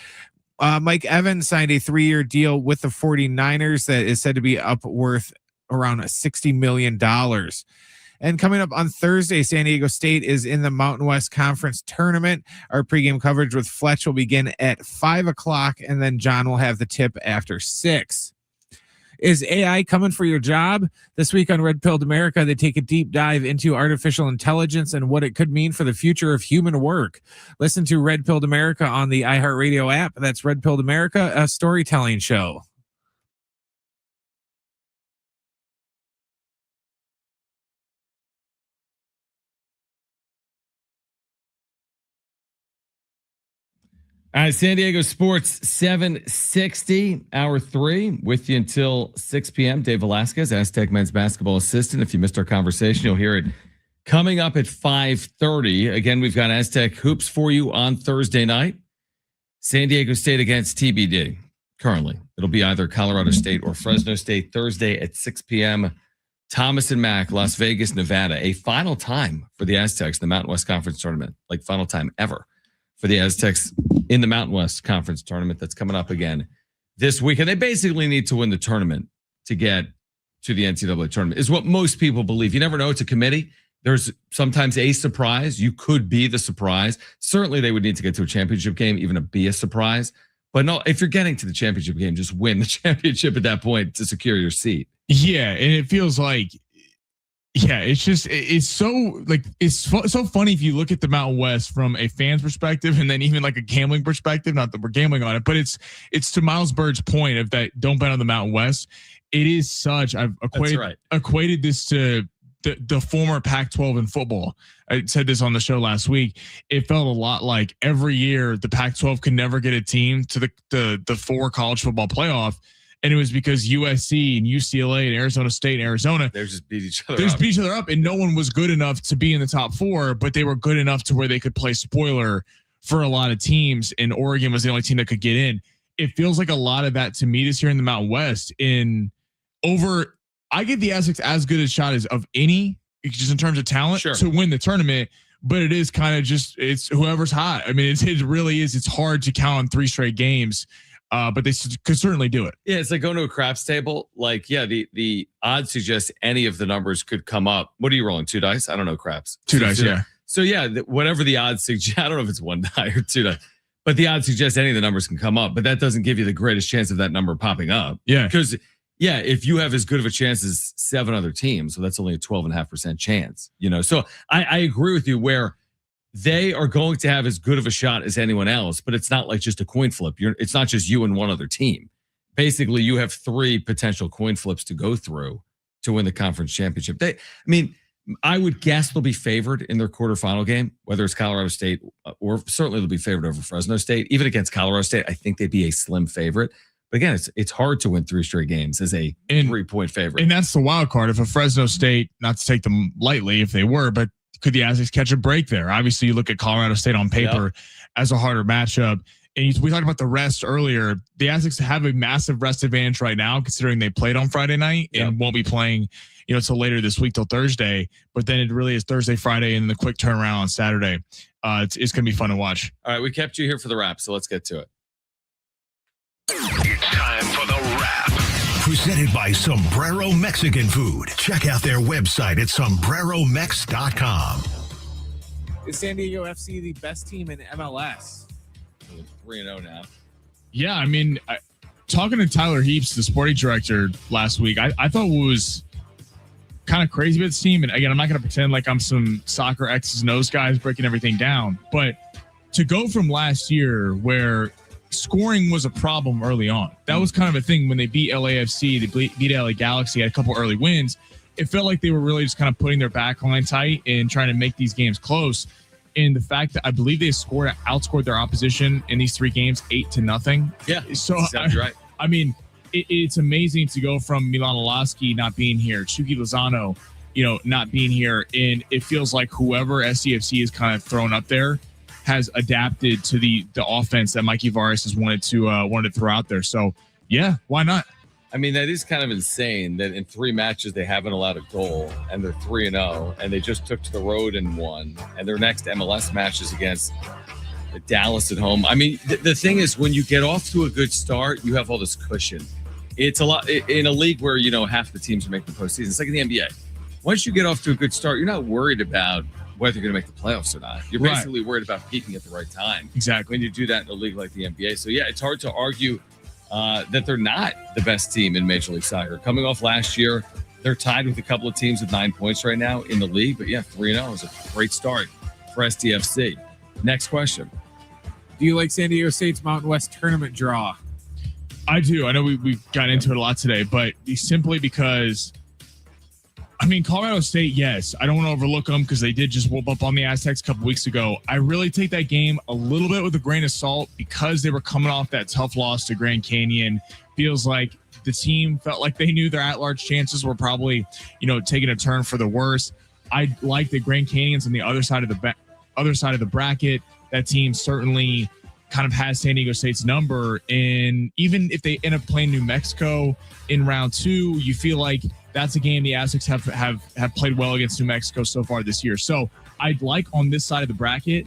Mike Evans signed a 3-year deal with the 49ers that is said to be up worth around $60 million. And coming up on Thursday, San Diego State is in the Mountain West Conference Tournament. Our pregame coverage with Fletch will begin at 5 o'clock, and then John will have the tip after 6. Is AI coming for your job? This week on Red Pilled America, they take a deep dive into artificial intelligence and what it could mean for the future of human work. Listen to Red Pilled America on the iHeartRadio app. That's Red Pilled America, a storytelling show. All right, San Diego Sports 760, hour 3, with you until 6 p.m. Dave Velasquez, Aztec men's basketball assistant. If you missed our conversation, you'll hear it coming up at 5:30. Again, we've got Aztec hoops for you on Thursday night. San Diego State against TBD. Currently, it'll be either Colorado State or Fresno State Thursday at 6 p.m. Thomas and Mack, Las Vegas, Nevada. A final time for the Aztecs in the Mountain West Conference Tournament, like final time ever for the Aztecs in the Mountain West Conference Tournament that's coming up again this week. And they basically need to win the tournament to get to the NCAA tournament, is what most people believe. You never know. It's a committee. There's sometimes a surprise. You could be the surprise. Certainly they would need to get to a championship game, even to be a surprise. But no, if you're getting to the championship game, just win the championship at that point to secure your seat. Yeah, and it feels like, yeah, it's so funny if you look at the Mountain West from a fan's perspective and then even like a gambling perspective. Not that we're gambling on it, but it's to Miles Bird's point of that don't bet on the Mountain West. It is such, I've equated this to the former Pac-12 in football. I said this on the show last week. It felt a lot like every year the Pac-12 could never get a team to the 4 college football playoff. And it was because USC and UCLA and Arizona State and Arizona, they just beat each other up. And no one was good enough to be in the top 4, but they were good enough to where they could play spoiler for a lot of teams. And Oregon was the only team that could get in. It feels like a lot of that to me this year in the Mountain West. I give the Aztecs as good a shot as of any, just in terms of talent, to win the tournament. But it is kind of just, it's whoever's hot. I mean, it really is. It's hard to count on 3 straight games. But they could certainly do it. Yeah, it's like going to a craps table. Like, yeah, the odds suggest any of the numbers could come up. What are you rolling? 2 dice? I don't know craps. 2 dice, yeah. So yeah, whatever the odds suggest, I don't know if it's 1 die or 2 dice, but the odds suggest any of the numbers can come up. But that doesn't give you the greatest chance of that number popping up. Yeah, because yeah, if you have as good of a chance as 7 other teams, so that's only a 12.5% chance. You know, so I agree with you where they are going to have as good of a shot as anyone else, but it's not like just a coin flip. It's not just you and one other team. Basically, you have 3 potential coin flips to go through to win the conference championship. I would guess they'll be favored in their quarterfinal game, whether it's Colorado State or certainly they'll be favored over Fresno State. Even against Colorado State, I think they'd be a slim favorite. But again, it's hard to win 3 straight games as a 3-point favorite. And that's the wild card. If a Fresno State, not to take them lightly if they were, but could the Aztecs catch a break there? Obviously, you look at Colorado State on paper as a harder matchup. And we talked about the rest earlier. The Aztecs have a massive rest advantage right now, considering they played on Friday night and won't be playing, till later this week, till Thursday. But then it really is Thursday, Friday, and the quick turnaround on Saturday. It's going to be fun to watch. All right, we kept you here for the wrap, so let's get to it. It's time for the wrap. Presented by Sombrero Mexican Food. Check out their website at sombreromex.com. Is San Diego FC the best team in MLS? 3-0 now. Yeah, I mean, talking to Tyler Heaps, the sporting director, last week, I thought what was kind of crazy about this team, and again, I'm not going to pretend like I'm some soccer X's and O's guys breaking everything down, but to go from last year where scoring was a problem early on. That was kind of a thing when they beat LAFC, they beat LA Galaxy, had a couple early wins. it felt like they were really just kind of putting their back line tight and trying to make these games close. And the fact that I believe they outscored their opposition in these 3 games 8-0. Yeah, so sounds right. I mean, it's amazing to go from Milan Olaski not being here, Chucky Lozano, not being here, and it feels like whoever SCFC is kind of thrown up there has adapted to the offense that Mikey Varas has wanted to throw out there. So yeah, why not? I mean, that is kind of insane that in 3 matches they haven't allowed a goal, and they're 3-0, and they just took to the road and won. And their next MLS match is against Dallas at home. I mean, the thing is, when you get off to a good start, you have all this cushion. It's a lot in a league where half the teams are making the postseason. It's like in the NBA. Once you get off to a good start, you're not worried about whether you're going to make the playoffs or not. You're basically worried about peaking at the right time. Exactly. When you do that in a league like the NBA. So yeah, it's hard to argue that they're not the best team in Major League Soccer. Coming off last year, they're tied with a couple of teams with 9 points right now in the league. But yeah, 3-0 is a great start for SDFC. Next question. Do you like San Diego State's Mountain West tournament draw? I do. I know we got into it a lot today, but simply because, I mean, Colorado State, yes. I don't want to overlook them because they did just whoop up on the Aztecs a couple weeks ago. I really take that game a little bit with a grain of salt because they were coming off that tough loss to Grand Canyon. Feels like the team felt like they knew their at-large chances were probably, taking a turn for the worse. I like the Grand Canyons on the other side of the bracket. That team certainly kind of has San Diego State's number. And even if they end up playing New Mexico in round 2, you feel like that's a game the Aztecs have played well against New Mexico so far this year. So I'd like on this side of the bracket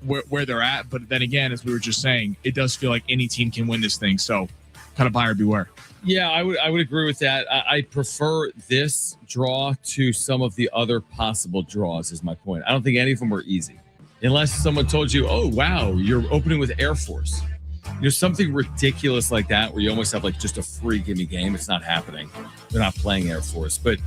where they're at. But then again, as we were just saying, it does feel like any team can win this thing. So kind of buyer beware. Yeah, I would agree with that. I prefer this draw to some of the other possible draws is my point. I don't think any of them are easy. Unless someone told you, oh, wow, you're opening with Air Force. Something ridiculous like that where you almost have like just a free gimme game. It's not happening. They're not playing Air Force. But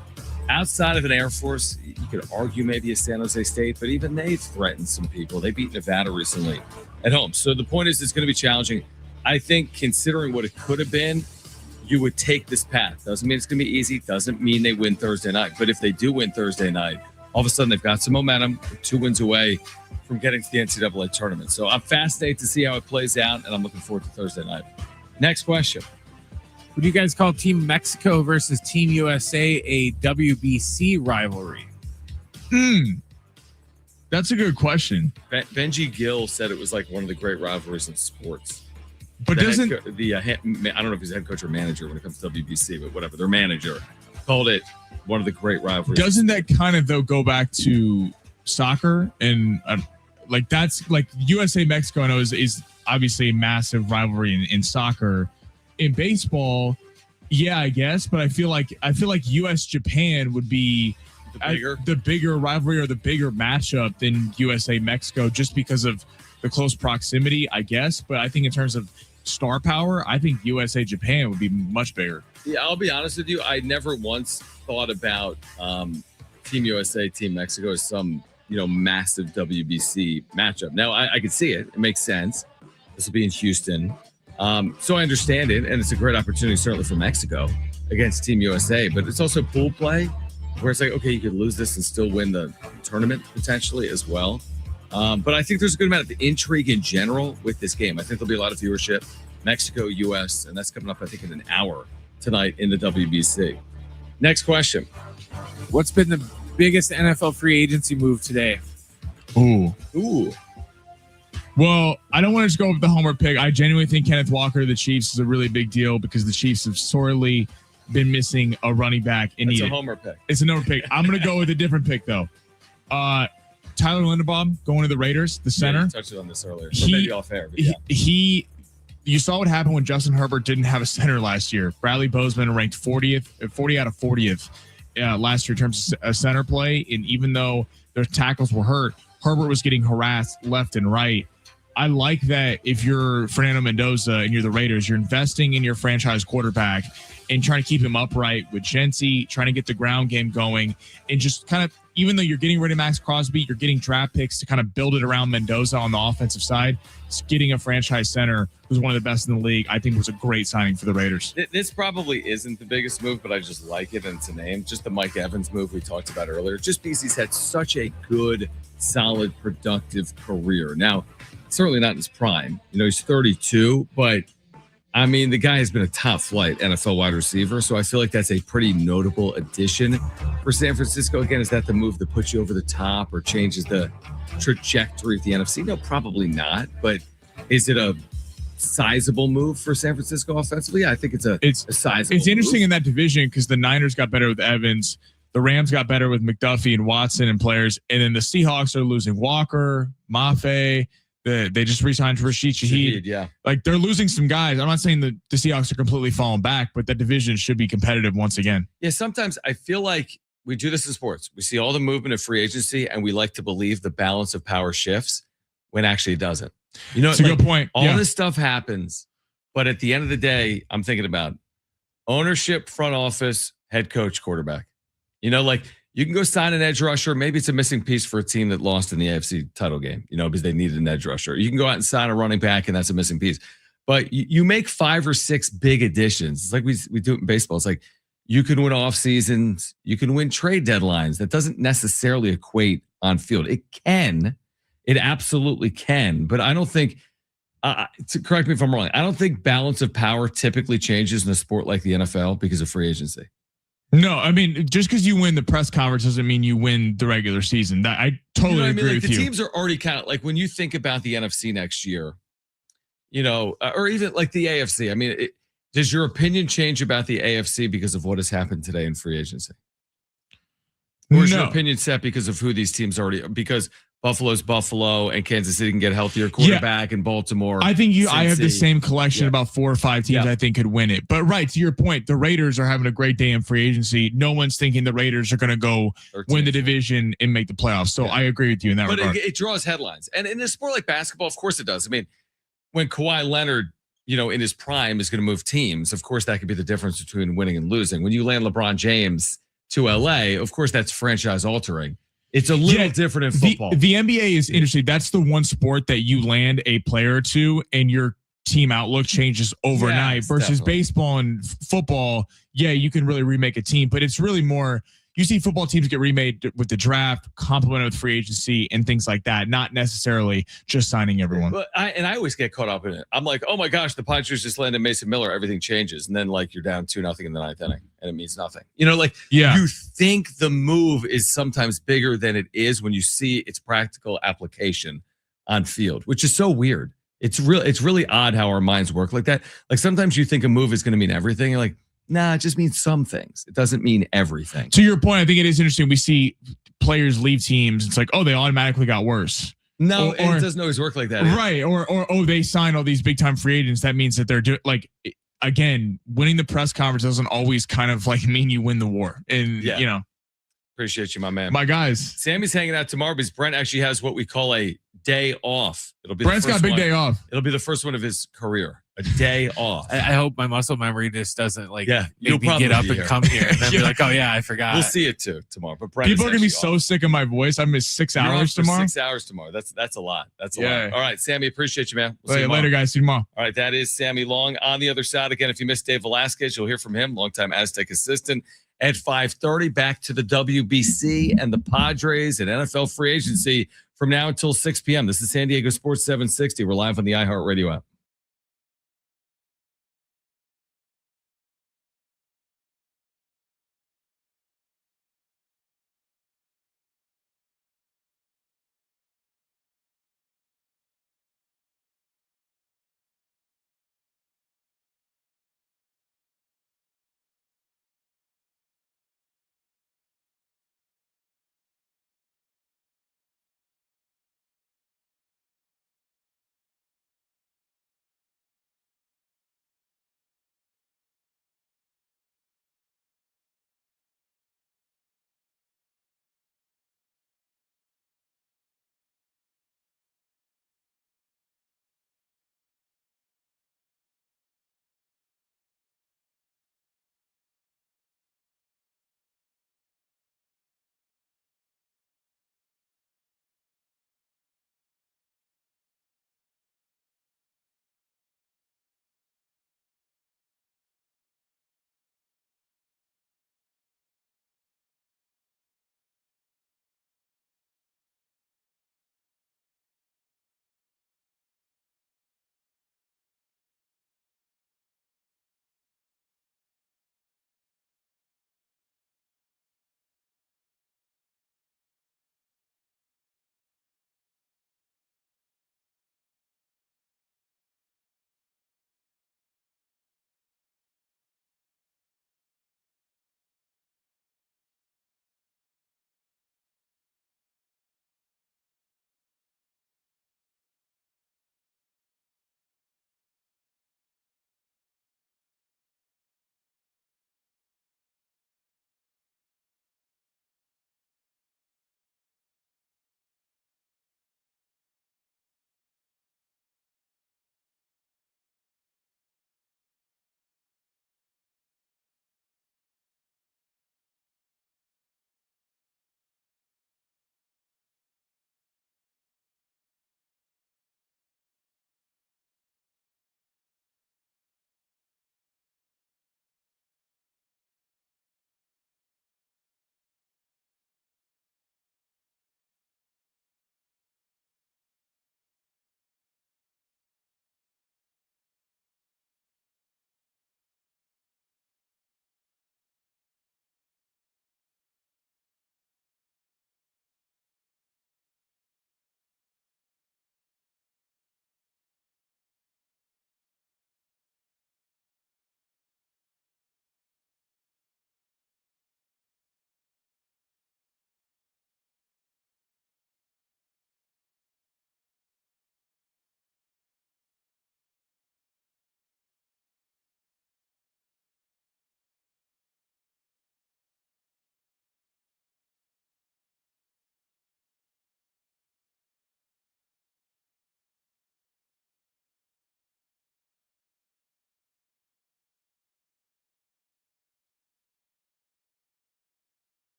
outside of an Air Force, you could argue maybe a San Jose State, but even they've threatened some people. They beat Nevada recently at home. So the point is it's going to be challenging. I think considering what it could have been, you would take this path. Doesn't mean it's going to be easy. Doesn't mean they win Thursday night. But if they do win Thursday night, all of a sudden they've got some momentum. They're 2 wins away from getting to the NCAA tournament. So I'm fascinated to see how it plays out, and I'm looking forward to Thursday night. Next question. Would you guys call Team Mexico versus Team USA a WBC rivalry? That's a good question. Benji Gill said it was like one of the great rivalries in sports. But I don't know if he's a head coach or manager when it comes to WBC, but whatever. Their manager called it one of the great rivalries. Doesn't that kind of, though, go back to soccer? And that's like USA Mexico, I know is obviously a massive rivalry in soccer. In baseball, yeah, I guess, but I feel like US Japan would be the bigger rivalry or the bigger matchup than USA Mexico just because of the close proximity, I guess. But I think in terms of star power, I think USA Japan would be much bigger. Yeah, I'll be honest with you. I never once thought about Team USA, Team Mexico as some massive WBC matchup. Now I could see it. It makes sense. This will be in Houston. So I understand it, and it's a great opportunity certainly for Mexico against Team USA. But it's also pool play where it's like, okay, you could lose this and still win the tournament potentially as well. But I think there's a good amount of intrigue in general with this game. I think there'll be a lot of viewership. Mexico, US, and that's coming up, I think, in an hour tonight in the WBC. Next question. What's been the biggest NFL free agency move today? Ooh. Well, I don't want to just go with the homer pick. I genuinely think Kenneth Walker to the Chiefs is a really big deal because the Chiefs have sorely been missing a running back. It's a homer pick. It's a homer pick. I'm going to go with a different pick, though. Tyler Linderbaum going to the Raiders, the center. Yeah, touched on this earlier. So maybe off air. But yeah. You saw what happened when Justin Herbert didn't have a center last year. Bradley Bozeman ranked 40 out of 40th last year in terms of center play. And even though their tackles were hurt, Herbert was getting harassed left and right. I like that if you're Fernando Mendoza and you're the Raiders, you're investing in your franchise quarterback and trying to keep him upright with Gency, trying to get the ground game going, and just kind of, even though you're getting rid of Max Crosby, you're getting draft picks to kind of build it around Mendoza on the offensive side. Just getting a franchise center who's one of the best in the league, I think was a great signing for the Raiders. This probably isn't the biggest move, but I just like it and it's a name. Just the Mike Evans move we talked about earlier. Just because he's had such a good, solid, productive career. Now, certainly not in his prime. He's 32, but I mean, the guy has been a top flight NFL wide receiver. So I feel like that's a pretty notable addition for San Francisco. Again, is that the move that puts you over the top or changes the trajectory of the NFC? No, probably not. But is it a sizable move for San Francisco offensively? Yeah, I think it's a sizable It's interesting move in that division because the Niners got better with Evans. The Rams got better with McDuffie and Watson and players. And then the Seahawks are losing Walker, Mafe. They just re-signed Rashid Shaheed. Yeah. Like, they're losing some guys. I'm not saying that the Seahawks are completely falling back, but that division should be competitive once again. Yeah, sometimes I feel like we do this in sports. We see all the movement of free agency, and we like to believe the balance of power shifts when actually it doesn't. It's a good point. All this stuff happens, but at the end of the day, I'm thinking about ownership, front office, head coach, quarterback. You can go sign an edge rusher. Maybe it's a missing piece for a team that lost in the AFC title game, because they needed an edge rusher. You can go out and sign a running back, and that's a missing piece. But you make 5 or 6 big additions. It's like we do it in baseball. It's like you can win off seasons. You can win trade deadlines. That doesn't necessarily equate on field. It can. It absolutely can. But I don't think, correct me if I'm wrong, I don't think balance of power typically changes in a sport like the NFL because of free agency. No, I mean, just because you win the press conference doesn't mean you win the regular season. That I totally agree with you. The teams are already kind of like when you think about the NFC next year, or even like the AFC. I mean, does your opinion change about the AFC because of what has happened today in free agency? Or is your opinion set because of who these teams already? Because Buffalo's Buffalo and Kansas City can get healthier quarterback and Baltimore. I think I have the same collection, about 4 or 5 teams I think could win it. But right, to your point, the Raiders are having a great day in free agency. No one's thinking the Raiders are going to go win the division and make the playoffs. So I agree with you in that regard. But it draws headlines. And in a sport like basketball, of course it does. I mean, when Kawhi Leonard, in his prime is going to move teams, of course that could be the difference between winning and losing. When you land LeBron James to LA, of course that's franchise altering. It's a little different in football. The NBA is interesting. That's the one sport that you land a player to and your team outlook changes overnight versus baseball and football. Yeah, you can really remake a team, but it's really more, you see football teams get remade with the draft, complemented with free agency and things like that, not necessarily just signing everyone. But I always get caught up in it. I'm like, oh my gosh, the Padres just landed Mason Miller. Everything changes. And then you're down 2-0 in the 9th inning and it means nothing. You think the move is sometimes bigger than it is when you see its practical application on field, which is so weird. It's really odd how our minds work like that. Like sometimes you think a move is going to mean everything. You're like, nah, it just means some things. It doesn't mean everything. To your point, I think it is interesting. We see players leave teams. It's like, oh, they automatically got worse. No, it doesn't always work like that. Right. Or they signed all these big time free agents. That means that they're again, winning the press conference doesn't always kind of mean you win the war. And, Appreciate you, my man. My guys. Sammy's hanging out tomorrow because Brent actually has what we call a day off. Brent's got a big day off. It'll be the first one of his career. A day off. I hope my muscle memory just doesn't make me get up and come here and then be like, oh yeah, I forgot. We'll see it too tomorrow. But Brent people are gonna be so sick of my voice. I miss 6 hours tomorrow. 6 hours tomorrow. That's a lot. That's a lot. All right, Sammy, appreciate you, man. We'll see you later, guys. See you tomorrow. All right, that is Sammy Long. On the other side, again, if you missed Dave Velasquez, you'll hear from him, longtime Aztec assistant. At 5:30, back to the WBC and the Padres and NFL free agency from now until 6 p.m. This is San Diego Sports 760. We're live on the iHeartRadio app.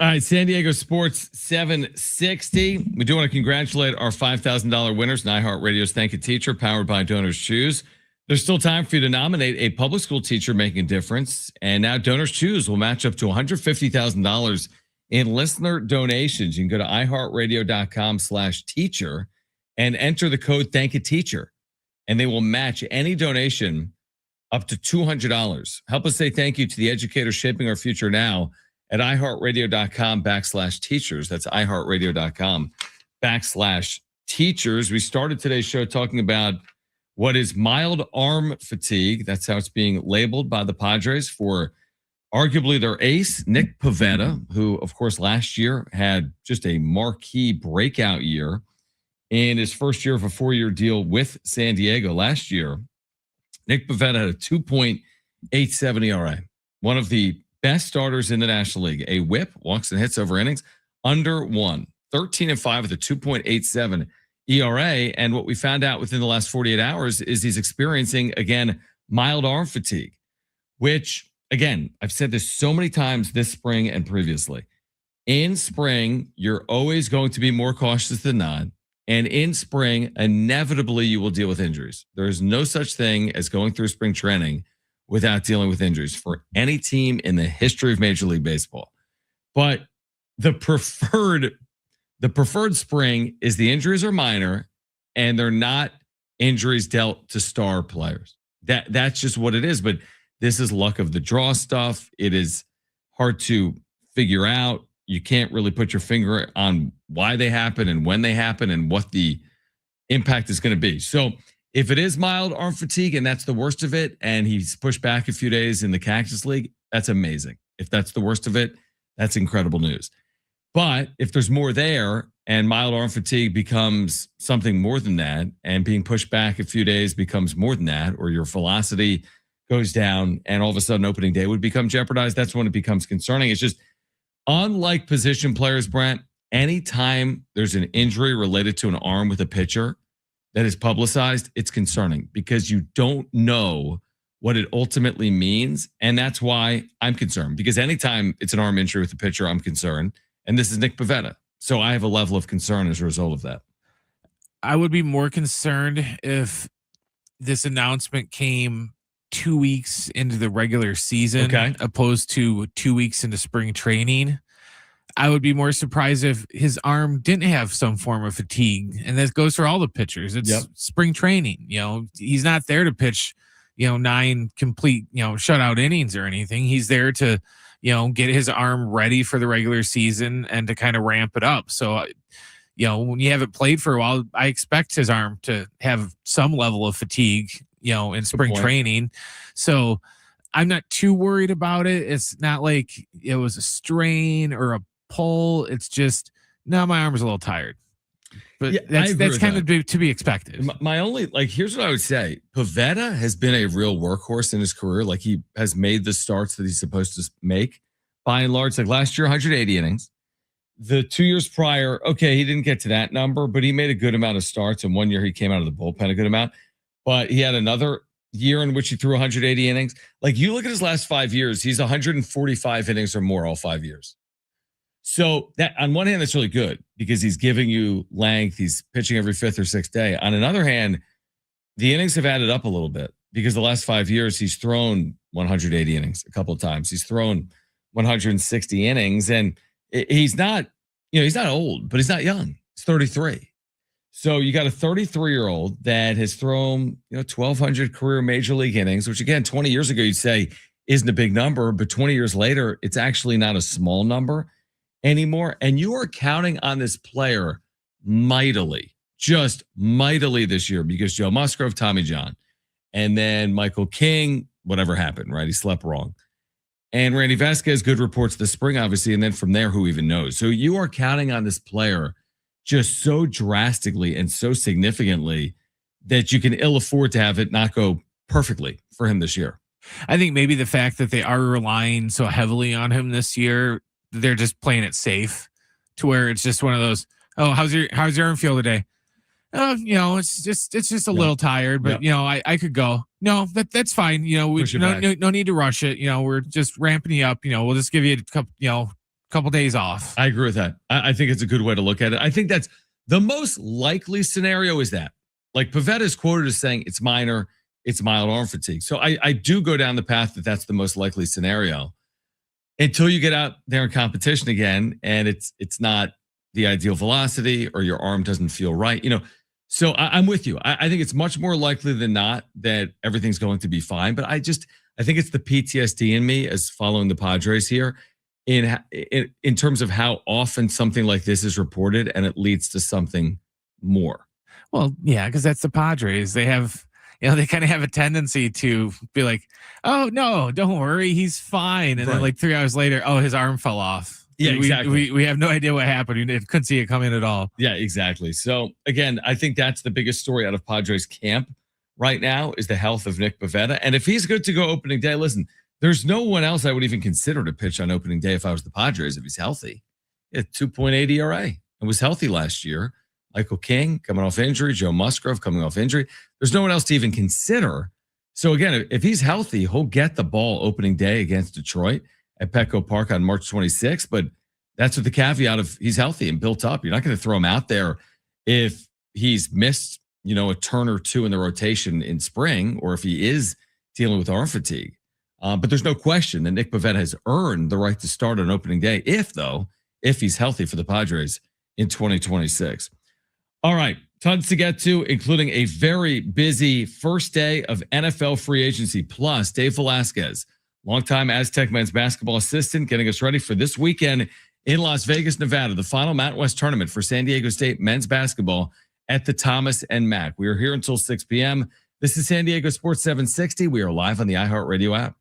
All right, San Diego Sports 760. We do want to congratulate our $5,000 winners, iHeartRadio's Thank You Teacher, powered by Donors Choose. There's still time for you to nominate a public school teacher making a difference. And now Donors Choose will match up to $150,000 in listener donations. You can go to iHeartRadio.com/teacher and enter the code Thank You Teacher, and they will match any donation up to $200. Help us say thank you to the educators shaping our future now at iHeartRadio.com/teachers. That's iHeartRadio.com/teachers. We started today's show talking about what is mild arm fatigue. That's how it's being labeled by the Padres for arguably their ace, Nick Pivetta, who, of course, last year had just a marquee breakout year in his first year of a 4-year deal with San Diego. Last year, Nick Pivetta had a 2.87 ERA, one of the best starters in the National League. A whip, walks and hits over innings, under 1. 13-5 with a 2.87 ERA. And what we found out within the last 48 hours is he's experiencing, again, mild arm fatigue, which, again, I've said this so many times this spring and previously. In spring, you're always going to be more cautious than not. And in spring, inevitably, you will deal with injuries. There is no such thing as going through spring training without dealing with injuries for any team in the history of Major League Baseball. But the preferred spring is the injuries are minor and they're not injuries dealt to star players. That's just what it is. But this is luck of the draw stuff. It is hard to figure out. You can't really put your finger on why they happen and when they happen and what the impact is going to be. So if it is mild arm fatigue and that's the worst of it, and he's pushed back a few days in the Cactus League, that's amazing. If that's the worst of it, that's incredible news. But if there's more there and mild arm fatigue becomes something more than that, and being pushed back a few days becomes more than that, or your velocity goes down and all of a sudden opening day would become jeopardized, that's when it becomes concerning. It's just, unlike position players, Brent, anytime there's an injury related to an arm with a pitcher that is publicized, it's concerning because you don't know what it ultimately means. And that's why I'm concerned, because anytime it's an arm injury with a pitcher, I'm concerned. And this is Nick Pivetta. So I have a level of concern as a result of that. I would be more concerned if this announcement came 2 weeks into the regular season, opposed to 2 weeks into spring training. I would be more surprised if his arm didn't have some form of fatigue. And that goes for all the pitchers. It's spring training. He's not there to pitch, 9 complete, shutout innings or anything. He's there to, get his arm ready for the regular season and to kind of ramp it up. So, when you haven't played for a while, I expect his arm to have some level of fatigue, in spring training. So I'm not too worried about it. It's not like it was a strain or a pull. It's just, no, my arm is a little tired. But that's kind of to be expected. My only, here's what I would say. Pivetta has been a real workhorse in his career. He has made the starts that he's supposed to make by and large. Last year, 180 innings. The 2 years prior, he didn't get to that number, but he made a good amount of starts. And 1 year he came out of the bullpen a good amount. But he had another year in which he threw 180 innings. You look at his last 5 years, he's 145 innings or more all 5 years. So that, on one hand, that's really good because he's giving you length. He's pitching every 5th or 6th day. On another hand, the innings have added up a little bit because the last 5 years he's thrown 180 innings a couple of times. He's thrown 160 innings, and he's not, he's not old, but he's not young. He's 33. So you got a 33-year-old that has thrown, 1,200 career major league innings, which again, 20 years ago you'd say isn't a big number, but 20 years later, it's actually not a small number anymore. And you are counting on this player mightily, just mightily this year because Joe Musgrove, Tommy John, and then Michael King, whatever happened, right? He slept wrong. And Randy Vasquez, good reports this spring, obviously. And then from there, who even knows? So you are counting on this player just so drastically and so significantly that you can ill afford to have it not go perfectly for him this year. I think maybe the fact that they are relying so heavily on him this year, they're just playing it safe to where it's just one of those, how's your arm feel today? It's just a little tired, but I could go. No, that's fine. We no need to rush it. We're just ramping you up. We'll just give you a couple, couple days off. I agree with that. I think it's a good way to look at it. I think that's the most likely scenario is that. Like Pivetta is quoted as saying it's minor, it's mild arm fatigue. So I do go down the path that that's the most likely scenario until you get out there in competition again and it's not the ideal velocity or your arm doesn't feel right. So I'm with you. I think it's much more likely than not that everything's going to be fine. But I think it's the PTSD in me as following the Padres here in terms of how often something like this is reported and it leads to something more. Well, yeah, because that's the Padres. They have, they kind of have a tendency to be like, "Oh no, don't worry, he's fine," and then like 3 hours later, "Oh, his arm fell off." Yeah, exactly. We have no idea what happened. We couldn't see it coming at all. Yeah, exactly. So again, I think that's the biggest story out of Padres camp right now is the health of Nick Pivetta, and if he's good to go opening day, listen, there's no one else I would even consider to pitch on opening day if I was the Padres if he's healthy. He had 2.8 ERA and was healthy last year. Michael King coming off injury, Joe Musgrove coming off injury. There's no one else to even consider. So again, if he's healthy, he'll get the ball opening day against Detroit at Petco Park on March 26th. But that's with the caveat of he's healthy and built up. You're not going to throw him out there if he's missed, a turn or two in the rotation in spring, or if he is dealing with arm fatigue. But there's no question that Nick Pivetta has earned the right to start on opening day if he's healthy for the Padres in 2026. All right, tons to get to, including a very busy first day of NFL free agency. Plus, Dave Velasquez, longtime Aztec men's basketball assistant, getting us ready for this weekend in Las Vegas, Nevada, the final Mountain West tournament for San Diego State men's basketball at the Thomas and Mack. We are here until 6 p.m. This is San Diego Sports 760. We are live on the iHeartRadio app.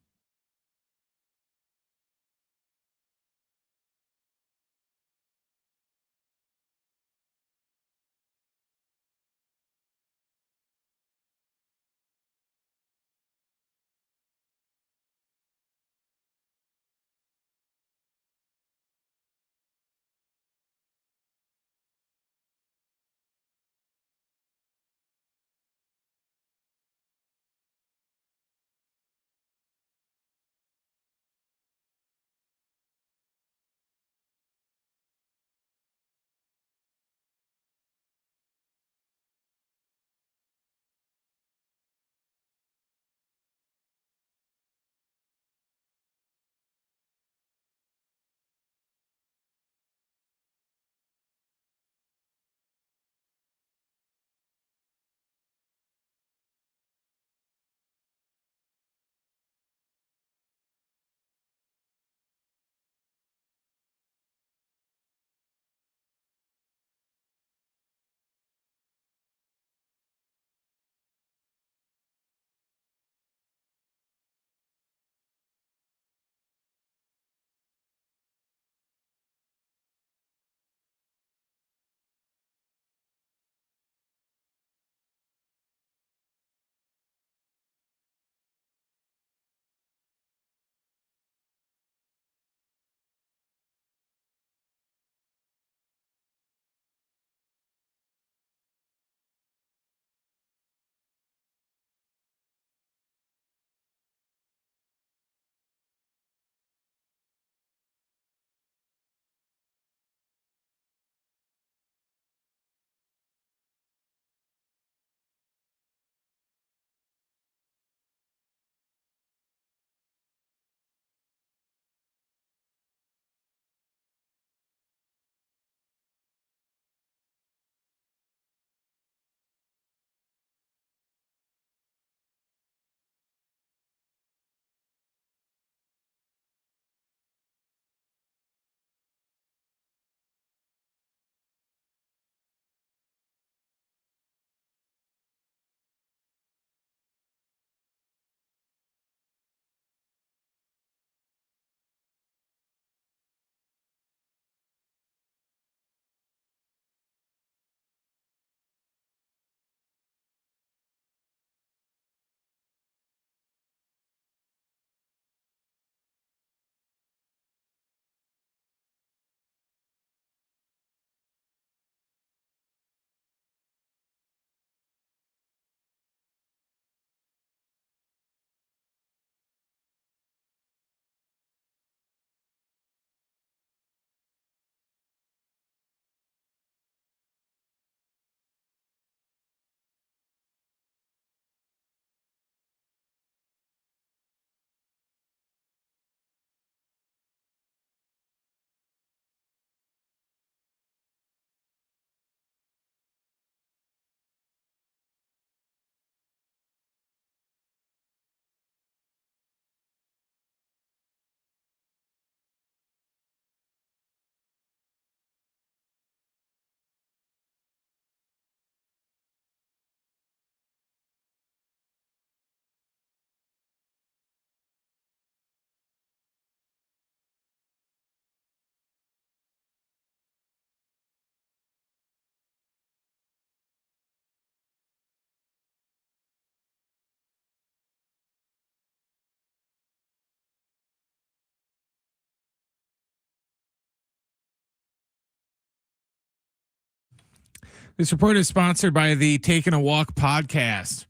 This report is sponsored by the Taking a Walk podcast.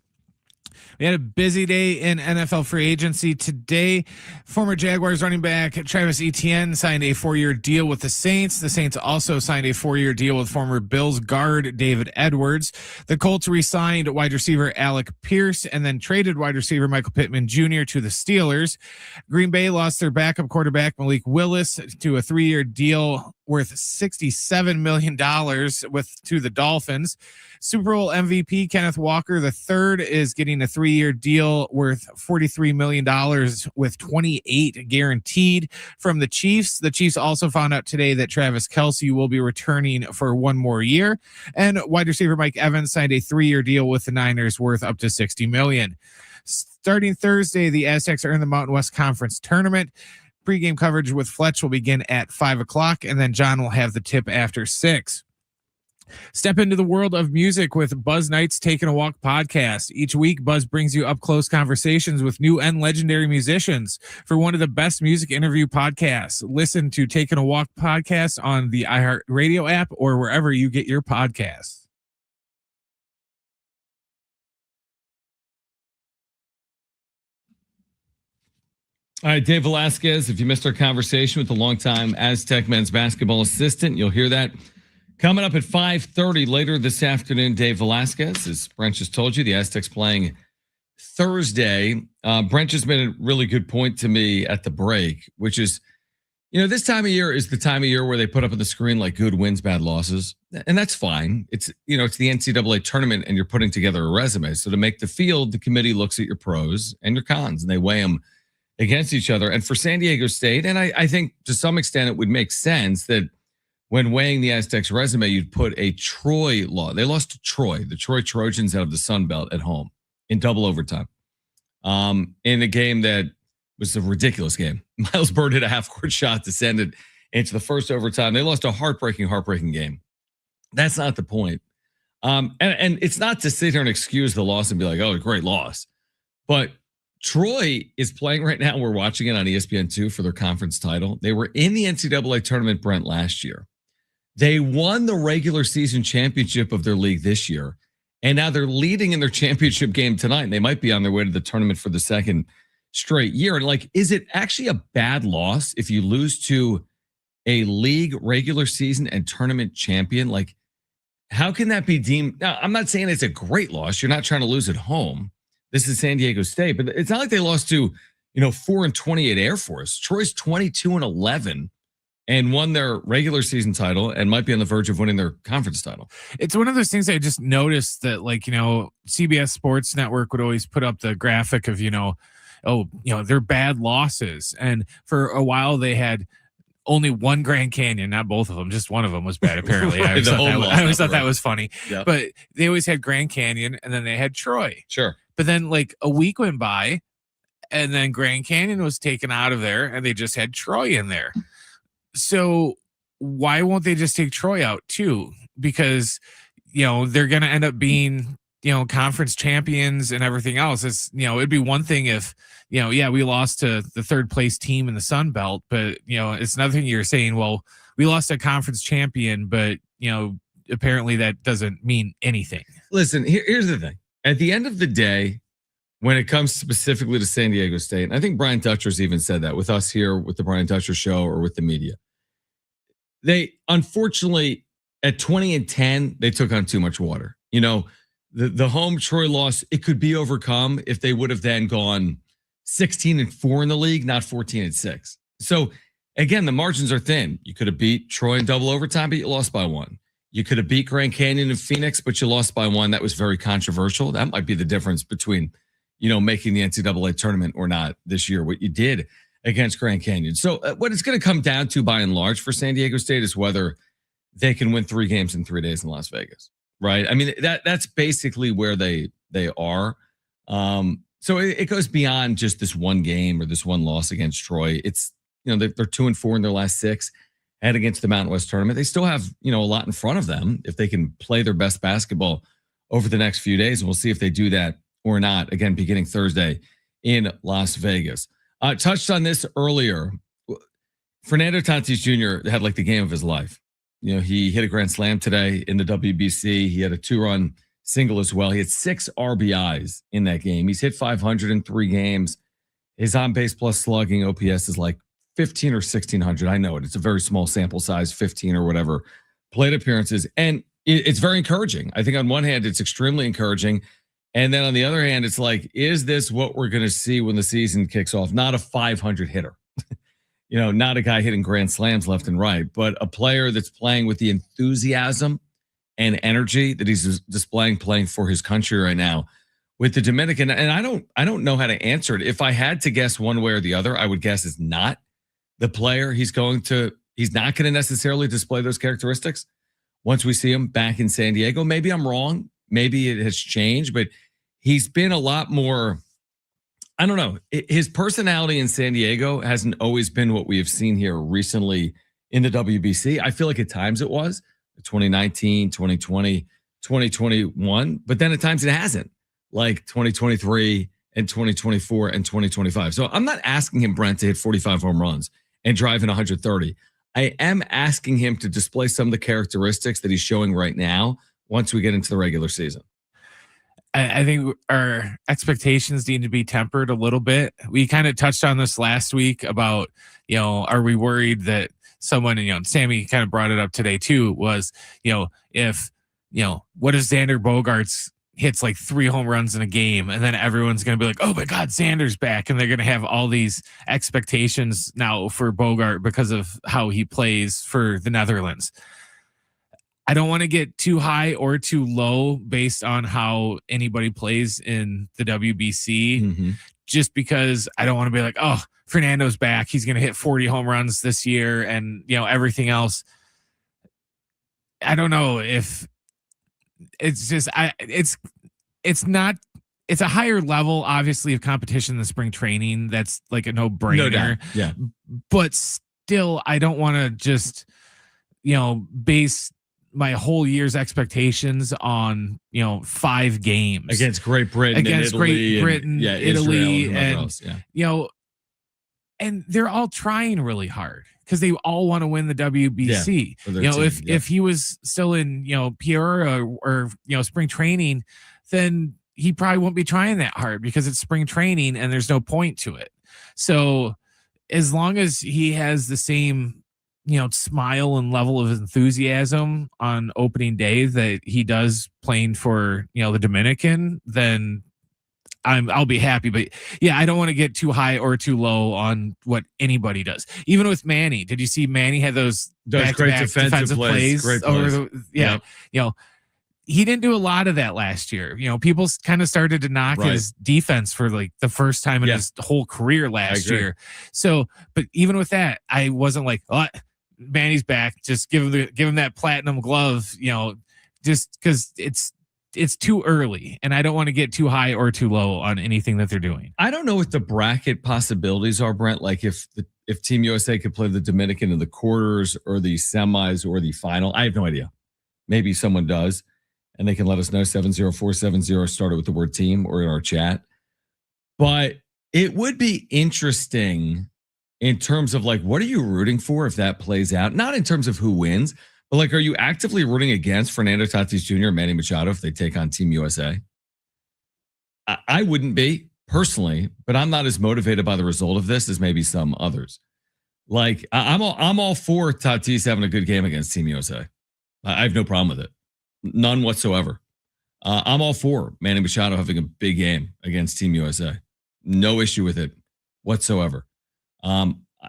We had a busy day in NFL free agency today. Former Jaguars running back Travis Etienne signed a 4-year deal with the Saints. The Saints also signed a 4-year deal with former Bills guard David Edwards. The Colts re-signed wide receiver Alec Pierce and then traded wide receiver Michael Pittman Jr. to the Steelers. Green Bay lost their backup quarterback Malik Willis to a 3-year deal worth $67 million to the Dolphins. Super Bowl MVP Kenneth Walker III is getting a 3-year deal worth $43 million with 28 guaranteed from the Chiefs. The Chiefs also found out today that Travis Kelce will be returning for 1 more year. And wide receiver Mike Evans signed a 3-year deal with the Niners worth up to $60 million. Starting Thursday, the Aztecs are in the Mountain West Conference tournament. Pre-game coverage with Fletch will begin at 5 o'clock, and then John will have the tip after 6. Step into the world of music with Buzz Knight's Taking a Walk podcast. Each week, Buzz brings you up-close conversations with new and legendary musicians for one of the best music interview podcasts. Listen to Taking a Walk podcast on the iHeartRadio app or wherever you get your podcasts. All right, Dave Velasquez, if you missed our conversation with the longtime Aztec men's basketball assistant, you'll hear that coming up at 5:30 later this afternoon. Dave Velasquez, as Brent just told you, the Aztecs playing Thursday. Brent just made a really good point to me at the break, which is, this time of year is the time of year where they put up on the screen like good wins, bad losses. And that's fine. It's the NCAA tournament and you're putting together a resume. So to make the field, the committee looks at your pros and your cons and they weigh them against each other. And for San Diego State, and I think to some extent it would make sense that when weighing the Aztecs resume, you'd put a Troy loss. They lost to Troy, the Troy Trojans out of the Sun Belt at home in double overtime. In a game that was a ridiculous game. Miles Bird hit a half-court shot to send it into the first overtime. They lost a heartbreaking game. That's not the point. And it's not to sit here and excuse the loss and be like, oh, great loss. But Troy is playing right now. We're watching it on ESPN2 for their conference title. They were in the NCAA tournament, Brent, last year. They won the regular season championship of their league this year. And now they're leading in their championship game tonight. And they might be on their way to the tournament for the second straight year. And is it actually a bad loss if you lose to a league regular season and tournament champion? How can that be deemed? Now, I'm not saying it's a great loss. You're not trying to lose at home. This is San Diego State, but it's not like they lost to, 4-28 Air Force. Troy's 22-11 and won their regular season title and might be on the verge of winning their conference title. It's one of those things I just noticed that CBS Sports Network would always put up the graphic of, they're bad losses. And for a while they had only one Grand Canyon, not both of them. Just one of them was bad, apparently. I always thought that was funny. Yep. But they always had Grand Canyon and then they had Troy. Sure. But then a week went by and then Grand Canyon was taken out of there and they just had Troy in there. So why won't they just take Troy out too? Because, they're going to end up being, conference champions and everything else. It's, it'd be one thing if, we lost to the third place team in the Sun Belt, but, it's another thing you're saying, well, we lost a conference champion, but, apparently that doesn't mean anything. Listen, here's the thing. At the end of the day, when it comes specifically to San Diego State, and I think Brian Dutcher's even said that with us here with the Brian Dutcher show or with the media. They unfortunately at 20-10, they took on too much water. The home Troy loss, it could be overcome if they would have then gone 16-4 in the league, not 14-6. So again, the margins are thin. You could have beat Troy in double overtime, but you lost by 1. You could have beat Grand Canyon and Phoenix, but you lost by 1. That was very controversial. That might be the difference between, making the NCAA tournament or not this year, what you did against Grand Canyon. So what it's going to come down to by and large for San Diego State is whether they can win 3 games in 3 days in Las Vegas, right? I mean, that's basically where they are. So it goes beyond just this one game or this one loss against Troy. It's, they're 2-4 in their last 6. And against the Mountain West tournament, they still have, a lot in front of them if they can play their best basketball over the next few days. And we'll see if they do that or not, again, beginning Thursday in Las Vegas. Touched on this earlier. Fernando Tatis Jr. had the game of his life. He hit a grand slam today in the WBC. He had a 2-run single as well. He had 6 RBIs in that game. He's hit 500 in 3 games. His on-base plus slugging OPS is like 15 or 1600. I know it. It's a very small sample size, 15 or whatever plate appearances. And it's very encouraging. I think on one hand, it's extremely encouraging. And then on the other hand, it's like, is this what we're going to see when the season kicks off? Not a 500 hitter, not a guy hitting grand slams left and right, but a player that's playing with the enthusiasm and energy that he's displaying playing for his country right now with the Dominican. And I don't know how to answer it. If I had to guess one way or the other, I would guess it's not the player he's not going to necessarily display those characteristics once we see him back in San Diego. Maybe I'm wrong. Maybe it has changed, but he's been a lot more, I don't know. His personality in San Diego hasn't always been what we have seen here recently in the WBC. I feel like at times it was 2019, 2020, 2021, but then at times it hasn't, like 2023 and 2024 and 2025. So I'm not asking him, Brent, to hit 45 home runs and drive in 130. I am asking him to display some of the characteristics that he's showing right now once we get into the regular season. I think our expectations need to be tempered a little bit. We kind of touched on this last week about, are we worried that someone, Sammy kind of brought it up today too, was, if, what if Xander Bogaerts hits like 3 home runs in a game, and then everyone's going to be like, oh my God, Xander's back. And they're going to have all these expectations now for Bogart because of how he plays for the Netherlands. I don't want to get too high or too low based on how anybody plays in the WBC, just because I don't want to be like, oh, Fernando's back. He's going to hit 40 home runs this year and, everything else. I don't know if it's just, it's a higher level, obviously, of competition than spring training. That's like a no-brainer. No doubt. Yeah. But still, I don't want to just, base my whole year's expectations on 5 games against Great Britain, Italy, and and they're all trying really hard because they all want to win the WBC. If he was still in Peoria or spring training, then he probably won't be trying that hard because it's spring training and there's no point to it. So as long as he has the same smile and level of enthusiasm on opening day that he does playing for, the Dominican, then I'll be happy. But yeah, I don't want to get too high or too low on what anybody does. Even with Manny, did you see Manny had those great defensive plays? Great plays. He didn't do a lot of that last year. People kind of started to knock his defense for like the first time in his whole career last year. So, but even with that, I wasn't like, oh, Manny's back. Just give him that platinum glove, just because it's too early, and I don't want to get too high or too low on anything that they're doing. I don't know what the bracket possibilities are, Brent. Like if Team USA could play the Dominican in the quarters or the semis or the final, I have no idea. Maybe someone does, and they can let us know. 70470 started with the word team or in our chat. But it would be interesting in terms of like, what are you rooting for if that plays out? Not in terms of who wins, but like, are you actively rooting against Fernando Tatis Jr. and Manny Machado if they take on Team USA? I wouldn't be personally, but I'm not as motivated by the result of this as maybe some others. Like I'm all for Tatis having a good game against Team USA. I have no problem with it. None whatsoever. I'm all for Manny Machado having a big game against Team USA. No issue with it whatsoever.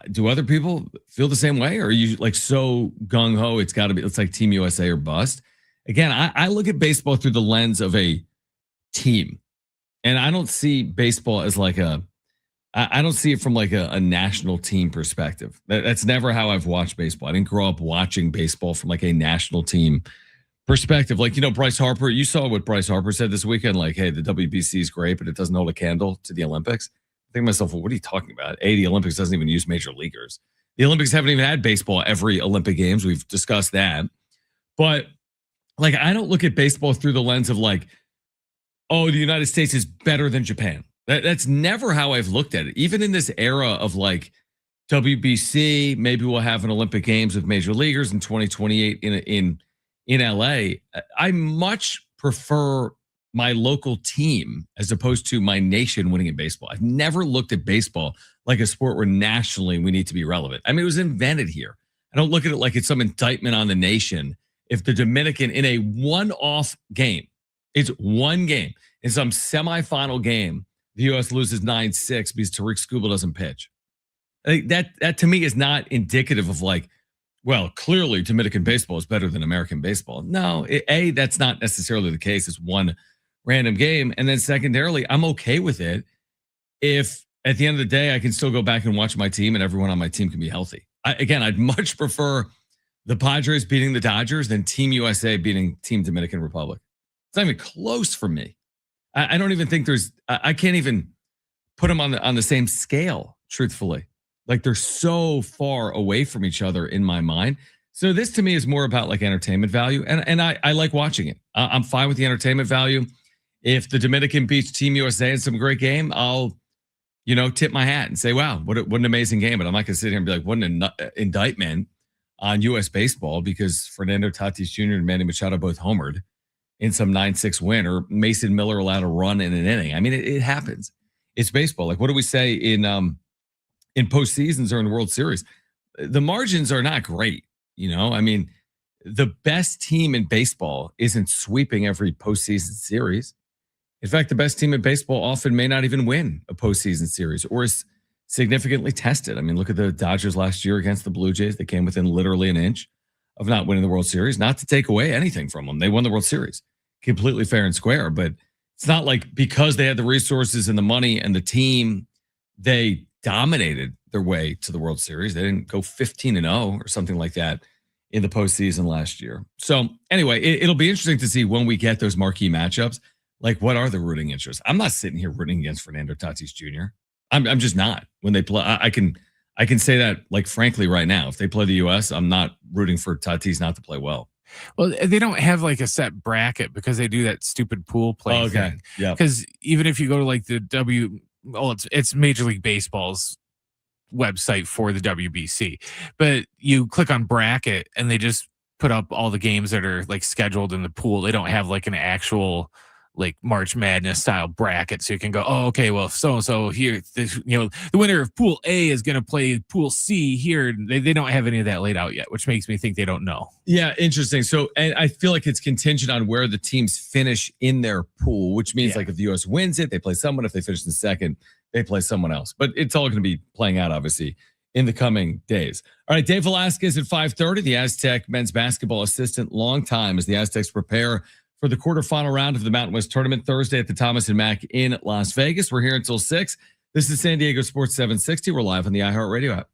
Do other people feel the same way? Or are you like so gung ho? It's like Team USA or bust. Again, I look at baseball through the lens of a team, and I don't see baseball as like I don't see it from like a national team perspective. That's never how I've watched baseball. I didn't grow up watching baseball from like a national team perspective. Like, Bryce Harper, you saw what Bryce Harper said this weekend. Like, hey, the WBC is great, but it doesn't hold a candle to the Olympics. I think to myself, well, what are you talking about? The Olympics doesn't even use major leaguers. The Olympics haven't even had baseball every Olympic Games. We've discussed that. But like, I don't look at baseball through the lens of like, oh, the United States is better than Japan. That's never how I've looked at it. Even in this era of like WBC. Maybe we'll have an Olympic Games with major leaguers in 2028 in LA. I much prefer my local team as opposed to my nation winning in baseball. I've never looked at baseball like a sport where nationally we need to be relevant. I mean, it was invented here. I don't look at it like it's some indictment on the nation. If the Dominican in a one-off game, it's one game, in some semifinal game, the U.S. loses 9-6 because Tariq Skubal doesn't pitch. I think that to me is not indicative of like, well, clearly Dominican baseball is better than American baseball. No, that's not necessarily the case. It's one random game. And then secondarily, I'm okay with it if at the end of the day, I can still go back and watch my team and everyone on my team can be healthy. I'd much prefer the Padres beating the Dodgers than Team USA beating Team Dominican Republic. It's not even close for me. I don't even think I can't even put them on the same scale, truthfully. Like they're so far away from each other in my mind. So this to me is more about like entertainment value. And I like watching it. I'm fine with the entertainment value. If the Dominican beats Team USA in some great game, I'll, tip my hat and say, wow, what an amazing game. But I'm not going to sit here and be like, what an indictment on U.S. baseball because Fernando Tatis Jr. and Manny Machado both homered in some 9-6 win, or Mason Miller allowed a run in an inning. I mean, it happens. It's baseball. Like, what do we say in postseasons or in World Series? The margins are not great. I mean, the best team in baseball isn't sweeping every postseason series. In fact, the best team in baseball often may not even win a postseason series or is significantly tested. I mean, look at the Dodgers last year against the Blue Jays. They came within literally an inch of not winning the World Series, not to take away anything from them. They won the World Series completely fair and square, but it's not like because they had the resources and the money and the team, they dominated their way to the World Series. They didn't go 15-0 or something like that in the postseason last year. So anyway, it'll be interesting to see when we get those marquee matchups. Like, what are the rooting interests? I'm not sitting here rooting against Fernando Tatis Jr. I'm just not. When they play, I can say that, like, frankly, right now. If they play the U.S., I'm not rooting for Tatis not to play well. Well, they don't have like a set bracket because they do that stupid pool play thing. Yeah. Because even if you go to like the it's Major League Baseball's website for the WBC, but you click on bracket and they just put up all the games that are like scheduled in the pool. They don't have like an actual like March Madness style bracket, so you can go, oh, okay, well, so here, the winner of Pool A is going to play Pool C here. They don't have any of that laid out yet, which makes me think they don't know. Yeah, interesting. So, and I feel like it's contingent on where the teams finish in their pool, which means like if the U.S. wins it, they play someone. If they finish in second, they play someone else. But it's all going to be playing out, obviously, in the coming days. All right, Dave Velasquez at 5:30, the Aztec men's basketball assistant, long time as the Aztecs prepare for the quarterfinal round of the Mountain West Tournament Thursday at the Thomas and Mack in Las Vegas. We're here until 6. This is San Diego Sports 760. We're live on the iHeartRadio app.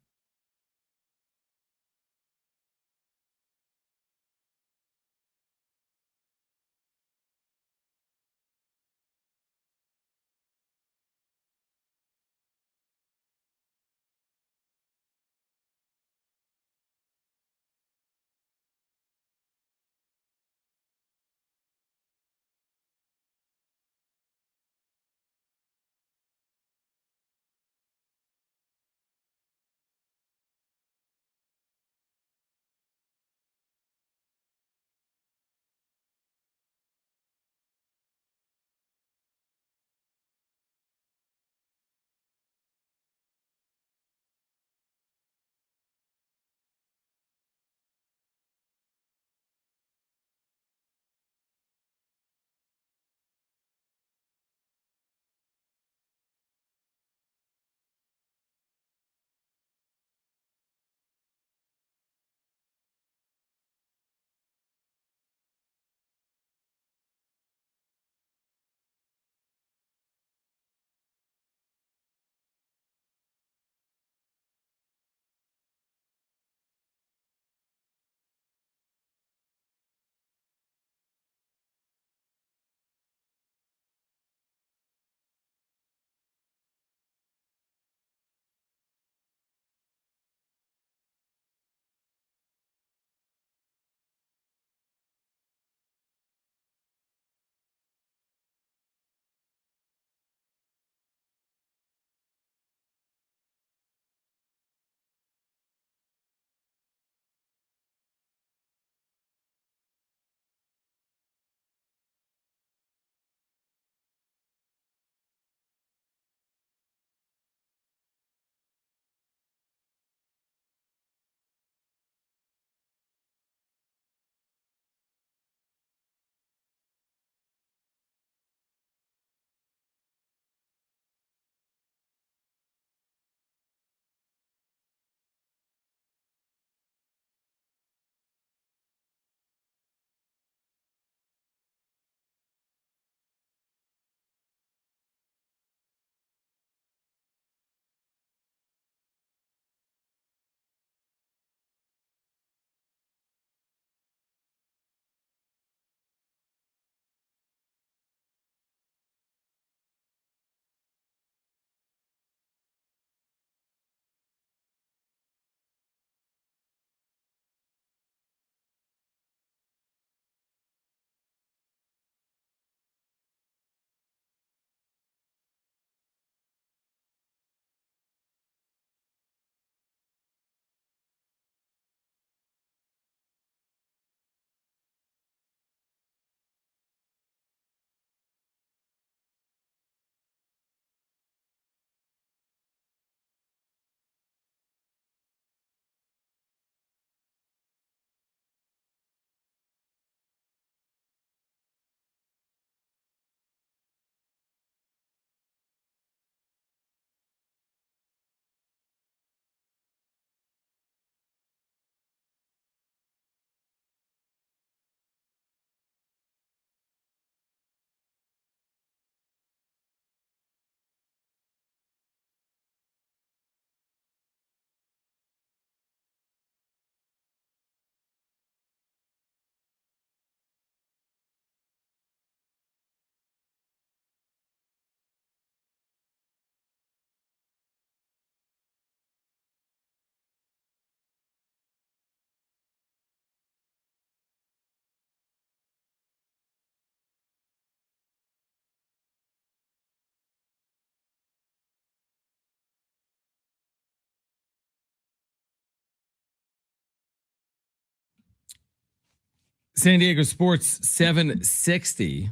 San Diego Sports 760.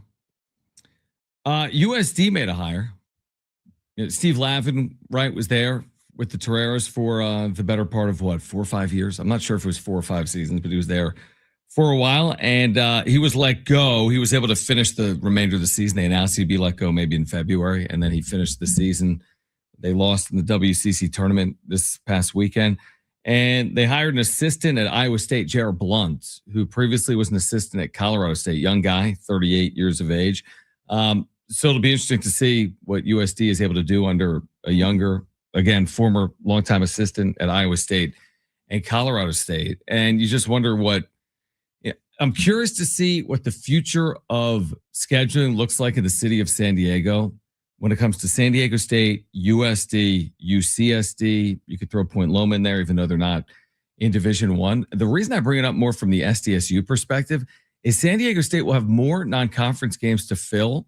USD made a hire. Steve Lavin, right, was there with the Toreros for the better part of 4 or 5 years. I'm not sure if it was 4 or 5 seasons, but he was there for a while, and he was let go. He was able to finish the remainder of the season. They announced he'd be let go maybe in February, and then he finished the season. They lost in the WCC tournament this past weekend, and they hired an assistant at Iowa State, Jared Blunt, who previously was an assistant at Colorado State, young guy, 38 years of age. So it'll be interesting to see what USD is able to do under a younger, again, former longtime assistant at Iowa State and Colorado State. And you just wonder I'm curious to see what the future of scheduling looks like in the city of San Diego when it comes to San Diego State, USD, UCSD. You could throw Point Loma in there, even though they're not in Division I. The reason I bring it up more from the SDSU perspective is San Diego State will have more non-conference games to fill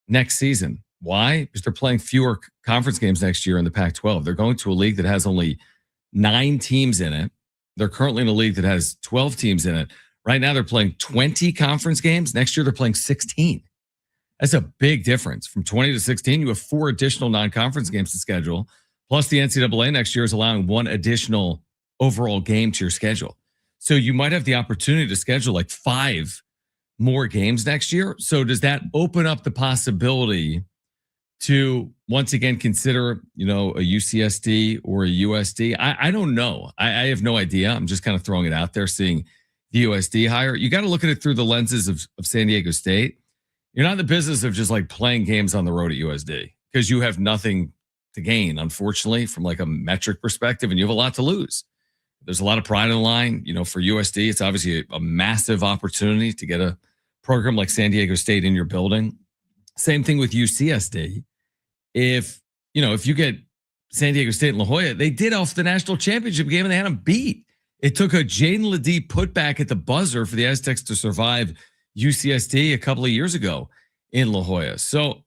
next season. Why? Because they're playing fewer conference games next year in the Pac-12. They're going to a league that has only 9 teams in it. They're currently in a league that has 12 teams in it. Right now, they're playing 20 conference games. Next year, they're playing 16. That's a big difference. From 20 to 16, you have 4 additional non-conference games to schedule. Plus, the NCAA next year is allowing 1 additional overall game to your schedule. So you might have the opportunity to schedule like 5 more games next year. So does that open up the possibility to once again consider, a UCSD or a USD? I don't know. I have no idea. I'm just kind of throwing it out there, seeing the USD hire. You got to look at it through the lenses of San Diego State. You're not in the business of just like playing games on the road at USD because you have nothing to gain, unfortunately, from like a metric perspective, and you have a lot to lose. There's a lot of pride in the line. For USD, it's obviously a massive opportunity to get a program like San Diego State in your building. Same thing with UCSD. If you get San Diego State and La Jolla, they did off the national championship game and they had them beat. It took a Jaden Ledee putback at the buzzer for the Aztecs to survive UCSD a couple of years ago in La Jolla. So,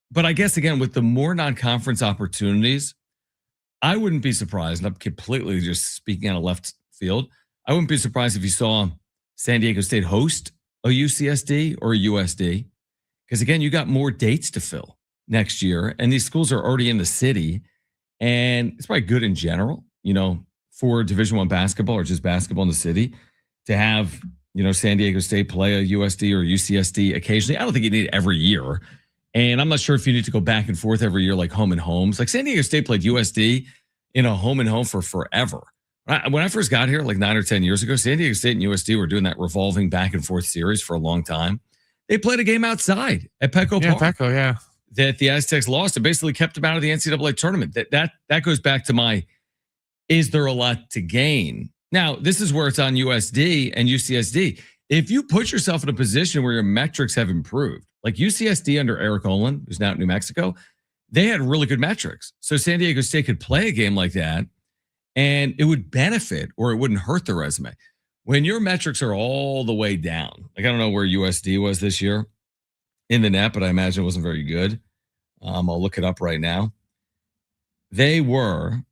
but I guess again, with the more non-conference opportunities, I wouldn't be surprised, and I'm completely just speaking out of left field, I wouldn't be surprised if you saw San Diego State host a UCSD or a USD, because again, you got more dates to fill next year, and these schools are already in the city, and it's probably good in general, for Division I basketball or just basketball in the city to have, San Diego State play a USD or UCSD occasionally. I don't think you need it every year. And I'm not sure if you need to go back and forth every year, like home and homes. Like San Diego State played USD in a home and home for forever. When I first got here, like 9 or 10 years ago, San Diego State and USD were doing that revolving back and forth series for a long time. They played a game outside at Petco Park. Petco, yeah. That the Aztecs lost and basically kept them out of the NCAA tournament. That goes back to my, is there a lot to gain? Now, this is where it's on USD and UCSD. If you put yourself in a position where your metrics have improved, like UCSD under Eric Olin, who's now at New Mexico, they had really good metrics. So San Diego State could play a game like that and it would benefit or it wouldn't hurt the resume. When your metrics are all the way down, like I don't know where USD was this year in the net, but I imagine it wasn't very good. I'll look it up right now. They were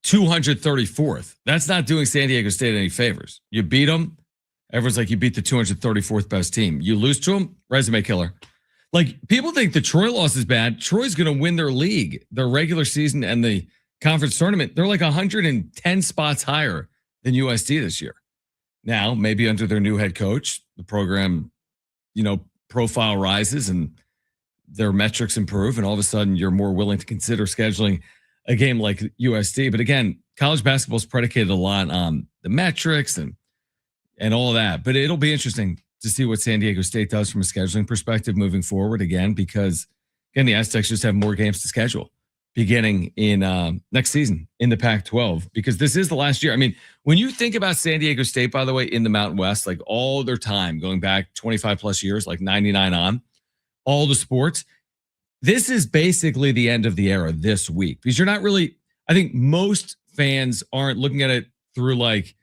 234th. That's not doing San Diego State any favors. You beat them. Everyone's like, you beat the 234th best team. You lose to them, resume killer. Like, people think the Troy loss is bad. Troy's going to win their league, their regular season and the conference tournament. They're like 110 spots higher than USD this year. Now, maybe under their new head coach, the program, profile rises and their metrics improve, and all of a sudden you're more willing to consider scheduling a game like USD. But again, college basketball is predicated a lot on the metrics and all of that. But it'll be interesting to see what San Diego State does from a scheduling perspective moving forward, again, because again, the Aztecs just have more games to schedule beginning in next season in the Pac-12, because this is the last year. I mean, when you think about San Diego State, by the way, in the Mountain West, like all their time going back 25 plus years, like 99 on, all the sports, this is basically the end of the era this week, because you're not really, I think most fans aren't looking at it through like,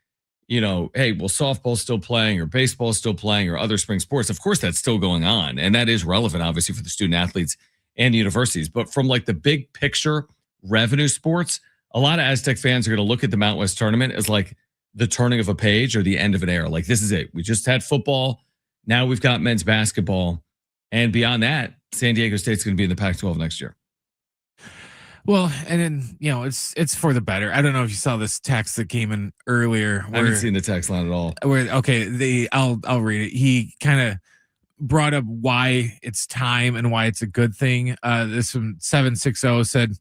hey, well, softball's still playing or baseball's still playing or other spring sports. Of course, that's still going on. And that is relevant, obviously, for the student athletes and universities. But from like the big picture revenue sports, a lot of Aztec fans are going to look at the Mountain West tournament as like the turning of a page or the end of an era. Like, this is it. We just had football. Now we've got men's basketball. And beyond that, San Diego State's going to be in the Pac-12 next year. Well, and then it's for the better. I don't know if you saw this text that came in earlier. I haven't seen the text line at all. I'll read it. He kind of brought up why it's time and why it's a good thing. This from 760 said,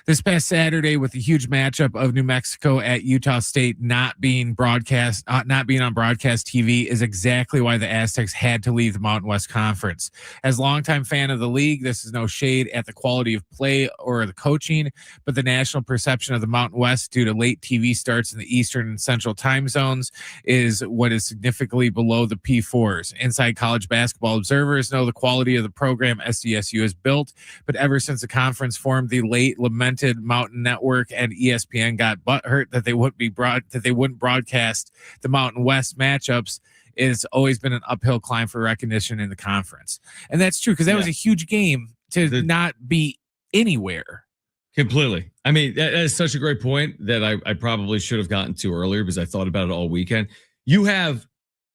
this past Saturday, with the huge matchup of New Mexico at Utah State not being on broadcast TV, is exactly why the Aztecs had to leave the Mountain West Conference. As a longtime fan of the league, this is no shade at the quality of play or the coaching, but the national perception of the Mountain West due to late TV starts in the Eastern and Central time zones is what is significantly below the P4s. Inside college basketball observers know the quality of the program SDSU has built, but ever since the conference formed, the late lamented Mountain Network and ESPN got butthurt that they wouldn't broadcast the Mountain West matchups. It's always been an uphill climb for recognition in the conference, and that's true because that was a huge game to not be anywhere. Completely. I mean, that is such a great point that I probably should have gotten to earlier because I thought about it all weekend. You have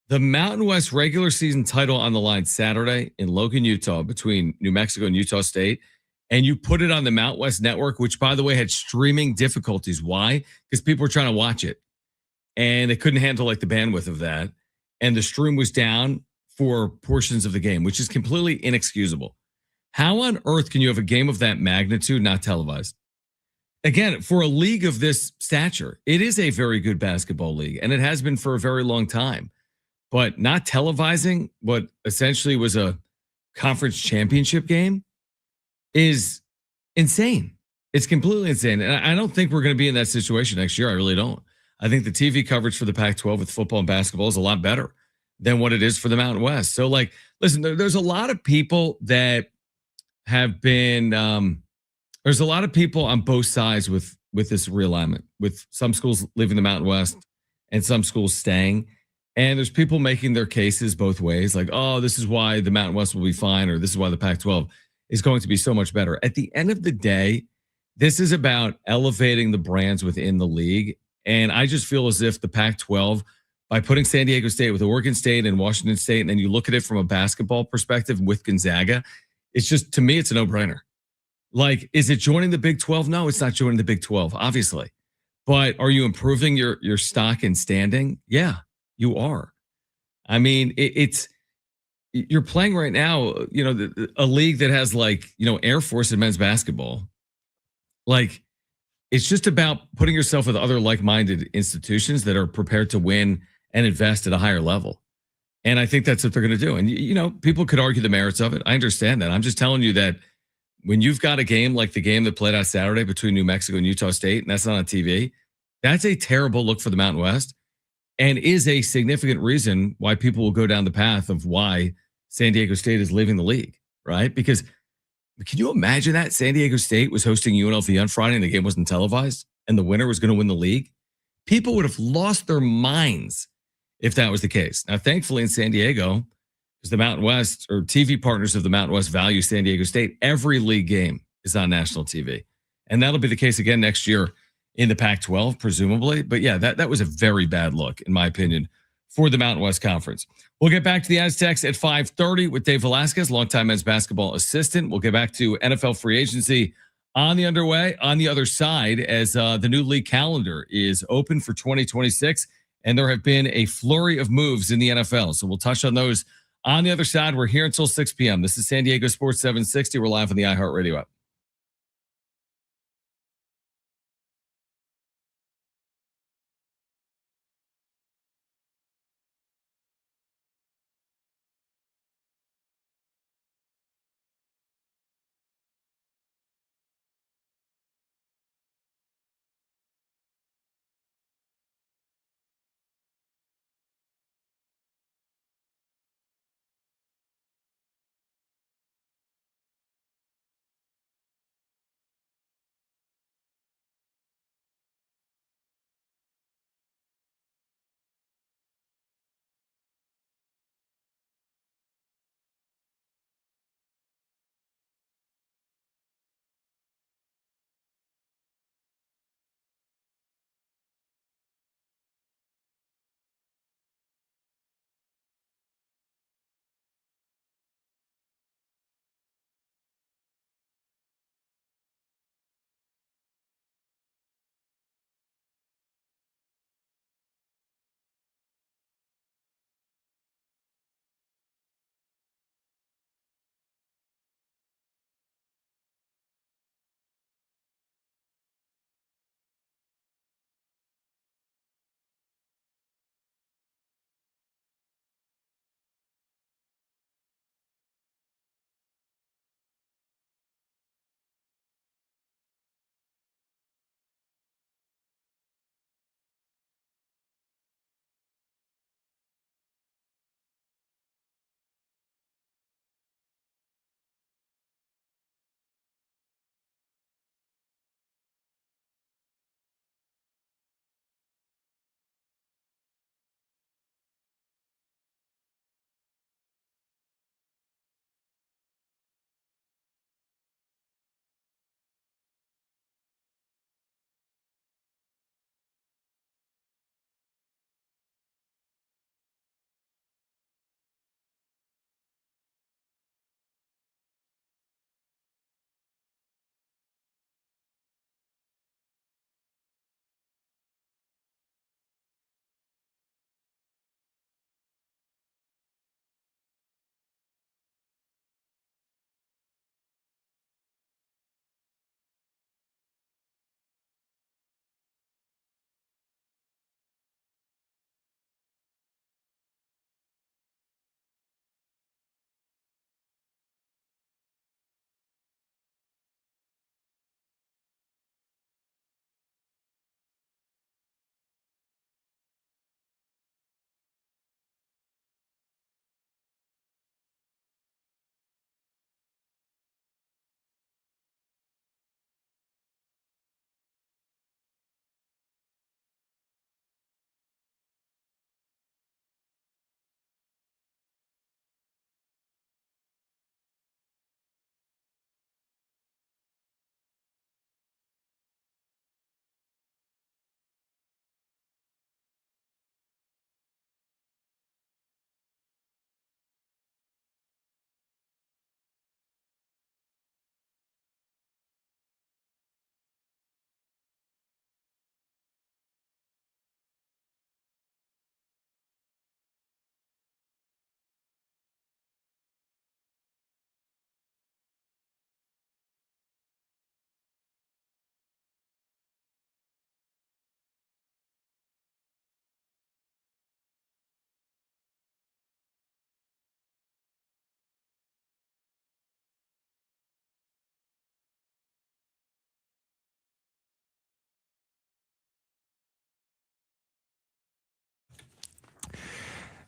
the Mountain West regular season title on the line Saturday in Logan, Utah, between New Mexico and Utah State. And you put it on the Mountain West Network, which, by the way, had streaming difficulties. Why? Because people were trying to watch it, and they couldn't handle like the bandwidth of that. And the stream was down for portions of the game, which is completely inexcusable. How on earth can you have a game of that magnitude not televised? Again, for a league of this stature, it is a very good basketball league, and it has been for a very long time. But not televising what essentially was a conference championship game is insane. It's completely insane. And I don't think we're going to be in that situation next year. I really don't. I think the TV coverage for the Pac-12 with football and basketball is a lot better than what it is for the Mountain West. So, like, listen, there's a lot of people that have been, there's a lot of people on both sides with this realignment, with some schools leaving the Mountain West and some schools staying. And there's people making their cases both ways, like, oh, this is why the Mountain West will be fine, or this is why the Pac-12 is going to be so much better. At the end of the day, this is about elevating the brands within the league. And I just feel as if the Pac-12, by putting San Diego State with Oregon State and Washington State, and then you look at it from a basketball perspective with Gonzaga, it's just, to me, it's a no-brainer. Like, is it joining the Big 12? No, it's not joining the Big 12, obviously. But are you improving your stock and standing? Yeah, you are. I mean, you're playing right now, a league that has Air Force and men's basketball. Like, it's just about putting yourself with other like-minded institutions that are prepared to win and invest at a higher level. And I think that's what they're going to do. And, people could argue the merits of it. I understand that. I'm just telling you that when you've got a game like the game that played out Saturday between New Mexico and Utah State, and that's not on TV, that's a terrible look for the Mountain West and is a significant reason why people will go down the path of why San Diego State is leaving the league, right? Because can you imagine that San Diego State was hosting UNLV on Friday and the game wasn't televised and the winner was going to win the league? People would have lost their minds if that was the case. Now, thankfully in San Diego, because the Mountain West or TV partners of the Mountain West value San Diego State, every league game is on national TV. And that'll be the case again next year in the Pac-12, presumably. But yeah, that was a very bad look, in my opinion, for the Mountain West Conference. We'll get back to the Aztecs at 5:30 with Dave Velasquez, longtime men's basketball assistant. We'll get back to NFL free agency on the underway, on the other side, as the new league calendar is open for 2026. And there have been a flurry of moves in the NFL. So we'll touch on those on the other side. We're here until 6 p.m. This is San Diego Sports 760. We're live on the iHeartRadio app.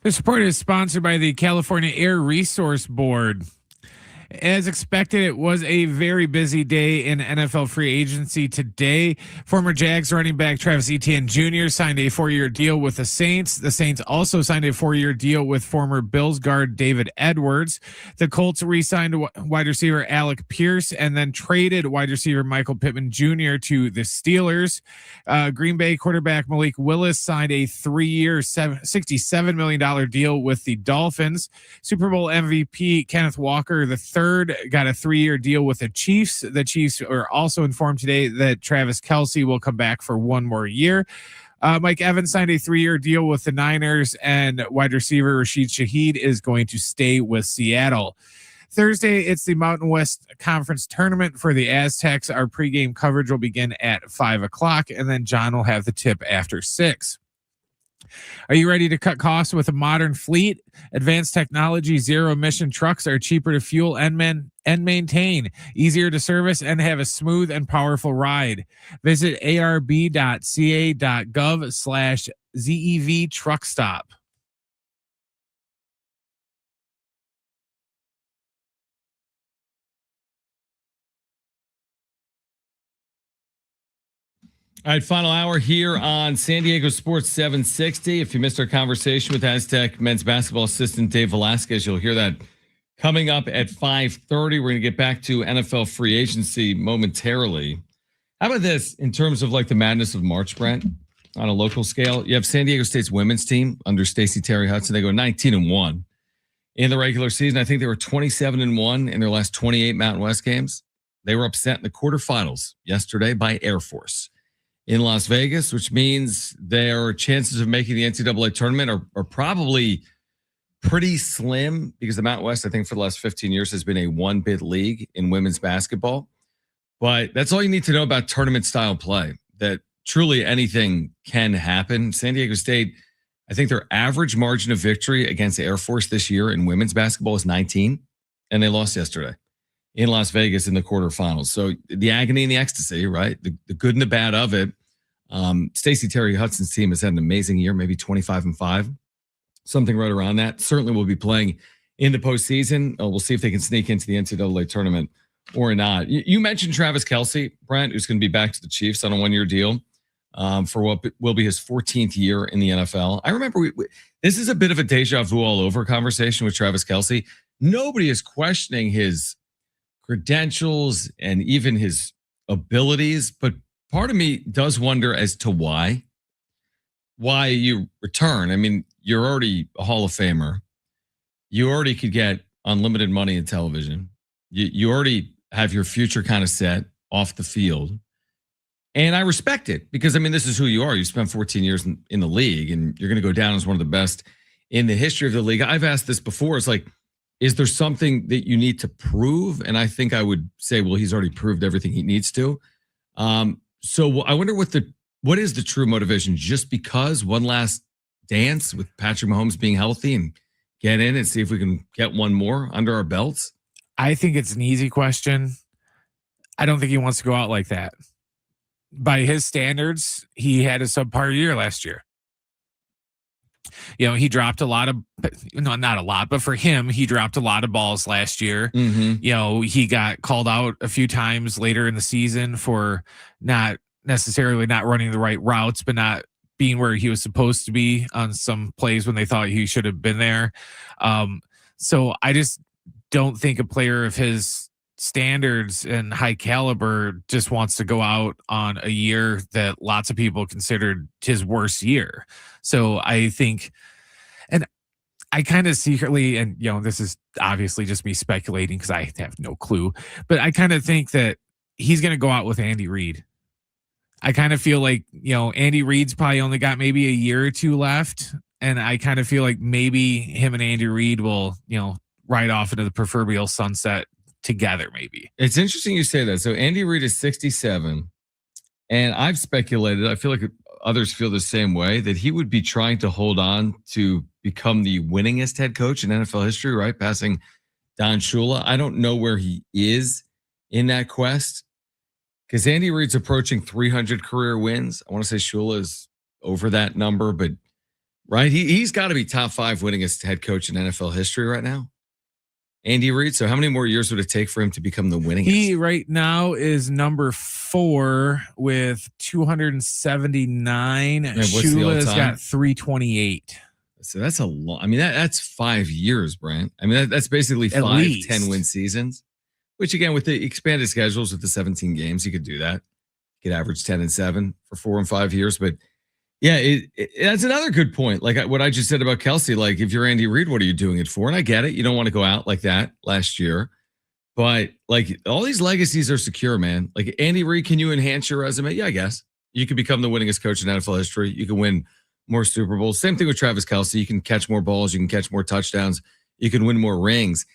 This report is sponsored by the California Air Resource Board. As expected, it was a very busy day in NFL free agency today. Former Jags running back Travis Etienne Jr. signed a 4-year deal with the Saints. The Saints also signed a 4-year deal with former Bills guard David Edwards. The Colts re-signed wide receiver Alec Pierce and then traded wide receiver Michael Pittman Jr. to the Steelers. Green Bay quarterback Malik Willis signed a 3-year, $67 million deal with the Dolphins. Super Bowl MVP Kenneth Walker III got a 3-year deal with the Chiefs. The Chiefs are also informed today that Travis Kelce will come back for 1 more year. Mike Evans signed a 3-year deal with the Niners, and wide receiver Rashid Shaheed is going to stay with Seattle. Thursday, it's the Mountain West Conference Tournament for the Aztecs. Our pregame coverage will begin at 5 o'clock, and then John will have the tip after 6. Are you ready to cut costs with a modern fleet? Advanced technology, zero-emission trucks are cheaper to fuel and maintain, easier to service, and have a smooth and powerful ride. Visit arb.ca.gov/ZEV truck stop. All right, final hour here on San Diego Sports 760. If you missed our conversation with Aztec men's basketball assistant Dave Velasquez, you'll hear that coming up at 5:30. We're going to get back to NFL free agency momentarily. How about this in terms of like the madness of March, Brent, on a local scale? You have San Diego State's women's team under Stacey Terry Hudson. They go 19-1 in the regular season. I think they were 27-1 in their last 28 Mountain West games. They were upset in the quarterfinals yesterday by Air Force in Las Vegas, which means their chances of making the NCAA tournament are probably pretty slim because the Mountain West, I think, for the last 15 years has been a 1-bid league in women's basketball. But that's all you need to know about tournament style play, that truly anything can happen. San Diego State, I think their average margin of victory against Air Force this year in women's basketball is 19, and they lost yesterday in Las Vegas in the quarterfinals. So the agony and the ecstasy, right? The good and the bad of it. Stacey Terry Hudson's team has had an amazing year, maybe 25-5, something right around that. Certainly will be playing in the postseason. We'll see if they can sneak into the NCAA tournament or not. You mentioned Travis Kelce, Brent, who's going to be back to the Chiefs on a 1-year deal for what will be his 14th year in the NFL. I remember this is a bit of a deja vu all over conversation with Travis Kelce. Nobody is questioning his credentials and even his abilities, but part of me does wonder as to why you return. I mean, you're already a Hall of Famer. You already could get unlimited money in television. You already have your future kind of set off the field. And I respect it because, I mean, this is who you are. You spent 14 years in the league and you're going to go down as one of the best in the history of the league. I've asked this before. It's like, is there something that you need to prove? And I think I would say, well, he's already proved everything he needs to. So I wonder what is the true motivation? Just because one last dance with Patrick Mahomes being healthy and get in and see if we can get one more under our belts? I think it's an easy question. I don't think he wants to go out like that. By his standards, he had a subpar year last year. You know, he dropped a lot of, no, not a lot, but for him, he dropped a lot of balls last year. Mm-hmm. You know, he got called out a few times later in the season for not necessarily not running the right routes, but not being where he was supposed to be on some plays when they thought he should have been there. So I just don't think a player of his standards and high caliber just wants to go out on a year that lots of people considered his worst year. So I think, and I kind of secretly, and you know, this is obviously just me speculating because I have no clue, but I kind of think that he's going to go out with Andy Reid. I kind of feel like, you know, Andy Reid's probably only got maybe a year or two left. And I kind of feel like maybe him and Andy Reid will, you know, ride off into the proverbial sunset together, maybe. It's interesting you say that. So Andy Reid is 67, and I've speculated, I feel like others feel the same way, that he would be trying to hold on to become the winningest head coach in NFL history, right? Passing Don Shula. I don't know where he is in that quest because Andy Reid's approaching 300 career wins. I want to say Shula is over that number, but right? He's got to be top 5 winningest head coach in NFL history right now. Andy Reid. So how many more years would it take for him to become the winningest? He right now is number 4 with 279. Shula's got 328. So that's a lot. I mean, that's 5 years, Brent. I mean, that's basically At 5 least 10-win seasons, which again, with the expanded schedules with the 17 games, you could do that. You could average 10-7 for 4 and 5 years. But yeah, that's another good point. Like what I just said about Kelsey, like if you're Andy Reid, what are you doing it for? And I get it. You don't want to go out like that last year, but like all these legacies are secure, man. Like Andy Reid, can you enhance your resume? Yeah, I guess you could become the winningest coach in NFL history. You can win more Super Bowls. Same thing with Travis Kelsey. You can catch more balls. You can catch more touchdowns. You can win more rings.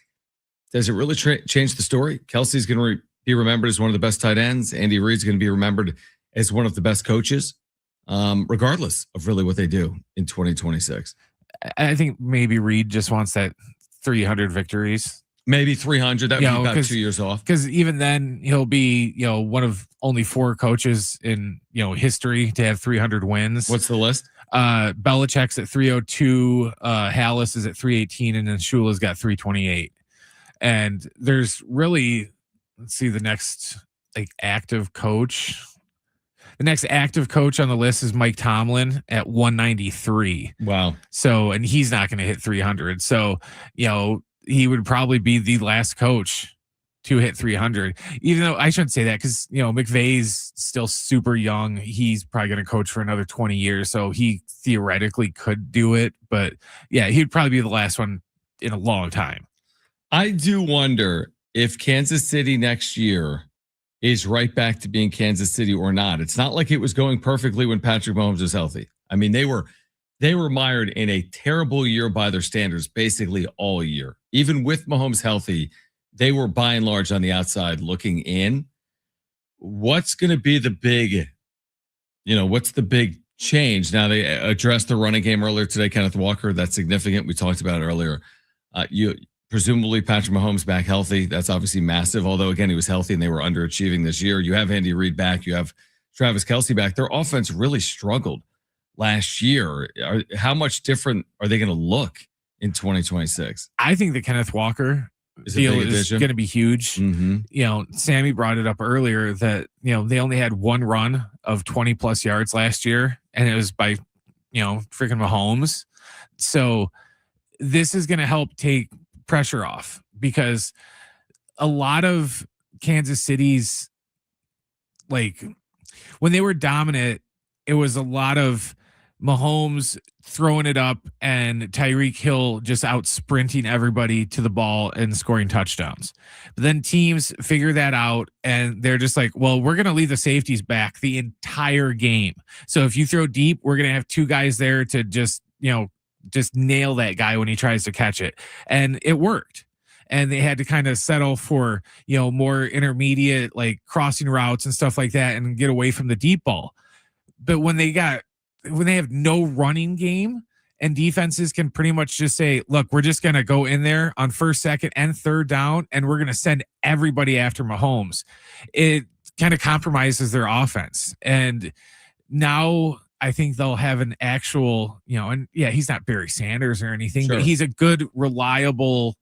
Does it really change the story? Kelsey's going to be remembered as one of the best tight ends. Andy Reid's going to be remembered as one of the best coaches. Regardless of really what they do in 2026. I think maybe Reid just wants that 300 victories. Maybe 300. That would be about 2 years off. Because even then he'll be, one of only 4 coaches in, history to have 300 wins. What's the list? Belichick's at 302. Hallis is at 318, and then Shula's got 328. And there's really, let's see, the next active coach. The next active coach on the list is Mike Tomlin at 193. Wow. So, and he's not going to hit 300. So, he would probably be the last coach to hit 300, even though I shouldn't say that because, McVay's still super young. He's probably going to coach for another 20 years. So he theoretically could do it, but yeah, he'd probably be the last one in a long time. I do wonder if Kansas City next year is right back to being Kansas City or not. It's not like it was going perfectly when Patrick Mahomes was healthy. I mean, they were mired in a terrible year by their standards basically all year. Even with Mahomes healthy, they were by and large on the outside looking in. What's going to be the big, what's the big change? Now they addressed the running game earlier today, Kenneth Walker. That's significant. We talked about it earlier. Presumably Patrick Mahomes back healthy. That's obviously massive. Although again, he was healthy and they were underachieving this year. You have Andy Reid back. You have Travis Kelsey back. Their offense really struggled last year. How much different are they going to look in 2026? I think the Kenneth Walker deal is going to be huge. Mm-hmm. Sammy brought it up earlier that, they only had one run of 20 plus yards last year, and it was by, freaking Mahomes. So this is going to help take pressure off because a lot of Kansas City's, when they were dominant, it was a lot of Mahomes throwing it up and Tyreek Hill just out sprinting everybody to the ball and scoring touchdowns. But then teams figure that out and they're just like, well, we're going to leave the safeties back the entire game. So if you throw deep, we're going to have 2 guys there to just nail that guy when he tries to catch it. And it worked. And they had to kind of settle for, more intermediate, crossing routes and stuff like that and get away from the deep ball. But when they have no running game and defenses can pretty much just say, look, we're just going to go in there on 1st, 2nd, and 3rd down, and we're going to send everybody after Mahomes. It kind of compromises their offense. And now I think they'll have an actual, and yeah, he's not Barry Sanders or anything, sure, but he's a good, reliable,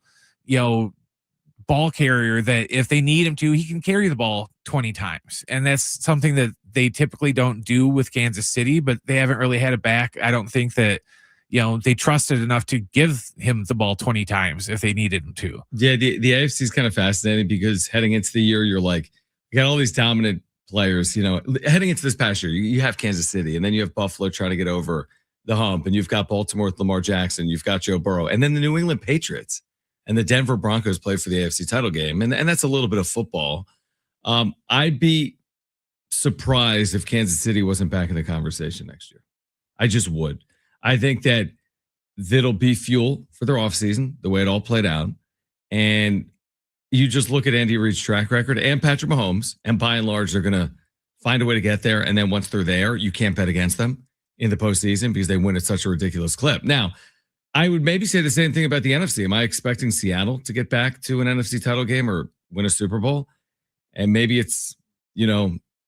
ball carrier that if they need him to, he can carry the ball 20 times. And that's something that they typically don't do with Kansas City, but they haven't really had it back. I don't think that, they trusted enough to give him the ball 20 times if they needed him to. Yeah. The AFC is kind of fascinating because heading into the year, you're like, you got all these dominant players, heading into this past year, you have Kansas City and then you have Buffalo trying to get over the hump and you've got Baltimore with Lamar Jackson, you've got Joe Burrow, and then the New England Patriots and the Denver Broncos play for the AFC title game. And that's a little bit of football. I'd be surprised if Kansas City wasn't back in the conversation next year. I just would. I think that that'll be fuel for their offseason, the way it all played out. And you just look at Andy Reid's track record and Patrick Mahomes, and by and large, they're going to find a way to get there. And then once they're there, you can't bet against them in the postseason because they win at such a ridiculous clip. Now, I would maybe say the same thing about the NFC. Am I expecting Seattle to get back to an NFC title game or win a Super Bowl? And maybe it's,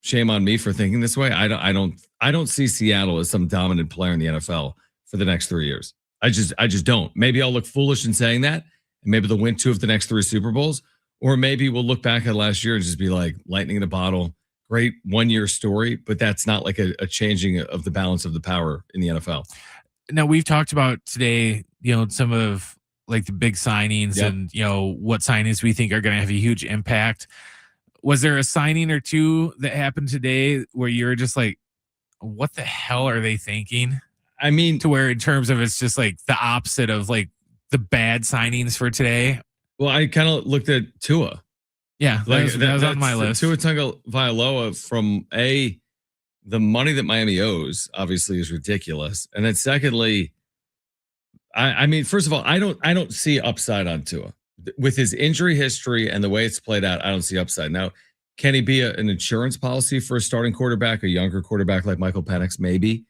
shame on me for thinking this way. I don't see Seattle as some dominant player in the NFL for the next 3 years. I just don't. Maybe I'll look foolish in saying that, and maybe they'll win 2 of the next 3 Super Bowls, or maybe we'll look back at last year and just be like lightning in a bottle. Great 1 year story, but that's not like a changing of the balance of the power in the NFL. Now we've talked about today, some of like the big signings and what signings we think are going to have a huge impact. Was there a signing or two that happened today where you're just like, what the hell are they thinking? I mean, to where in terms of it's just like the opposite of like the bad signings for today. Well, I kind of looked at Tua. Yeah, that was on my list. Tua Tagovailoa from the money that Miami owes obviously is ridiculous, and then secondly, I mean, first of all, I don't see upside on Tua with his injury history and the way it's played out. I don't see upside. Now, can he be an insurance policy for a starting quarterback, a younger quarterback like Michael Penix? Maybe.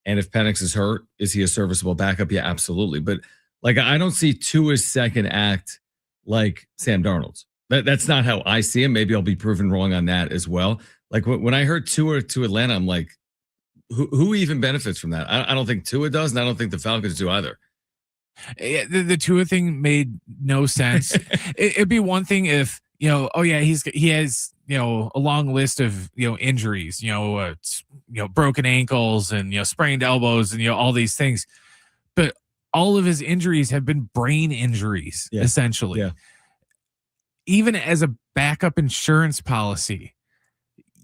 And if Penix is hurt, is he a serviceable backup? Yeah, absolutely. But like, I don't see Tua's second act like Sam Darnold's. That's not how I see him. Maybe I'll be proven wrong on that as well. Like when I heard Tua to Atlanta, I'm like, who even benefits from that? I don't think Tua does, and I don't think the Falcons do either. Yeah, the Tua thing made no sense. It'd be one thing if he has a long list of injuries, broken ankles and sprained elbows and all these things, but all of his injuries have been brain injuries essentially. Yeah. Even as a backup insurance policy,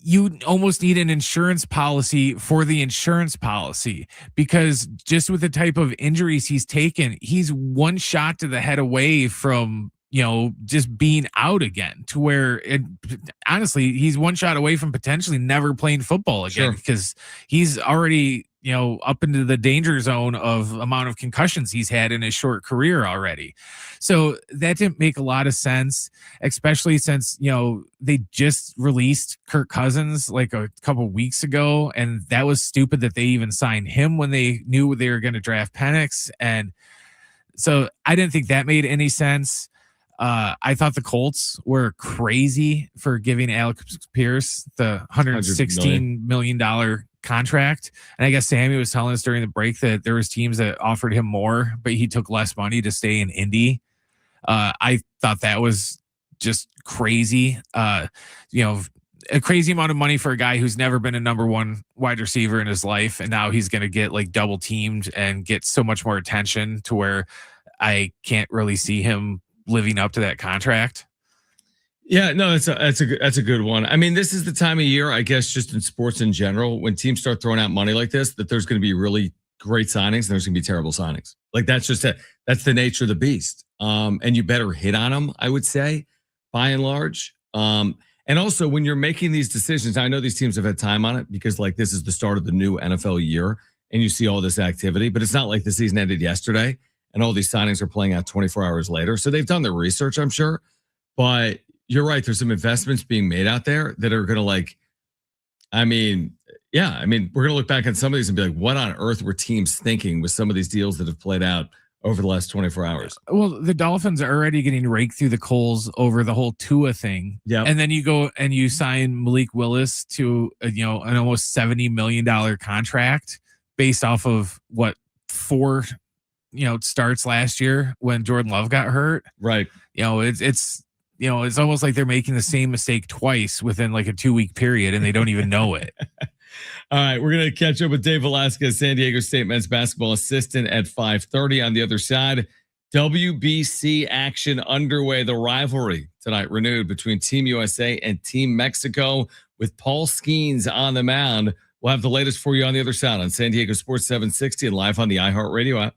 you almost need an insurance policy for the insurance policy, because just with the type of injuries he's taken, he's one shot to the head away from just being out again, to where honestly, he's one shot away from potentially never playing football again, because he's already up into the danger zone of amount of concussions he's had in his short career already. So that didn't make a lot of sense, especially since, they just released Kirk Cousins like a couple weeks ago. And that was stupid that they even signed him when they knew they were going to draft Penix. And so I didn't think that made any sense. I thought the Colts were crazy for giving Alex Pierce the $116 million contract. And I guess Sammy was telling us during the break that there was teams that offered him more, but he took less money to stay in Indy. I thought that was just crazy. A crazy amount of money for a guy who's never been a number 1 wide receiver in his life. And now he's going to get like double teamed and get so much more attention, to where I can't really see him living up to that contract. Yeah, no, that's a good one. I mean, this is the time of year, I guess, just in sports in general, when teams start throwing out money like this, that there's going to be really great signings and there's going to be terrible signings. Like that's the nature of the beast. And you better hit on them, I would say, by and large. And also when you're making these decisions, I know these teams have had time on it, because like this is the start of the new NFL year and you see all this activity, but it's not like the season ended yesterday and all these signings are playing out 24 hours later. So they've done their research, I'm sure. But you're right. There's some investments being made out there that are going to we're going to look back at some of these and be like, what on earth were teams thinking with some of these deals that have played out over the last 24 hours? Well, the Dolphins are already getting raked through the coals over the whole Tua thing. Yeah. And then you go and you sign Malik Willis to an almost $70 million contract based off of what 4 starts last year when Jordan Love got hurt. Right. It's almost like they're making the same mistake twice within like a 2-week period and they don't even know it. All right, we're going to catch up with Dave Velasquez, San Diego State men's basketball assistant, at 5:30. On the other side, WBC action underway. The rivalry tonight renewed between Team USA and Team Mexico, with Paul Skeens on the mound. We'll have the latest for you on the other side on San Diego Sports 760 and live on the iHeartRadio app.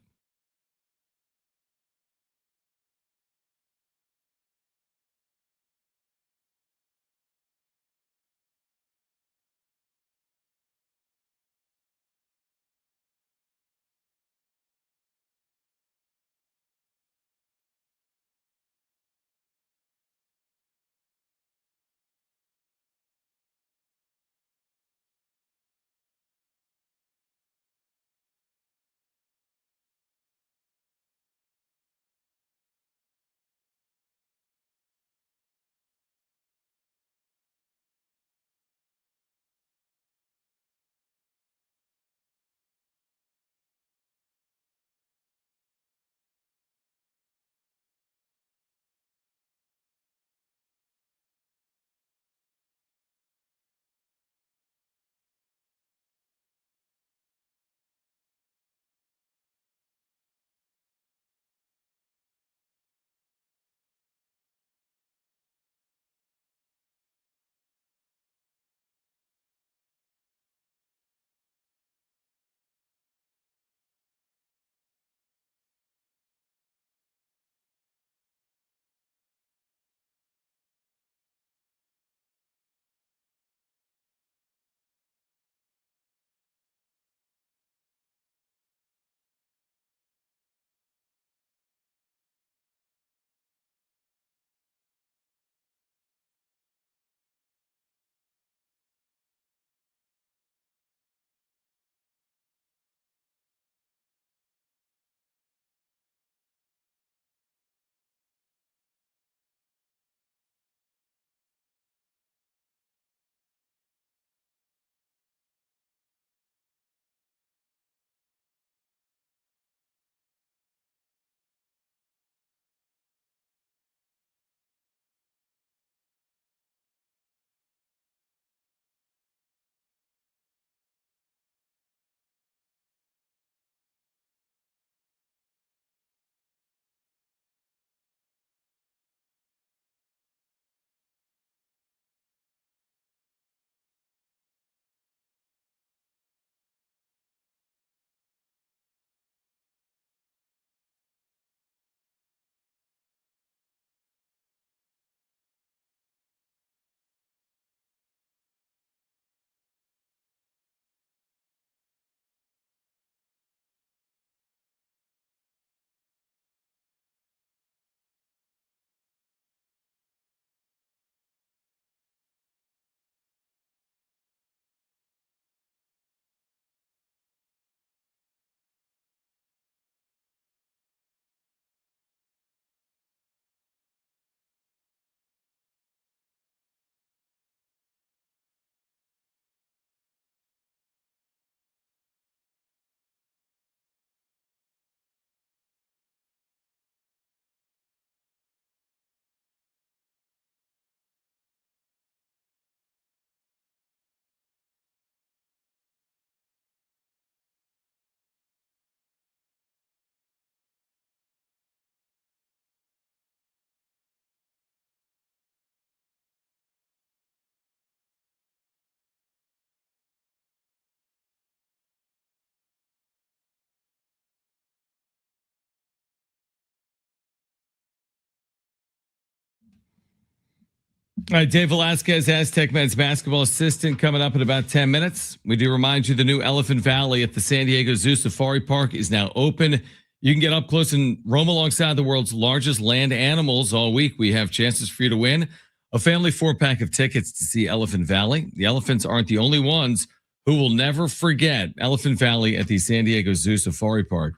All right, Dave Velasquez, Aztec men's basketball assistant, coming up in about 10 minutes. We do remind you the new Elephant Valley at the San Diego Zoo Safari Park is now open. You can get up close and roam alongside the world's largest land animals all week. We have chances for you to win a family 4-pack of tickets to see Elephant Valley. The elephants aren't the only ones who will never forget Elephant Valley at the San Diego Zoo Safari Park.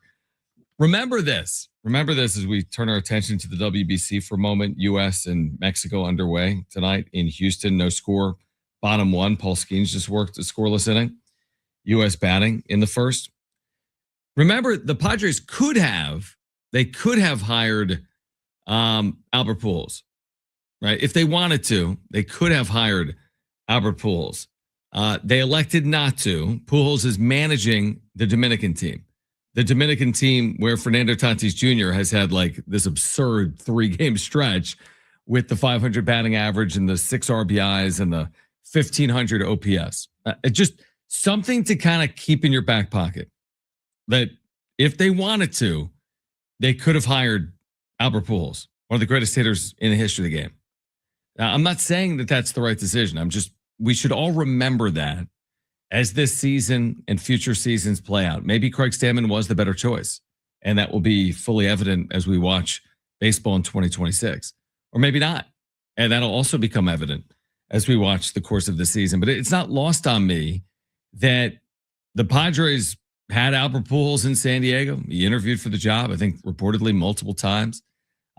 Remember this as we turn our attention to the WBC for a moment. U.S. and Mexico underway tonight in Houston. No score, bottom one. Paul Skeens just worked a scoreless inning. U.S. batting in the first. Remember, the Padres could have hired Albert Pujols, right? If they wanted to, they could have hired Albert Pujols. They elected not to. Pujols is managing the Dominican team. The Dominican team where Fernando Tatis Jr. has had like this absurd 3-game stretch with the 500 batting average and the 6 RBIs and the 1500 OPS. It's just something to kind of keep in your back pocket that if they wanted to, they could have hired Albert Pujols, one of the greatest hitters in the history of the game. Now, I'm not saying that that's the right decision. We should all remember that as this season and future seasons play out. Maybe Craig Stammen was the better choice, and that will be fully evident as we watch baseball in 2026. Or maybe not, and that'll also become evident as we watch the course of the season. But it's not lost on me that the Padres had Albert Pujols in San Diego. He interviewed for the job, I think reportedly multiple times.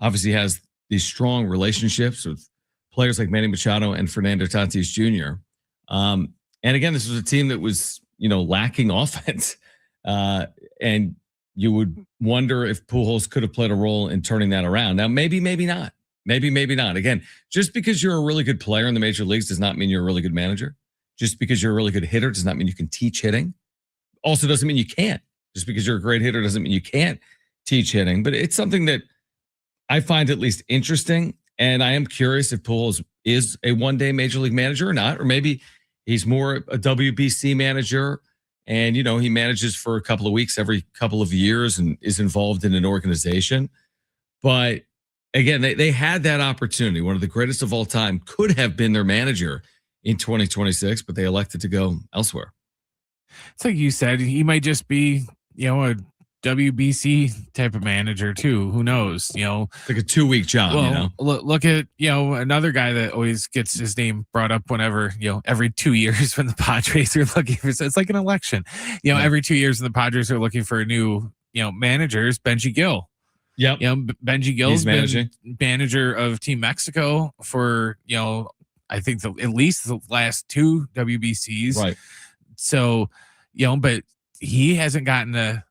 Obviously has these strong relationships with players like Manny Machado and Fernando Tatis Jr. And again, this was a team that was, lacking offense. And you would wonder if Pujols could have played a role in turning that around. Now, maybe not. Maybe not. Again, just because you're a really good player in the major leagues does not mean you're a really good manager. Just because you're a really good hitter does not mean you can teach hitting. Also doesn't mean you can't. Just because you're a great hitter doesn't mean you can't teach hitting. But it's something that I find at least interesting. And I am curious if Pujols is a one-day major league manager or not, or maybe he's more a WBC manager and, he manages for a couple of weeks every couple of years and is involved in an organization. But again, they had that opportunity. One of the greatest of all time could have been their manager in 2026, but they elected to go elsewhere. It's like you said, he might just be, a WBC type of manager too. Who knows? Like a 2-week job. Look at another guy that always gets his name brought up whenever every 2 years when the Padres are looking for. It's like an election. Every 2 years when the Padres are looking for a new managers. Benji Gill. Yep. Benji Gill's been manager of Team Mexico for I think at least the last 2 WBCs. Right. So but he hasn't gotten a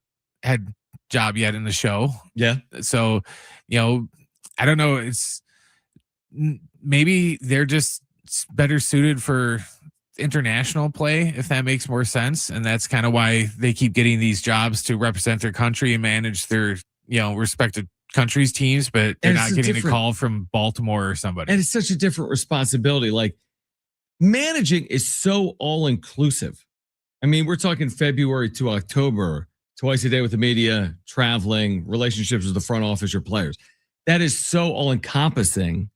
head job yet in the show. Yeah. So, I don't know. It's maybe they're just better suited for international play, if that makes more sense. And that's kind of why they keep getting these jobs to represent their country and manage their, respective countries' teams, but they're not getting a call from Baltimore or somebody. And it's such a different responsibility. Like managing is so all inclusive. I mean, we're talking February to October, twice a day with the media, traveling, relationships with the front office, your players. That is so all encompassing.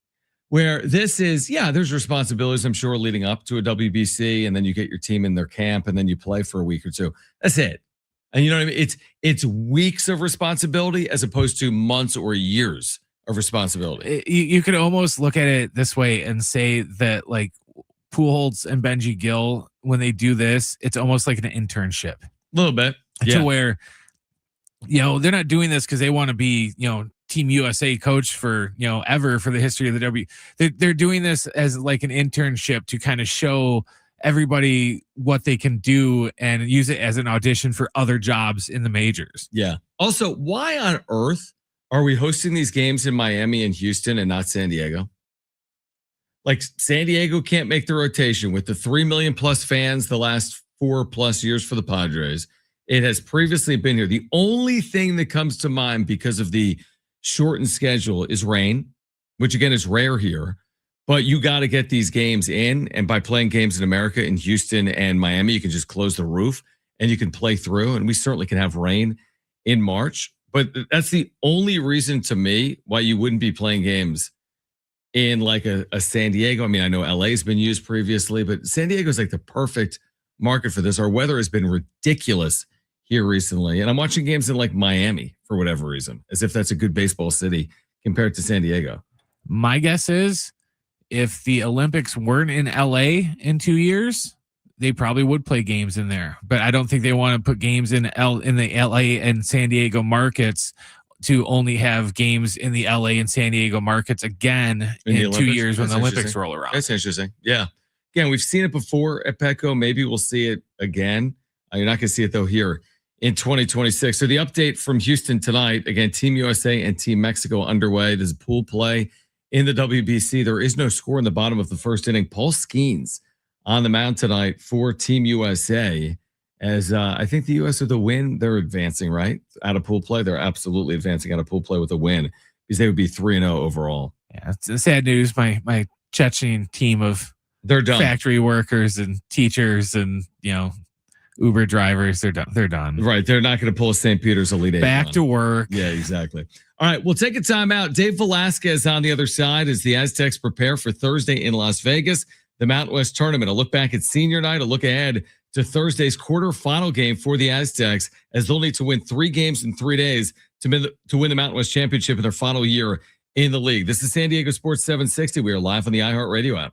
Where this is, there's responsibilities, I'm sure, leading up to a WBC, and then you get your team in their camp, and then you play for a week or two. That's it. And you know what I mean? It's weeks of responsibility as opposed to months or years of responsibility. You could almost look at it this way and say that like Pujols and Benji Gill, when they do this, it's almost like an internship. A little bit. To where, they're not doing this because they want to be, Team USA coach for, ever for the history of the W. They're doing this as like an internship to kind of show everybody what they can do and use it as an audition for other jobs in the majors. Yeah. Also, why on earth are we hosting these games in Miami and Houston and not San Diego? Like San Diego can't make the rotation with the 3 million plus fans the last 4+ years for the Padres. It has previously been here. The only thing that comes to mind because of the shortened schedule is rain, which again is rare here. But you got to get these games in. And by playing games in America, in Houston and Miami, you can just close the roof and you can play through. And we certainly can have rain in March. But that's the only reason to me why you wouldn't be playing games in like a San Diego. I mean, I know LA's been used previously, but San Diego is like the perfect market for this. Our weather has been ridiculous here recently. And I'm watching games in like Miami for whatever reason, as if that's a good baseball city compared to San Diego. My guess is if the Olympics weren't in LA in 2 years, they probably would play games in there. But I don't think they want to put games in the LA and San Diego markets to only have games in the LA and San Diego markets again in 2 years when the Olympics roll around. That's interesting. Yeah. Again, we've seen it before at Petco. Maybe we'll see it again. You're not going to see it though here in 2026. So the update from Houston tonight, again, Team USA and Team Mexico underway. There's pool play in the WBC. There is no score in the bottom of the first inning. Paul Skeens on the mound tonight for Team USA. As I think the U.S. with a win, they're advancing, right? Out of pool play. They're absolutely advancing out of pool play with a win because they would be 3-0 overall. Yeah, it's sad news. My Chechen team of they're done. Factory workers and teachers and, Uber drivers, they're done. They're done. Right. They're not going to pull St. Peter's Elite Eight. Back to work. Yeah, exactly. All right. We'll take a timeout. Dave Velasquez on the other side as the Aztecs prepare for Thursday in Las Vegas, the Mountain West Tournament. A look back at senior night, a look ahead to Thursday's quarterfinal game for the Aztecs, as they'll need to win 3 games in 3 days to win the Mountain West Championship in their final year in the league. This is San Diego Sports 760. We are live on the iHeartRadio app.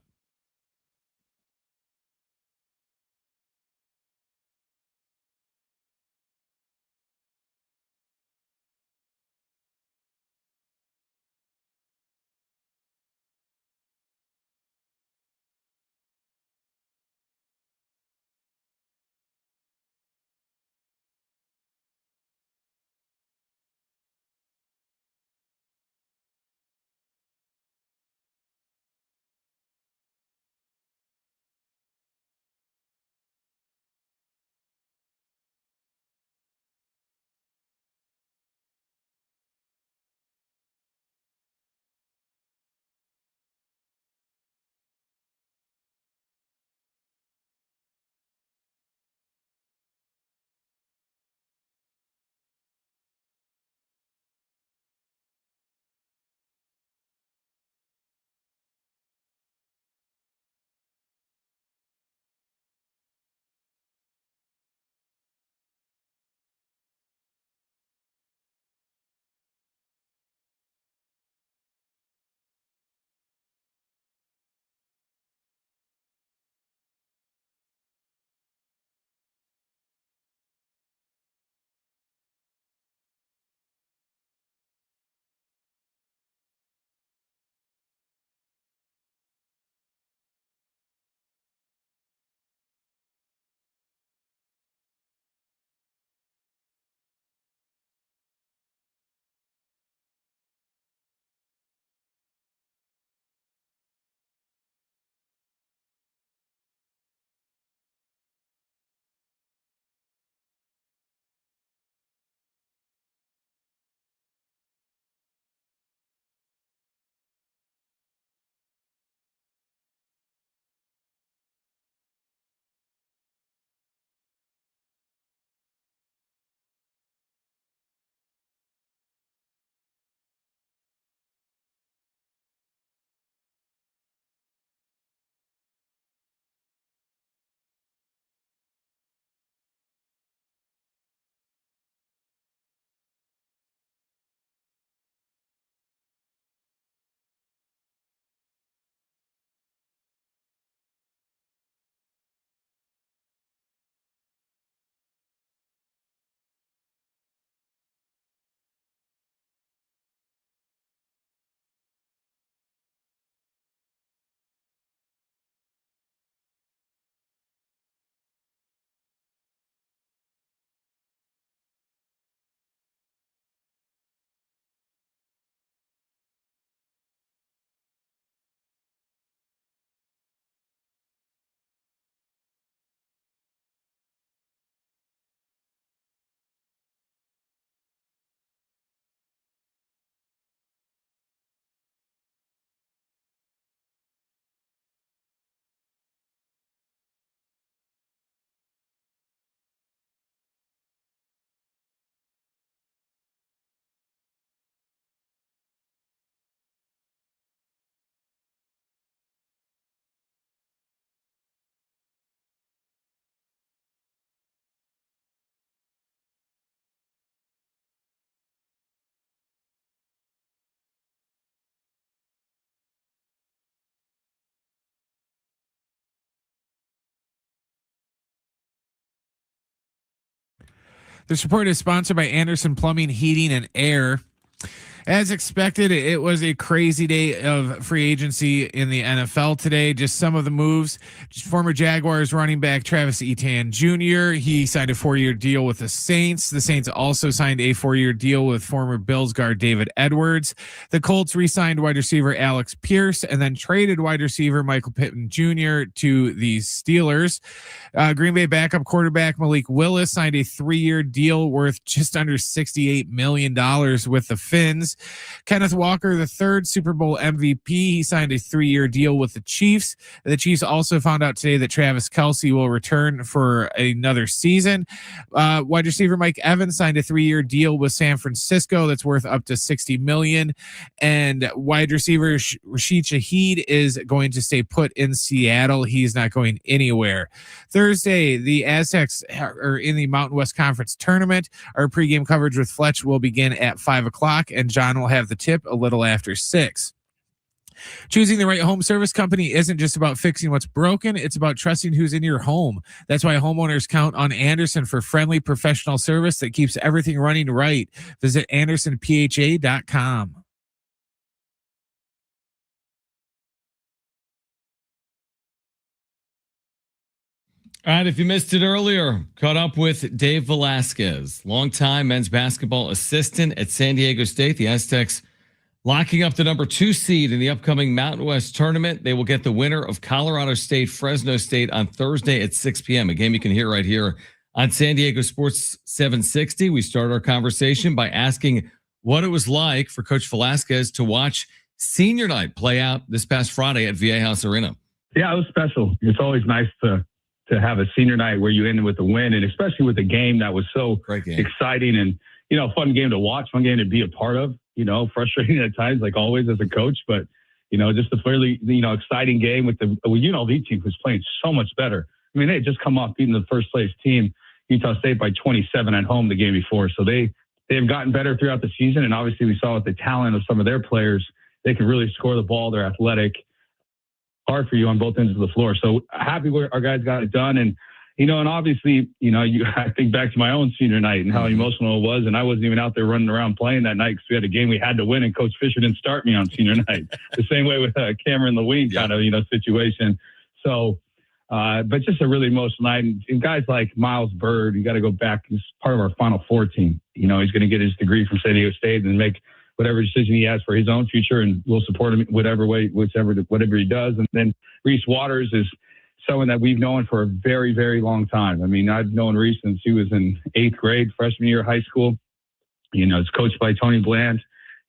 This report is sponsored by Anderson Plumbing, Heating, and Air. As expected, it was a crazy day of free agency in the NFL today. Just some of the moves. Just former Jaguars running back Travis Etienne Jr. He signed a 4-year deal with the Saints. The Saints also signed a 4-year deal with former Bills guard David Edwards. The Colts re-signed wide receiver Alex Pierce and then traded wide receiver Michael Pittman Jr. to the Steelers. Green Bay backup quarterback Malik Willis signed a 3-year deal worth just under $68 million with the Finns. Kenneth Walker, the third Super Bowl MVP, he signed a 3-year deal with the Chiefs. The Chiefs also found out today that Travis Kelce will return for another season. Wide receiver Mike Evans signed a 3-year deal with San Francisco that's worth up to $60 million. And wide receiver Rashid Shaheed is going to stay put in Seattle. He's not going anywhere. Thursday, the Aztecs are in the Mountain West Conference tournament. Our pregame coverage with Fletch will begin at 5 o'clock, and John will have the tip a little after 6. Choosing the right home service company isn't just about fixing what's broken. It's about trusting who's in your home. That's why homeowners count on Anderson for friendly professional service that keeps everything running right. Visit AndersonPHA.com. All right, if you missed it earlier, caught up with Dave Velasquez, longtime men's basketball assistant at San Diego State. The Aztecs locking up the number 2 seed in the upcoming Mountain West tournament. They will get the winner of Colorado State, Fresno State on Thursday at 6 p.m., a game you can hear right here on San Diego Sports 760. We start our conversation by asking what it was like for Coach Velasquez to watch senior night play out this past Friday at Viejas Arena. Yeah, it was special. It's always nice to have a senior night where you end with a win, and especially with a game that was so exciting and, fun game to watch, fun game to be a part of, frustrating at times, like always as a coach, but, just a fairly, exciting game with the UNLV team who's playing so much better. I mean, they had just come off beating the first place team, Utah State, by 27 at home the game before. So they have gotten better throughout the season. And obviously we saw with the talent of some of their players, they can really score the ball. They're athletic. Hard for you on both ends of the floor. So happy where our guys got it done. And, and obviously, I think back to my own senior night and how emotional it was. And I wasn't even out there running around playing that night because we had a game we had to win, and Coach Fisher didn't start me on senior night. The same way with Cameron Lewin kind of, situation. So, but just a really emotional night. And guys like Miles Bird, you got to go back. He's part of our Final Four team. He's going to get his degree from San Diego State and make whatever decision he has for his own future, and we'll support him whatever way, whatever he does. And then Reese Waters is someone that we've known for a very, very long time. I mean, I've known Reese since he was in 8th grade, freshman year of high school. It's coached by Tony Bland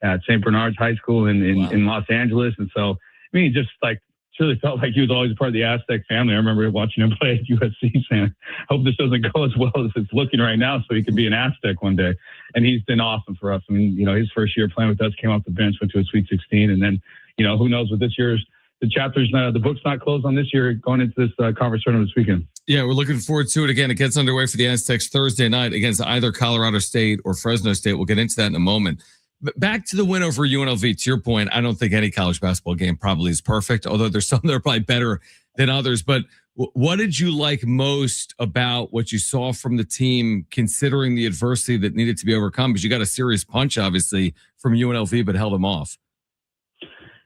at St. Bernard's High School in Los Angeles. And so, I mean, just like, it really felt like he was always a part of the Aztec family. I remember watching him play at USC saying, I hope this doesn't go as well as it's looking right now so he could be an Aztec one day. And he's been awesome for us. I mean, his first year playing with us, came off the bench, went to a Sweet 16. And then, who knows what this year's, the book's not closed on this year going into this conference tournament this weekend. Yeah, we're looking forward to it. Again, it gets underway for the Aztecs Thursday night against either Colorado State or Fresno State. We'll get into that in a moment. But back to the win over UNLV, to your point, I don't think any college basketball game probably is perfect, although there's some that are probably better than others. But what did you like most about what you saw from the team, considering the adversity that needed to be overcome? Because you got a serious punch, obviously, from UNLV, but held them off.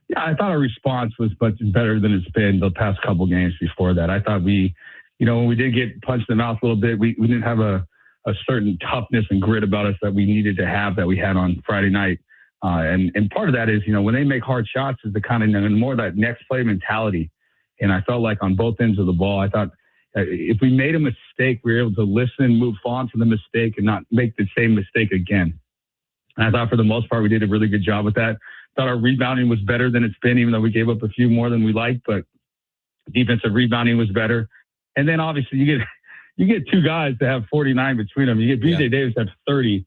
Yeah, I thought our response was much better than it's been the past couple games before that. I thought we, when we did get punched in the mouth a little bit, we didn't have a certain toughness and grit about us that we needed to have that we had on Friday night. And part of that is, when they make hard shots is the kind of more that next play mentality. And I felt like on both ends of the ball, I thought if we made a mistake, we were able to listen, move on to the mistake and not make the same mistake again. And I thought for the most part, we did a really good job with that. Thought our rebounding was better than it's been, even though we gave up a few more than we liked, but defensive rebounding was better. And then obviously you get two guys to have 49 between them. You get BJ Davis to have 30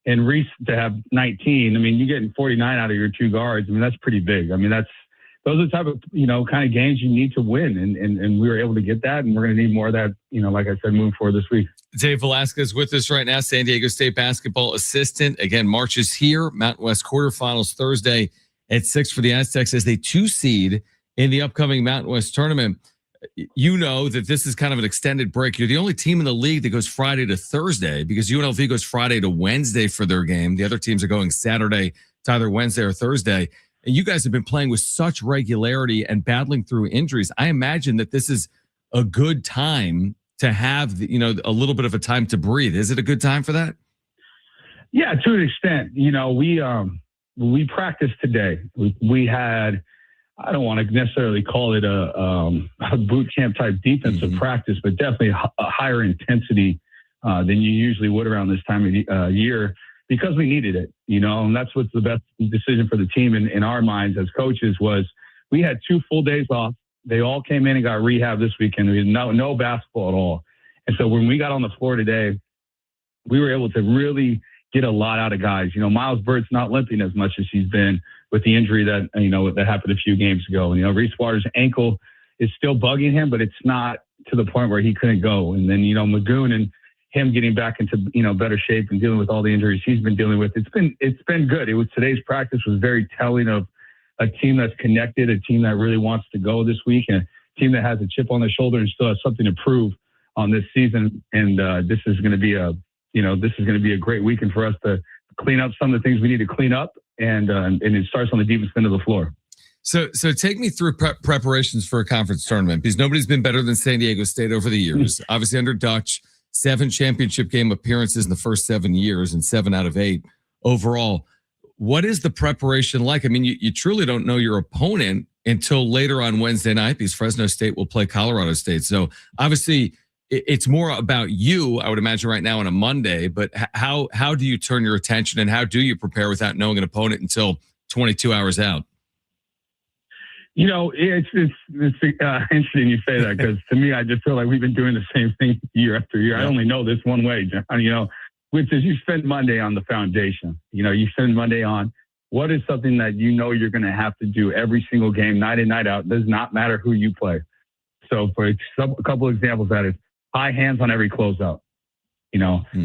and Reese to have 19. I mean, you're getting 49 out of your two guards. I mean, that's pretty big. I mean, those are the type of, kind of games you need to win. And we were able to get that. And we're going to need more of that, like I said, moving forward this week. Dave Velasquez with us right now, San Diego State basketball assistant. Again, March is here. Mountain West quarterfinals Thursday at 6 for the Aztecs as they 2 seed in the upcoming Mountain West tournament. you know that this is kind of an extended break. You're the only team in the league that goes Friday to Thursday because UNLV goes Friday to Wednesday for their game. The other teams are going Saturday to either Wednesday or Thursday. And you guys have been playing with such regularity and battling through injuries. I imagine that this is a good time to have, a little bit of a time to breathe. Is it a good time for that? Yeah, to an extent. We practiced today. We had, I don't want to necessarily call it a boot camp type defensive practice, but definitely a higher intensity than you usually would around this time of year because we needed it, and that's what's the best decision for the team in our minds as coaches was we had 2 full days off. They all came in and got rehab this weekend. We had no basketball at all. And so when we got on the floor today, we were able to really get a lot out of guys. Miles Bird's not limping as much as he's been with the injury that, that happened a few games ago. Reese Waters' ankle is still bugging him, but it's not to the point where he couldn't go. And then, Magoon and him getting back into, better shape and dealing with all the injuries he's been dealing with. It's been good. Today's practice was very telling of a team that's connected, a team that really wants to go this week, and a team that has a chip on their shoulder and still has something to prove on this season. And this is going to be a great weekend for us to clean up some of the things we need to clean up, and it starts on the deepest end of the floor. So take me through preparations for a conference tournament because nobody's been better than San Diego State over the years. Obviously under Dutch, 7 championship game appearances in the first 7 years and 7 out of 8 overall. What is the preparation like? I mean, you truly don't know your opponent until later on Wednesday night because Fresno State will play Colorado State. So obviously it's more about you, I would imagine, right now on a Monday. But how do you turn your attention and how do you prepare without knowing an opponent until 22 hours out? It's interesting you say that because to me, I just feel like we've been doing the same thing year after year. Yeah. I only know this one way, John, which is you spend Monday on the foundation. You spend Monday on what is something that you're going to have to do every single game, night in, night out. It does not matter who you play. So for a couple of examples, that is high hands on every closeout,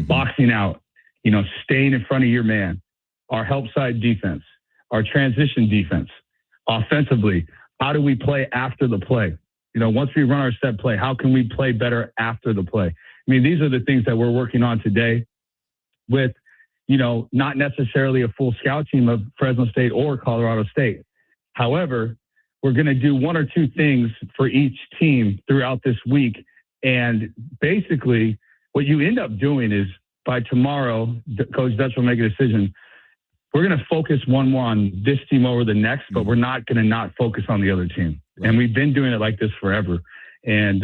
boxing out, staying in front of your man, our help side defense, our transition defense, offensively. How do we play after the play? Once we run our set play, how can we play better after the play? I mean, these are the things that we're working on today with, not necessarily a full scout team of Fresno State or Colorado State. However, we're going to do 1 or 2 things for each team throughout this week. And basically what you end up doing is by tomorrow, Coach Dutch will make a decision. We're going to focus one more on this team over the next, but we're not going to not focus on the other team. Right. And we've been doing it like this forever. And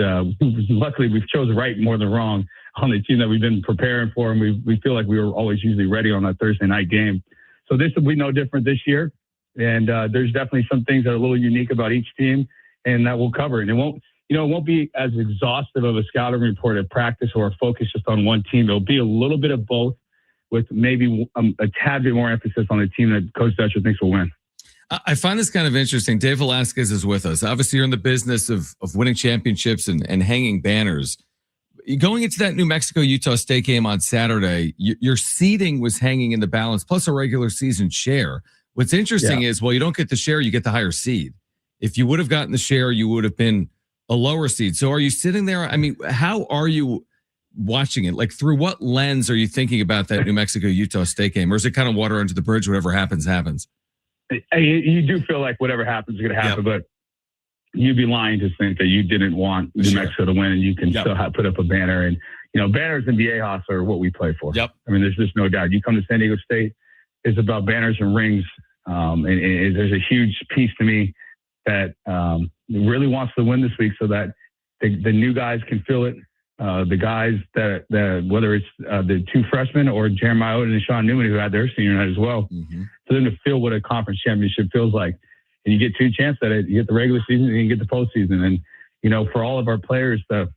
luckily we've chosen right more than wrong on the team that we've been preparing for. And we feel like we were always usually ready on that Thursday night game. So this will be no different this year. And there's definitely some things that are a little unique about each team and that we'll cover. And it won't be as exhaustive of a scouting report at practice or a focus just on one team. It'll be a little bit of both with maybe a tad bit more emphasis on the team that Coach Dutcher thinks will win. I find this kind of interesting. Dave Velasquez is with us. Obviously, you're in the business of winning championships and hanging banners. Going into that New Mexico-Utah State game on Saturday, your seeding was hanging in the balance, plus a regular season share. What's interesting is, you don't get the share, you get the higher seed. If you would have gotten the share, you would have been a lower seed. So are you sitting there? I mean, how are you watching it? Like, through what lens are you thinking about that New Mexico-Utah State game? Or is it kind of water under the bridge, whatever happens, happens? You do feel like whatever happens is going to happen, but you'd be lying to think that you didn't want New Mexico to win and you can still put up a banner. And, banners and Viejas are what we play for. Yep. I mean, there's just no doubt. You come to San Diego State, it's about banners and rings. And there's a huge piece to me that really wants to win this week so that the new guys can feel it. The guys that whether it's the 2 freshmen or Jeremiah Odin and Sean Newman, who had their senior night as well, for them to feel what a conference championship feels like. And you get 2 chances at it. You get the regular season and you get the postseason. And, for all of our players to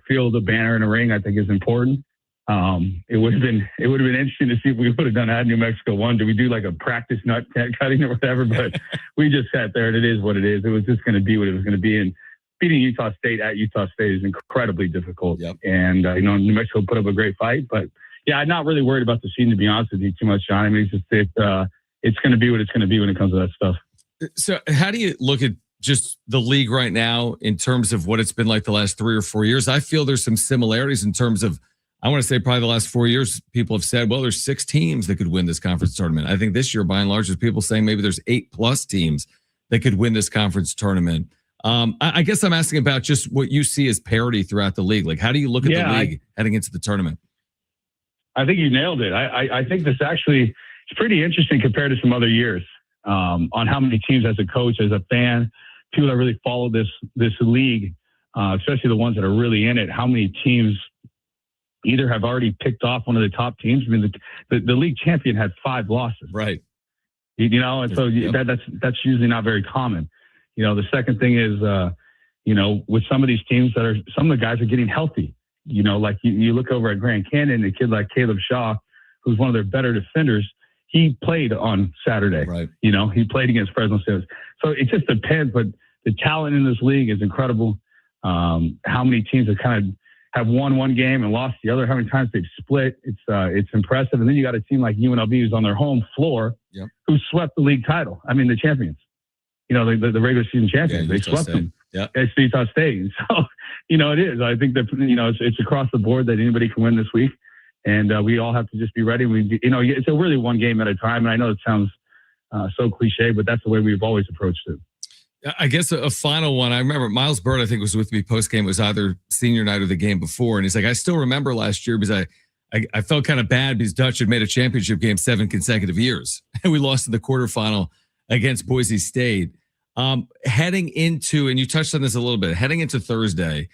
feel the banner in a ring, I think is important. It would have been interesting to see if we would have done that in New Mexico one. Do we do like a practice nut cutting or whatever? But we just sat there and it is what it is. It was just going to be what it was going to be. And beating Utah State at Utah State is incredibly difficult. Yep. And, New Mexico put up a great fight. But, I'm not really worried about the season, to be honest with you, too much, John. I mean, it's going to be what it's going to be when it comes to that stuff. So how do you look at just the league right now in terms of what it's been like the last 3 or 4 years, I feel there's some similarities in terms of, I want to say probably the last 4 years, people have said, well, there's 6 teams that could win this conference tournament. I think this year, by and large, there's people saying maybe there's 8+ teams that could win this conference tournament. I guess I'm asking about just what you see as parity throughout the league. Like, how do you look at the league heading into the tournament? I think you nailed it. I think this actually is pretty interesting compared to some other years on how many teams as a coach, as a fan, people that really follow this league, especially the ones that are really in it, how many teams either have already picked off one of the top teams. I mean, the league champion had 5 losses. Right. You know, and so that's usually not very common. You know, the second thing is, you know, with some of these teams some of the guys are getting healthy. You know, like you look over at Grand Canyon, a kid like Caleb Shaw, who's one of their better defenders, he played on Saturday. Right. You know, he played against Fresno State. So it just depends, but the talent in this league is incredible. How many teams have won one game and lost the other, how many times they've split. It's impressive. And then you got a team like UNLV who's on their home floor, who swept the league title. I mean, the champions, you know, the regular season champions, they swept them. Yeah. It's Utah State. So, you know, it is. I think that, you know, it's across the board that anybody can win this week. And we all have to just be ready. It's a really one game at a time. And I know it sounds so cliche, but that's the way we've always approached it. I guess a final one. I remember Miles Bird, I think, was with me post-game. It was either senior night or the game before. And he's like, I still remember last year because I felt kind of bad because Dutch had made a championship game 7 consecutive years. And we lost in the quarterfinal against Boise State. Heading into, and you touched on this a little bit, heading into Thursday,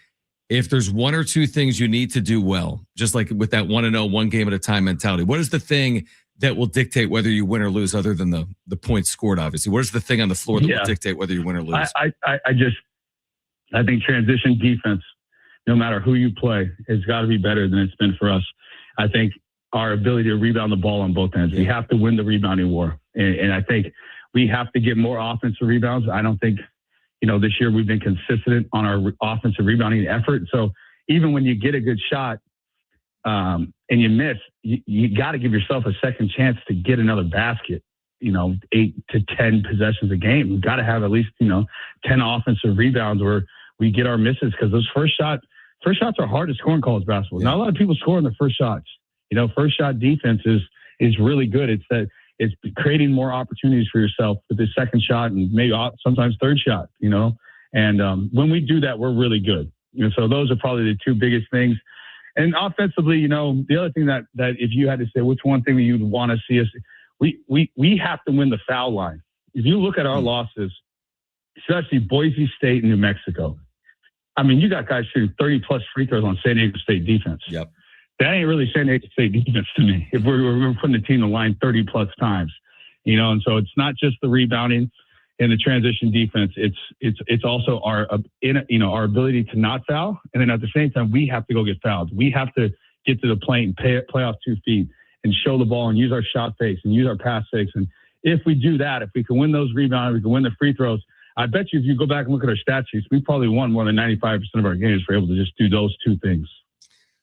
if there's 1 or 2 things you need to do well, just like with that 1-0, one game at a time mentality, what is the thing that will dictate whether you win or lose other than the points scored, obviously? What is the thing on the floor that will dictate whether you win or lose? I think transition defense, no matter who you play, has got to be better than it's been for us. I think our ability to rebound the ball on both ends, we have to win the rebounding war. And I think we have to get more offensive rebounds. I don't think, you know, this year we've been consistent on our offensive rebounding effort. So even when you get a good shot and you miss, you got to give yourself a second chance to get another basket, you know, 8 to 10 possessions a game. We've got to have at least, you know, 10 offensive rebounds where we get our misses, because those first shots are hard to score in college basketball. Not a lot of people score in the first shots. You know, first shot defense is really good. It's creating more opportunities for yourself with the second shot and maybe sometimes third shot, you know. And when we do that, we're really good. You know, so those are probably the 2 biggest things. And offensively, you know, the other thing that if you had to say which one thing you'd want to see us, we have to win the foul line. If you look at our losses, especially Boise State and New Mexico, I mean, you got guys shooting 30+ free throws on San Diego State defense. Yep. That ain't really San Diego State defense to me. If we're putting the team in the line 30+ times, you know, and so it's not just the rebounding and the transition defense. It's also our ability to not foul, and then at the same time we have to go get fouled. We have to get to the plate and play off 2 feet and show the ball and use our shot fakes and use our pass fakes. And if we do that, if we can win those rebounds, we can win the free throws. I bet you if you go back and look at our stat sheets, we probably won more than 95% of our games if we're able to just do those 2 things.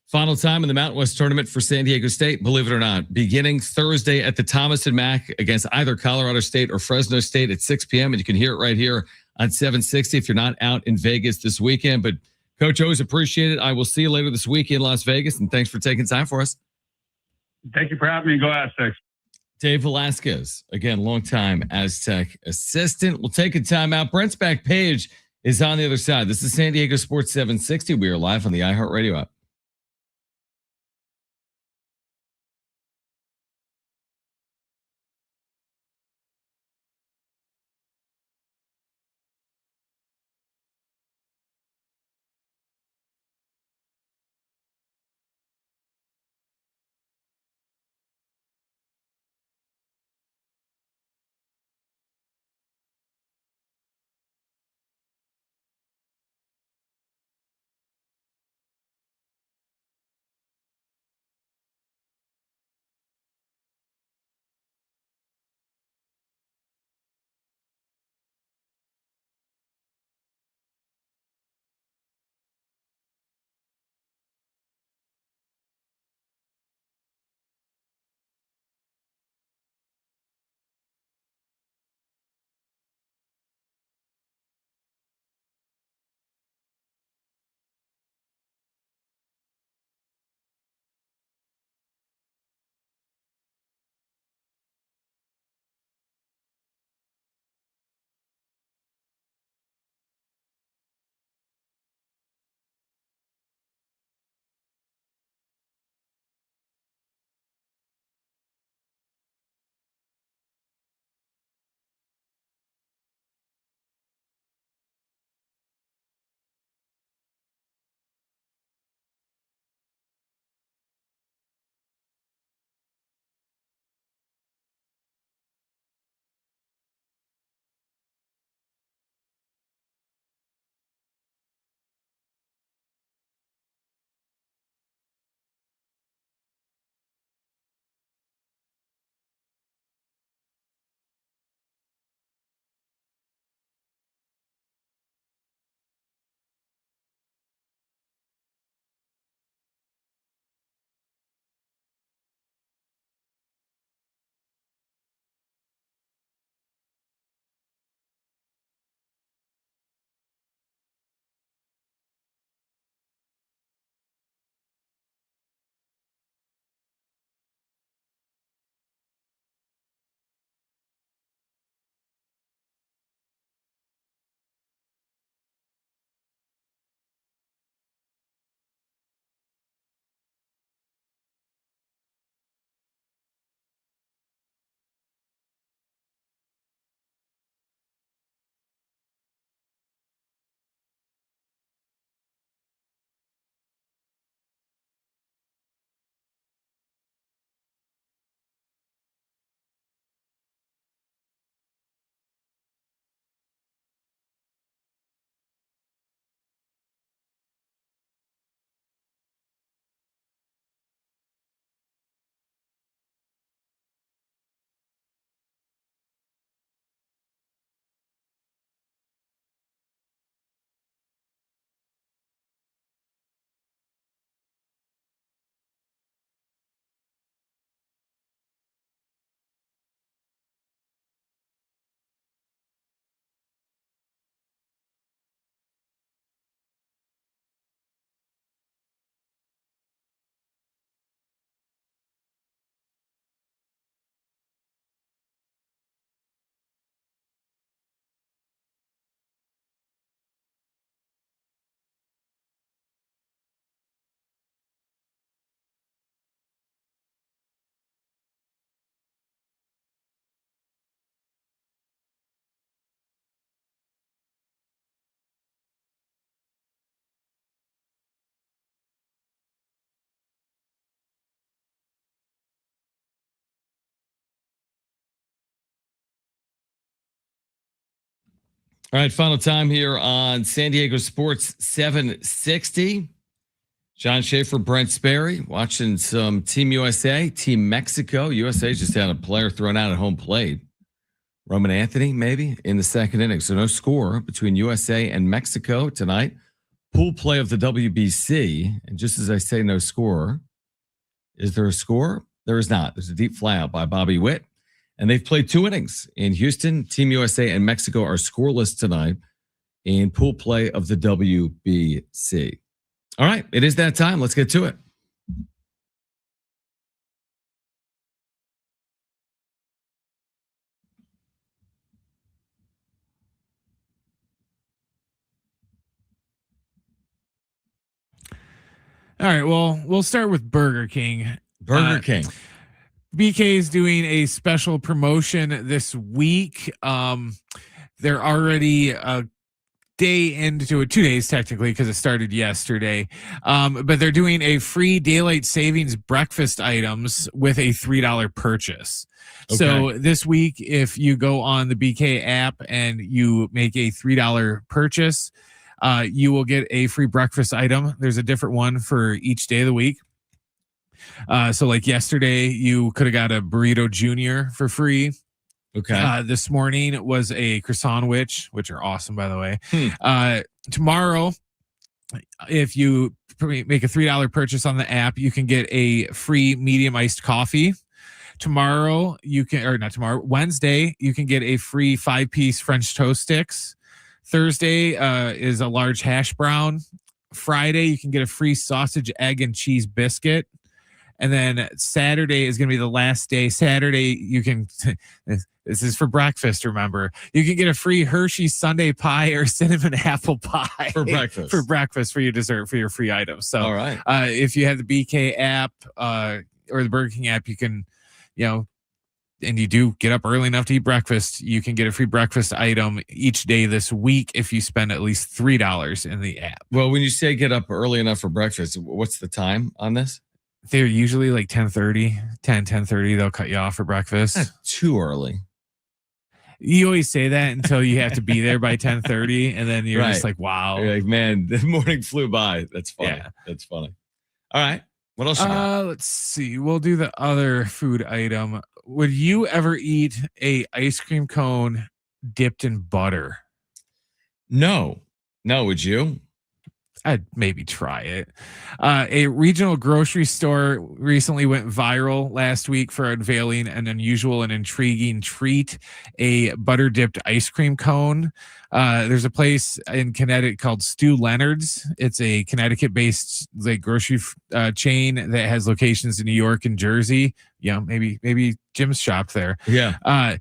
Final time in the Mountain West tournament for San Diego State, believe it or not, beginning Thursday at the Thomas and Mack against either Colorado State or Fresno State at 6 p.m. And you can hear it right here on 760 if you're not out in Vegas this weekend. But Coach, always appreciate it. I will see you later this week in Las Vegas, and thanks for taking time for us. Thank you for having me. Go Aztecs. Dave Velasquez, again, longtime Aztec assistant. We'll take a timeout. Brent's back page is on the other side. This is San Diego Sports 760. We are live on the iHeartRadio app. All right, final time here on San Diego Sports 760. John Schaefer, Brent Sperry, watching some Team USA, Team Mexico. USA just had a player thrown out at home plate. Roman Anthony, maybe, in the second inning. So no score between USA and Mexico tonight. Pool play of the WBC. And just as I say no score, is there a score? There is not. There's a deep fly out by Bobby Witt. And they've played 2 innings in Houston. Team USA and Mexico are scoreless tonight in pool play of the WBC. All right, it is that time. Let's get to it. All right, well, we'll start with Burger King. Burger King. BK is doing a special promotion this week. They're already a day into it, 2 days technically, because it started yesterday. But they're doing a free daylight savings breakfast items with a $3 purchase. Okay. So this week, if you go on the BK app and you make a $3 purchase, you will get a free breakfast item. There's a different one for each day of the week. So like yesterday, you could have got a burrito junior for free. Okay. This morning was a croissant which are awesome, by the way. Tomorrow, if you make a $3 purchase on the app, you can get a free medium iced coffee. Tomorrow, Wednesday, you can get a free 5-piece French toast sticks. Thursday is a large hash brown. Friday, you can get a free sausage, egg, and cheese biscuit. And then Saturday is going to be the last day. Saturday, you can, this is for breakfast, remember. You can get a free Hershey Sundae pie or cinnamon apple pie. For breakfast. For breakfast, for your dessert, for your free items. So, all right. If you have the BK app or the Burger King app, you can, and you do get up early enough to eat breakfast, you can get a free breakfast item each day this week if you spend at least $3 in the app. Well, when you say get up early enough for breakfast, what's the time on this? They're usually like 10:30. They'll cut you off for breakfast. Not too early. You always say that until you have to be there by 10:30, and then you're just like, wow. You're like, man, the morning flew by. That's funny. Yeah. That's funny. All right. What else you got? Let's see. We'll do the other food item. Would you ever eat a ice cream cone dipped in butter? No. Would you? I'd maybe try it. A regional grocery store recently went viral last week for unveiling an unusual and intriguing treat, a butter dipped ice cream cone. There's a place in Connecticut called Stu Leonard's. It's a Connecticut based grocery chain that has locations in New York and Jersey. Maybe Jim's shop there. Yeah.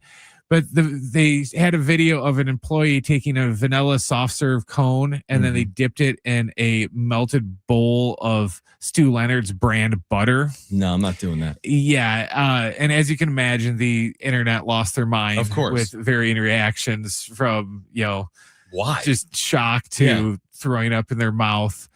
But they had a video of an employee taking a vanilla soft serve cone and then they dipped it in a melted bowl of Stu Leonard's brand butter. No, I'm not doing that. Yeah. And as you can imagine, the internet lost their mind, of course, with varying reactions from, why? Just shock to throwing up in their mouth.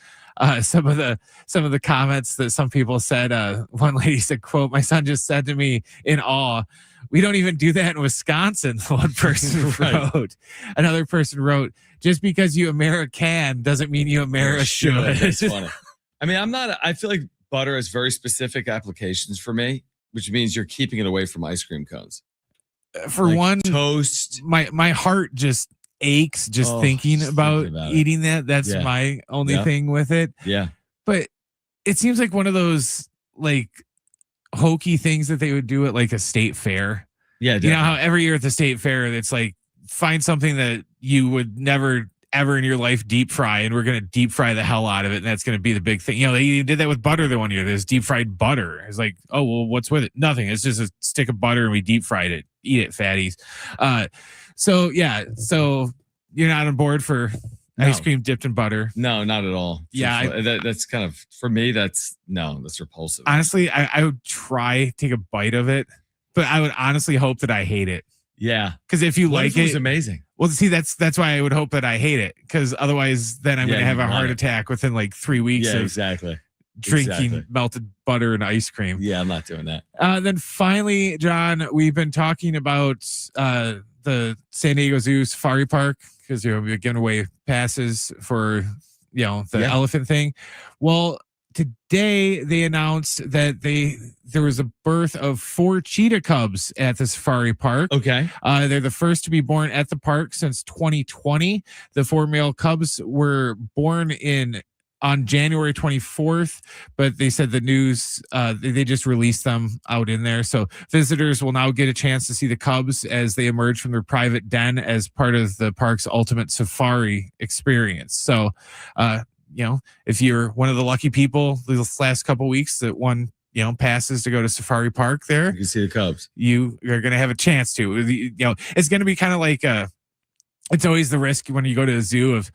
Some of the comments that some people said, one lady said, quote, "My son just said to me in awe, 'We don't even do that in Wisconsin.'" One person wrote. Another person wrote, "Just because you American doesn't mean you America should." That's funny. I mean, I feel like butter has very specific applications for me, which means you're keeping it away from ice cream cones. For one, toast. My heart just aches thinking about eating that. That's my only thing with it. Yeah. But it seems like one of those hokey things that they would do at like a state fair. Yeah. Definitely. You know how every year at the state fair, it's like, find something that you would never ever in your life deep fry, and we're going to deep fry the hell out of it. And that's going to be the big thing. They did that with butter the one year. There's deep fried butter. It's like, oh, well, what's with it? Nothing. It's just a stick of butter and we deep fried it. Eat it, fatties. So you're not on board for ice cream dipped in butter? No, not at all. Yeah. That's kind of, for me, that's repulsive. Honestly, I would take a bite of it, but I would honestly hope that I hate it. Yeah. Because if you like it, it's amazing. Well, see, that's why I would hope that I hate it, because otherwise then I'm going to have a heart attack within like 3 weeks of drinking melted butter and ice cream. Yeah, I'm not doing that. Then finally, John, we've been talking about the San Diego Zoo Safari Park because we're giving away passes for the elephant thing. Well, today they announced that there was a birth of 4 cheetah cubs at the safari park. Okay. They're the first to be born at the park since 2020. The 4 male cubs were born on January 24th, but they said the news, they just released them out in there. So visitors will now get a chance to see the cubs as they emerge from their private den as part of the park's ultimate safari experience. So, if you're one of the lucky people this last couple weeks that won, passes to go to Safari Park there, you can see the cubs. You're going to have a chance to. It's going to be kind of like it's always the risk when you go to a zoo of,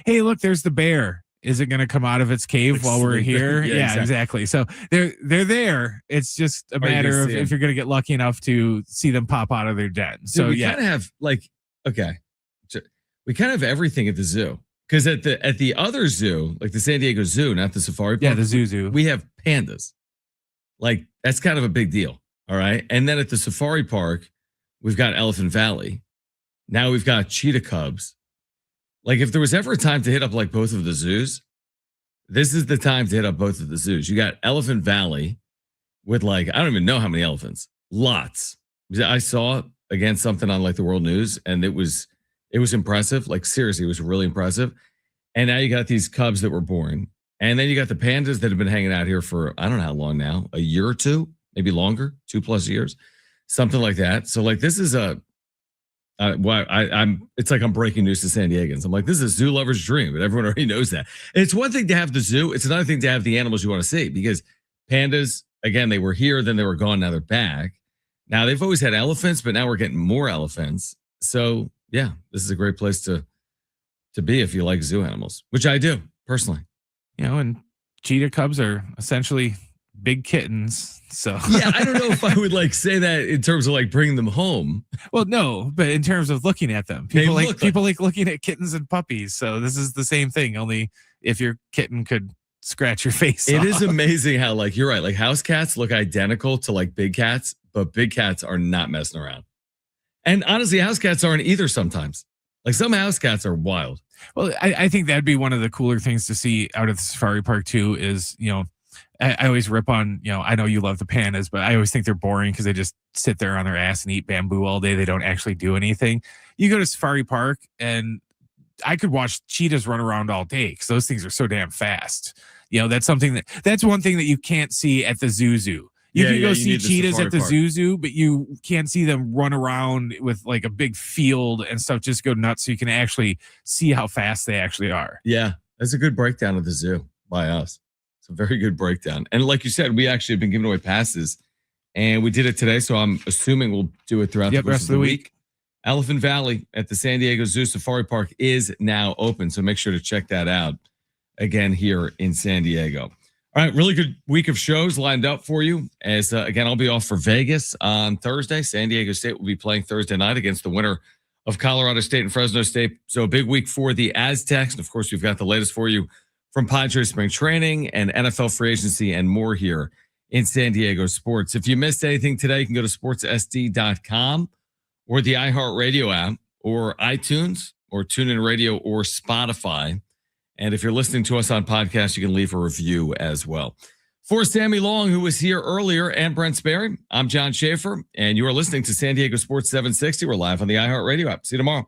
hey, look, there's the bear. Is it going to come out of its cave while we're here? Yeah, exactly. So they're there. It's just a matter of if you're going to get lucky enough to see them pop out of their den. So we kind of have we kind of have everything at the zoo. Because at the other zoo, like the San Diego Zoo, not the Safari Park, the zoo, we have pandas. Like that's kind of a big deal. All right. And then at the Safari Park, we've got Elephant Valley. Now we've got cheetah cubs. Like if there was ever a time to hit up like both of the zoos, this is the time to hit up both of the zoos. You got Elephant Valley with I don't even know how many elephants. Lots. I saw again something on the world news and it was impressive. Like seriously, it was really impressive. And now you got these cubs that were born. And then you got the pandas that have been hanging out here for, I don't know how long now, a year or two, maybe longer, 2+ years, something like that. So this is it's like I'm breaking news to San Diegans. I'm like, this is a zoo lover's dream, but everyone already knows that. And it's one thing to have the zoo. It's another thing to have the animals you want to see because pandas, again, they were here, then they were gone. Now they're back. Now they've always had elephants, but now we're getting more elephants. So yeah, this is a great place to be if you like zoo animals, which I do personally. And cheetah cubs are essentially big kittens. So yeah, I don't know if I would say that in terms of bringing them home. Well, no, but in terms of looking at them, people like looking at kittens and puppies. So this is the same thing, only if your kitten could scratch your face. It is amazing how you're right. House cats look identical to big cats, but big cats are not messing around. And honestly, house cats aren't either sometimes. Some house cats are wild. Well, I think that'd be one of the cooler things to see out of the safari park too is, I always rip on, I know you love the pandas, but I always think they're boring because they just sit there on their ass and eat bamboo all day. They don't actually do anything. You go to safari park and I could watch cheetahs run around all day because those things are so damn fast. That's one thing that you can't see at the zoo. You can go see cheetahs at the zoo, but you can't see them run around with a big field and stuff. Just go nuts so you can actually see how fast they actually are. Yeah, that's a good breakdown of the zoo by us. It's a very good breakdown. And like you said, we actually have been giving away passes and we did it today. So I'm assuming we'll do it throughout the rest of the week. Elephant Valley at the San Diego Zoo Safari Park is now open. So make sure to check that out again here in San Diego. All right, really good week of shows lined up for you. As again, I'll be off for Vegas on Thursday. San Diego State will be playing Thursday night against the winner of Colorado State and Fresno State. So a big week for the Aztecs. And of course, we've got the latest for you from Padres spring training and NFL free agency and more here in San Diego sports. If you missed anything today, you can go to sportsSD.com or the iHeartRadio app or iTunes or TuneIn Radio or Spotify. And if you're listening to us on podcast, you can leave a review as well. For Sammy Long, who was here earlier, and Brent Sperry, I'm John Schaefer, and you are listening to San Diego Sports 760. We're live on the iHeartRadio app. See you tomorrow.